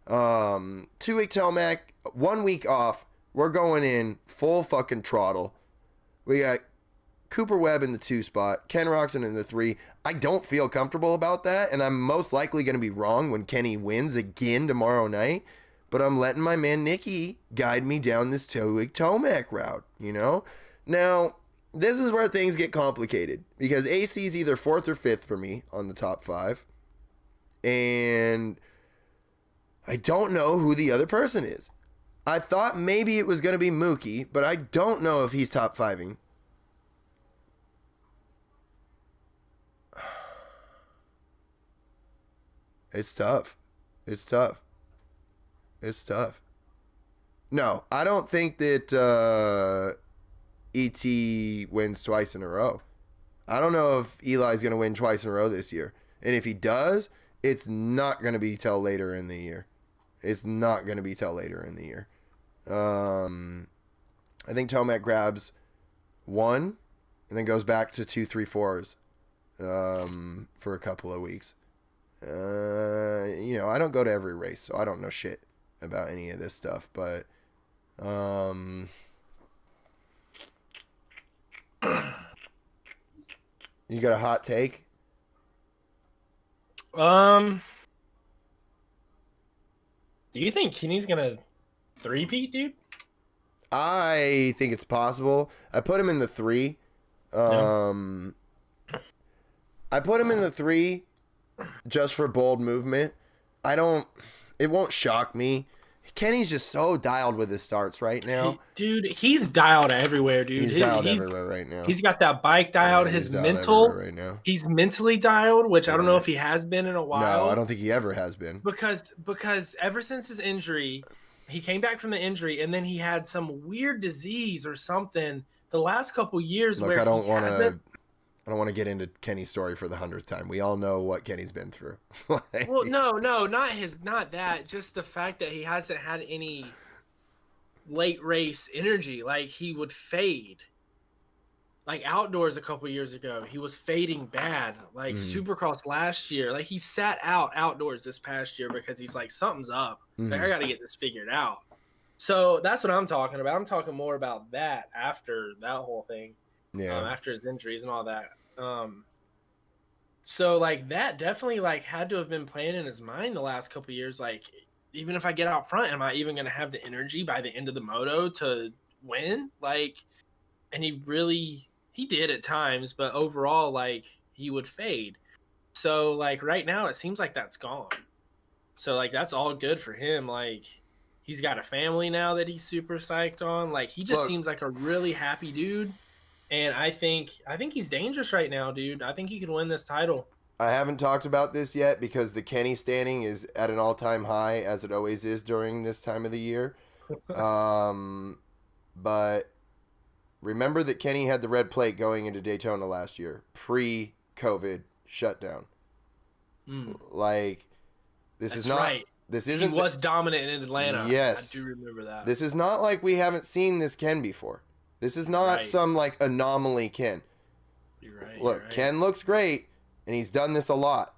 2-week Tomac, 1 week off. We're going in full fucking throttle. We got Cooper Webb in the 2 spot, Ken Roxon in the 3. I don't feel comfortable about that, and I'm most likely going to be wrong when Kenny wins again tomorrow night, but I'm letting my man Nicky guide me down this 2-week Tomac route, you know? Now, this is where things get complicated, because AC is either 4th or 5th for me on the top 5, and I don't know who the other person is. I thought maybe it was going to be Mookie, but I don't know if he's top 5ing. It's tough. It's tough. It's tough. No, I don't think that ET wins twice in a row. I don't know if Eli's going to win twice in a row this year. And if he does, it's not going to be till later in the year. It's not going to be till later in the year. I think Tomac grabs 1 and then goes back to 2, 3, 4s for a couple of weeks. You know, I don't go to every race, so I don't know shit about any of this stuff, but you got a hot take?
Do you think Kenny's gonna three-peat, dude?
I think it's possible. I put him in the 3. I put him in the 3 just for bold movement. It won't shock me. Kenny's just so dialed with his starts right now.
He's dialed everywhere, dude.
He's dialed everywhere right now.
He's got that bike dialed. His mental
right now.
He's mentally dialed, which I don't know if he has been in a while.
No, I don't think he ever has been.
Because ever since his injury, he came back from the injury, and then he had some weird disease or something the last couple years.
Look, I don't want to get into Kenny's story for the 100th time. We all know what Kenny's been through.
Well, no, not that. Just the fact that he hasn't had any late race energy. Like, he would fade. Like, outdoors a couple years ago, he was fading bad. Like, Supercross last year. Like, he sat out outdoors this past year because he's like, something's up. Like, I got to get this figured out. So that's what I'm talking about. I'm talking more about that after that whole thing.
Yeah.
After his injuries and all that. So like that definitely like had to have been playing in his mind the last couple of years. Like, even if I get out front, am I even going to have the energy by the end of the moto to win? Like, and he did at times, but overall, like, he would fade. So like right now it seems like that's gone. So like, that's all good for him. Like, he's got a family now that he's super psyched on. Like, he just seems like a really happy dude. And I think he's dangerous right now, dude. I think he can win this title.
I haven't talked about this yet because the Kenny standing is at an all-time high, as it always is during this time of the year. But remember that Kenny had the red plate going into Daytona last year, pre-COVID shutdown. Like, this is not right. This isn't.
He was dominant in Atlanta.
Yes,
I do remember that.
This is not like we haven't seen this Ken before. This is not some like anomaly Ken.
You're right.
Look, Ken looks great, and he's done this a lot.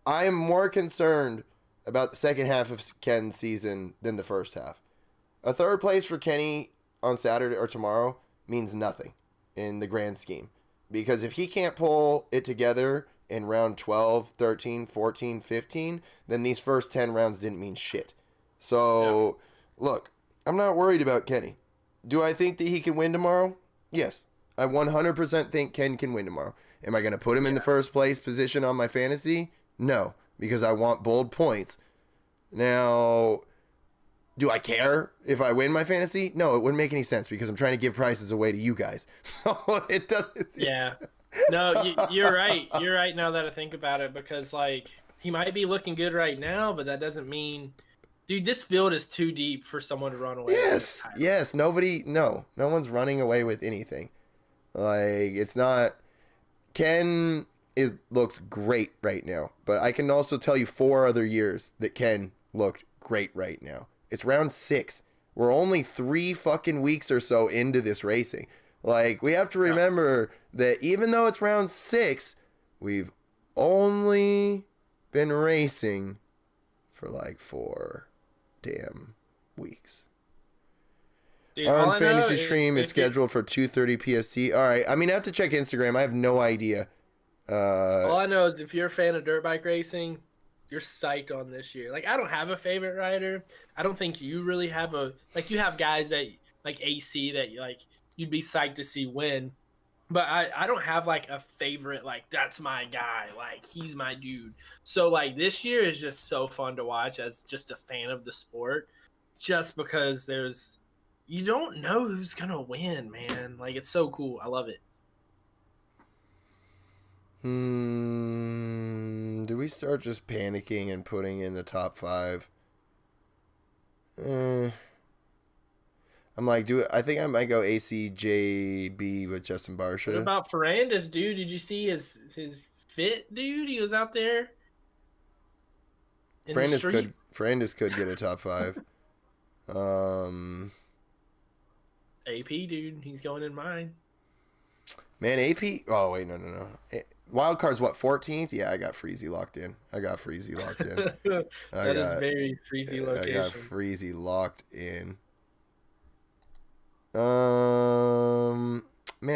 I am more concerned about the second half of Ken's season than the first half. A 3rd place for Kenny on Saturday or tomorrow means nothing in the grand scheme. Because if he can't pull it together in round 12, 13, 14, 15, then these first 10 rounds didn't mean shit. So, look, I'm not worried about Kenny. Do I think that he can win tomorrow? Yes. I 100% think Ken can win tomorrow. Am I going to put him in the first place position on my fantasy? No, because I want bold points. Now, do I care if I win my fantasy? No, it wouldn't make any sense because I'm trying to give prizes away to you guys. So it doesn't.
Yeah. No, you're right. You're right now that I think about it, because like, he might be looking good right now, but that doesn't mean... Dude, this field is too deep for someone to run away with.
Yes. No one's running away with anything. Like, it's not, Ken looks great right now, but I can also tell you 4 other years that Ken looked great right now. It's round 6. We're only 3 fucking weeks or so into this racing. Like, we have to remember that even though it's round 6, we've only been racing for like 4 damn weeks.
Dude, all
Our
I know
fantasy stream is
if
scheduled for 2:30 PST. All right. I mean, I have to check Instagram. I have no idea.
All I know is if you're a fan of dirt bike racing, you're psyched on this year. Like, I don't have a favorite rider. I don't think you really have a like. You have guys that like AC that like you'd be psyched to see win, but I don't have like a favorite. Like, that's my guy. Like, he's my dude. So like this year is just so fun to watch as just a fan of the sport, just because you don't know who's gonna win, man. Like, it's so cool. I love it.
Do we start just panicking and putting in the top 5? I'm like, I think I might go ACJB with Justin
What
Barsha.
about Ferrandis, dude? Did you see his fit, dude? He was out there. In the street.
Ferrandis could get a top 5.
AP, dude, he's going in mine.
Man, AP. Oh wait, no. Wild card's what, 14th? Yeah, I got Freezy locked in.
That is very freezy location.
I got Freezy locked in. Man,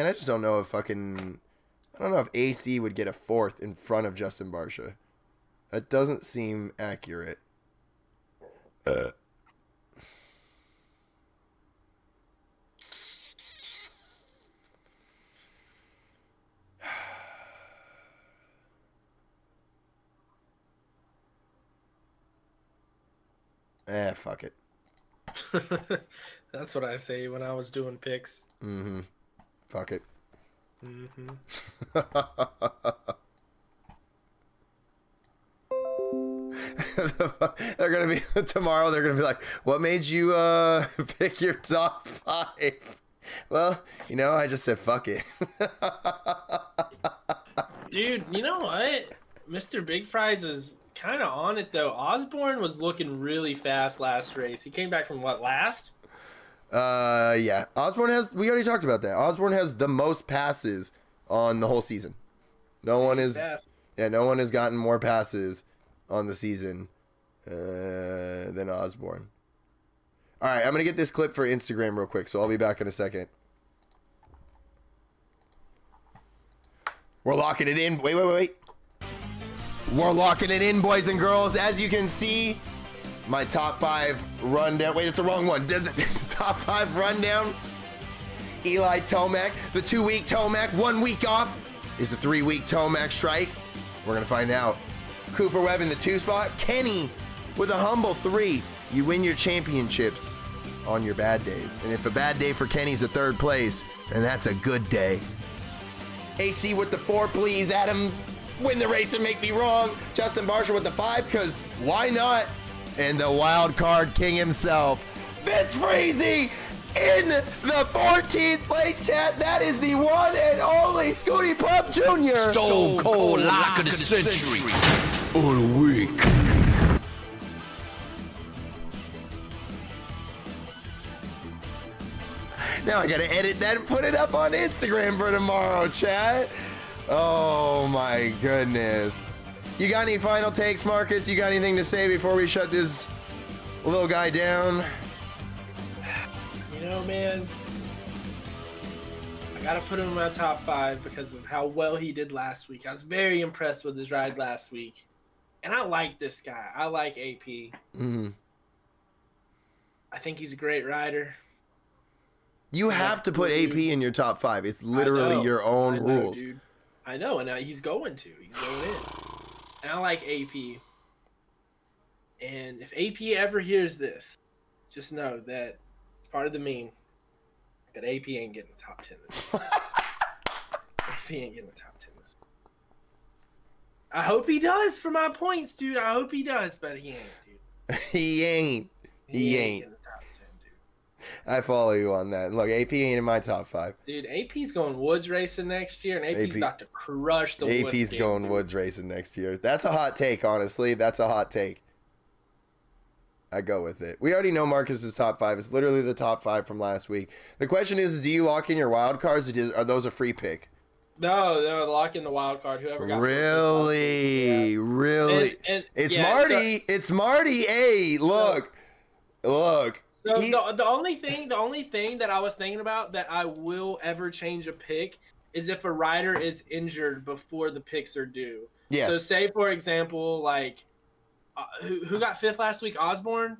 I just don't know if I don't know if AC would get a 4th in front of Justin Barsha. That doesn't seem accurate. Fuck it.
That's what I say when I was doing picks.
Fuck it. They're gonna be tomorrow. They're gonna be like, "What made you pick your top 5?" Well, I just said fuck it.
Dude, you know what? Mr. Big Fries is kind of on it though. Osborne was looking really fast last race. He came back from what, last?
Yeah. Osborne we already talked about that. Osborne has the most passes on the whole season. No one has gotten more passes on the season than Osborne. All right, I'm going to get this clip for Instagram real quick, so I'll be back in a second. We're locking it in. Wait. We're locking it in, boys and girls. As you can see, my top 5 rundown. Wait, it's the wrong one. Top 5 rundown. Eli Tomac, the 2-week Tomac, 1 week off. Is the 3-week Tomac strike? We're going to find out. Cooper Webb in the 2 spot. Kenny with a humble 3. You win your championships on your bad days. And if a bad day for Kenny's a 3rd place, then that's a good day. AC with the 4, please. Adam, win the race and make me wrong. Justin Barsha with the 5, because why not? And the wild card king himself, Vince Freezy, in the 14th place, chat. That is the one and only Scooty Puff Jr.
Stone Cold Lock of the Century. All week.
Now I gotta edit that and put it up on Instagram for tomorrow, chat. Oh my goodness. You got any final takes, Marcus? You got anything to say before we shut this little guy down?
You know, man, I gotta put him in my top 5 because of how well he did last week. I was very impressed with his ride last week. And I like this guy. I like AP. I think he's a great rider.
You have to put AP in your top 5. It's literally your own rules.
Dude. I know, and he's going to. He's going in. And I like AP. And if AP ever hears this, just know that it's part of the meme. But AP ain't getting the top 10 this week. AP ain't getting the top 10 this week. I hope he does for my points, dude. I hope he does, but he ain't, dude.
He ain't.
He ain't getting the top 10, dude.
I follow you on that. Look, AP ain't in my top 5.
Dude, AP's going woods racing next year, and AP's
AP
about to crush the woods.
AP's
game,
going
dude.
woods racing next year. That's a hot take, honestly. That's a hot take. I go with it. We already know Marcus's top 5. It's literally the top 5 from last week. The question is, do you lock in your wild cards, or are those a free pick?
No, lock in the wild card. Whoever got
Really?
Yeah.
Really?
And
It's
yeah,
Marty. It's Marty. Hey, look. Look.
So
He-
the only thing that I was thinking about that I will ever change a pick is if a rider is injured before the picks are due.
Yeah.
So say for example, like who got 5th last week? Osborne.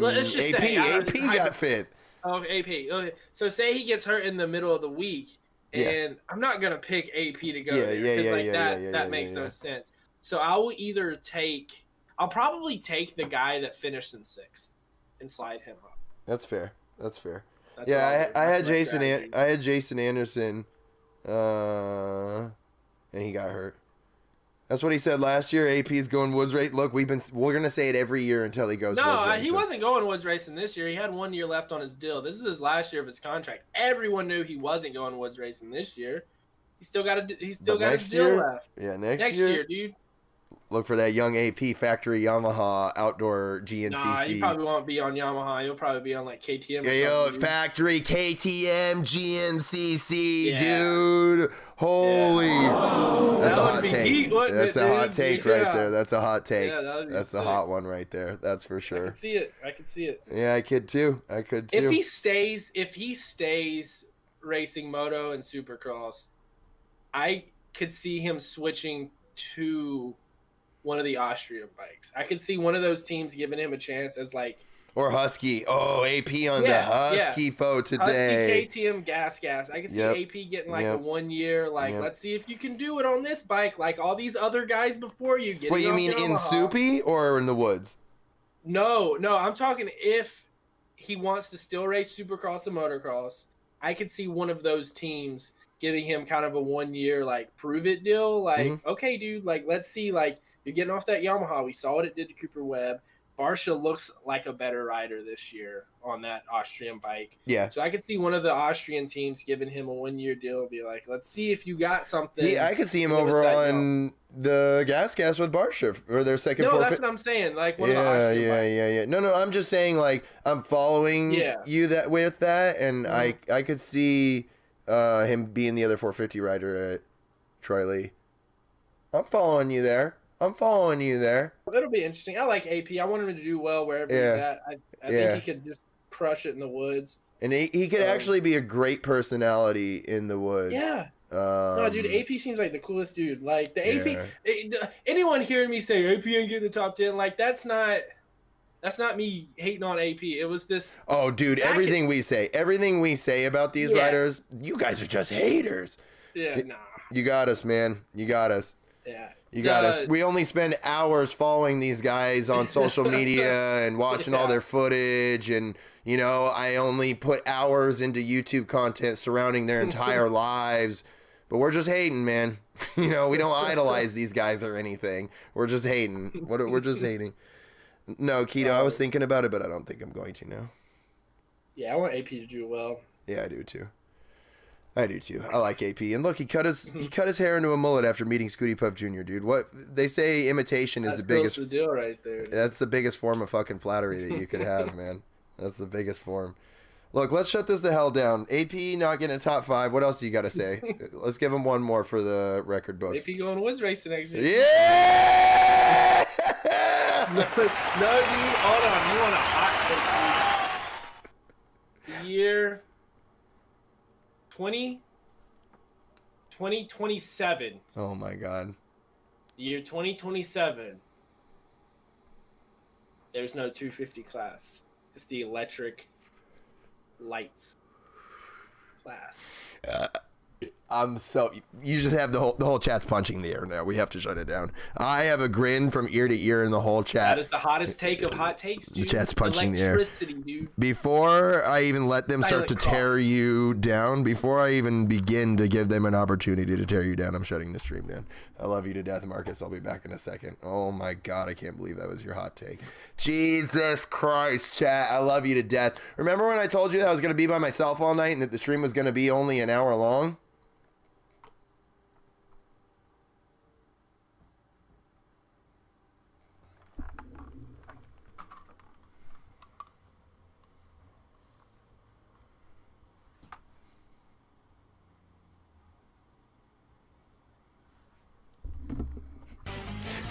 Let's just
AP.
say
AP got 5th.
Oh, AP. Okay. So say he gets hurt in the middle of the week, and
Yeah.
I'm not gonna pick AP to go
Yeah,
there.
yeah,
'Cause,
yeah,
like,
yeah,
that
yeah,
that
yeah,
makes
yeah.
no sense. So I will either take. I'll probably take the guy that finished in 6th and slide him up.
That's fair. That's fair.
That's what I'll
Yeah,
do.
I had
That's my
Jason.
strategy.
I had Jason Anderson, and he got hurt. That's what he said last year. AP's going woods race. Look, we're gonna say it every year until he goes.
No,
woods racing.
he wasn't going woods racing this year. He had 1 year left on his deal. This is his last year of his contract. Everyone knew he wasn't going woods racing this year. He's still got
But
his
next
deal
year?
left.
Yeah,
Next year, dude.
Look for that young AP factory Yamaha outdoor GNCC.
Nah, he probably won't be on Yamaha. He'll probably be on like KTM. Or
Yo,
something, dude.
factory KTM GNCC,
Yeah.
dude. Holy. That's
That
a
would
hot
be
take.
heat, wouldn't
That's
it,
a hot
dude?
take
Yeah.
right there. That's a hot take.
Yeah, that would be
That's a
sick.
hot one right there. That's for
I
sure.
can see it. I can see it.
Yeah, I could too. I could too.
If he stays racing moto and supercross, I could see him switching to one of the Austrian bikes. I could see one of those teams giving him a chance as like
Or Husky. Oh, AP on the
Yeah,
Husky foe today.
Husky KTM gas. I can see
Yep.
AP getting like
Yep.
a 1 year. Like,
Yep.
let's see if you can do it on this bike, like all these other guys before you. Getting
What you
off
mean in
Yamaha.
Soupy or in the woods?
No, I'm talking if he wants to still race Supercross and motocross. I could see one of those teams giving him kind of a 1 year like prove it deal. Like,
Mhm.
okay, dude, like let's see, like you're getting off that Yamaha. We saw what it did to Cooper Webb. Barsha looks like a better rider this year on that Austrian bike.
Yeah.
So I could see one of the Austrian teams giving him a 1 year deal and be like, let's see if you got something.
I could see him
Give us
over
that
on the gas with Barsha or their second
No,
forfeit.
that's what I'm saying. Like one of the
Yeah,
Austrian
yeah,
bikes.
yeah. No, I'm just saying, like, I'm following
Yeah.
you that with that, and
Mhm.
I could see him being the other 450 rider at Troy Lee. I'm following you there.
It'll be interesting. I like AP. I want him to do well wherever
Yeah.
he's at. I
Yeah.
think he could just crush it in the woods.
And he could actually be a great personality in the woods.
Yeah. No, dude, AP seems like the coolest dude. Like the AP, anyone hearing me say AP ain't getting the top 10, like that's not me hating on AP. It was this.
Oh, dude,
Back
everything we say about these
Yeah.
riders, you guys are just haters.
Yeah, nah.
You got us, man. You got us.
Yeah.
You got us. We only spend hours following these guys on social media and watching all
Yeah.
their footage. And, you know, I only put hours into YouTube content surrounding their entire lives. But we're just hating, man. You know, we don't idolize these guys or anything. We're just hating. We're just hating. No, Keto, I was thinking about it, but I don't think I'm going to now.
Yeah, I want AP to do well.
Yeah, I do too. I like AP. And look, he cut his hair into a mullet after meeting Scooty Puff Jr., dude. What they say imitation is
That's
the biggest
the deal right there.
That's the biggest form of fucking flattery that you could have, man. That's the biggest form. Look, let's shut this the hell down. AP not getting a top 5. What else do you got to say? Let's give him one more for the record books.
AP going woods racing next year.
Yeah!
No, dude, hold on. You want a hot take, dude. Year 2027.
Oh my god.
Year 2027. There's no 250 class. It's the electric lights class.
You just have the whole chat's punching the air now. We have to shut it down. I have a grin from ear to ear in the whole chat.
That is the hottest take of hot takes, dude.
The chat's punching the air.
Electricity, dude.
Before I even let them start to tear you down, before I even begin to give them an opportunity to tear you down, I'm shutting the stream down. I love you to death, Marcus. I'll be back in a second. Oh my God, I can't believe that was your hot take. Jesus Christ, chat. I love you to death. Remember when I told you that I was going to be by myself all night and that the stream was going to be only an hour long?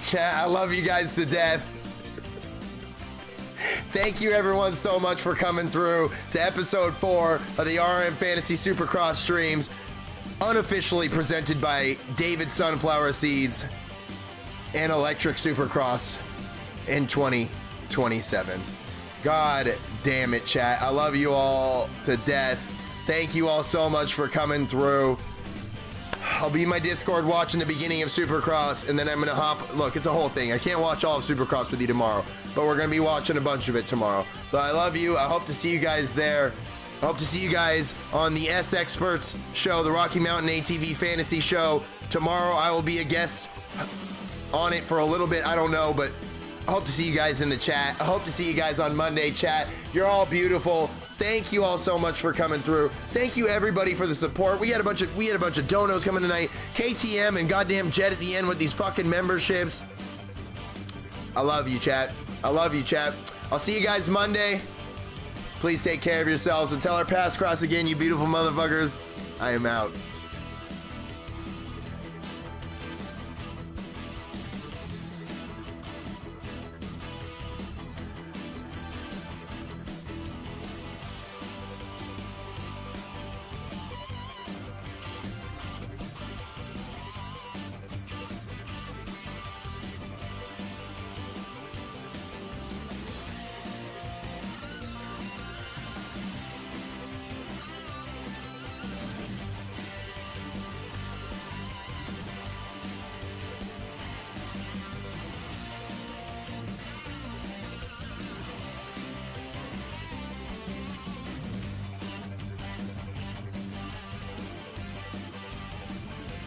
Chat, I love you guys to death. Thank you everyone so much for coming through to episode 4 of the RM Fantasy Supercross streams, unofficially presented by David Sunflower Seeds and Electric Supercross in 2027. God damn it, chat. I love you all to death. Thank you all so much for coming through. I'll be in my Discord watching the beginning of Supercross, and then I'm going to hop. Look, it's a whole thing. I can't watch all of Supercross with you tomorrow, but we're going to be watching a bunch of it tomorrow. So I love you. I hope to see you guys there. I hope to see you guys on the S Experts show, the Rocky Mountain ATV Fantasy Show. Tomorrow I will be a guest on it for a little bit. I don't know, but I hope to see you guys in the chat. I hope to see you guys on Monday, chat. You're all beautiful. Thank you all so much for coming through. Thank you everybody for the support. We had a bunch of donos coming tonight. KTM and goddamn Jet at the end with these fucking memberships. I love you, chat. I love you, chat. I'll see you guys Monday. Please take care of yourselves. Until our paths cross again, you beautiful motherfuckers. I am out.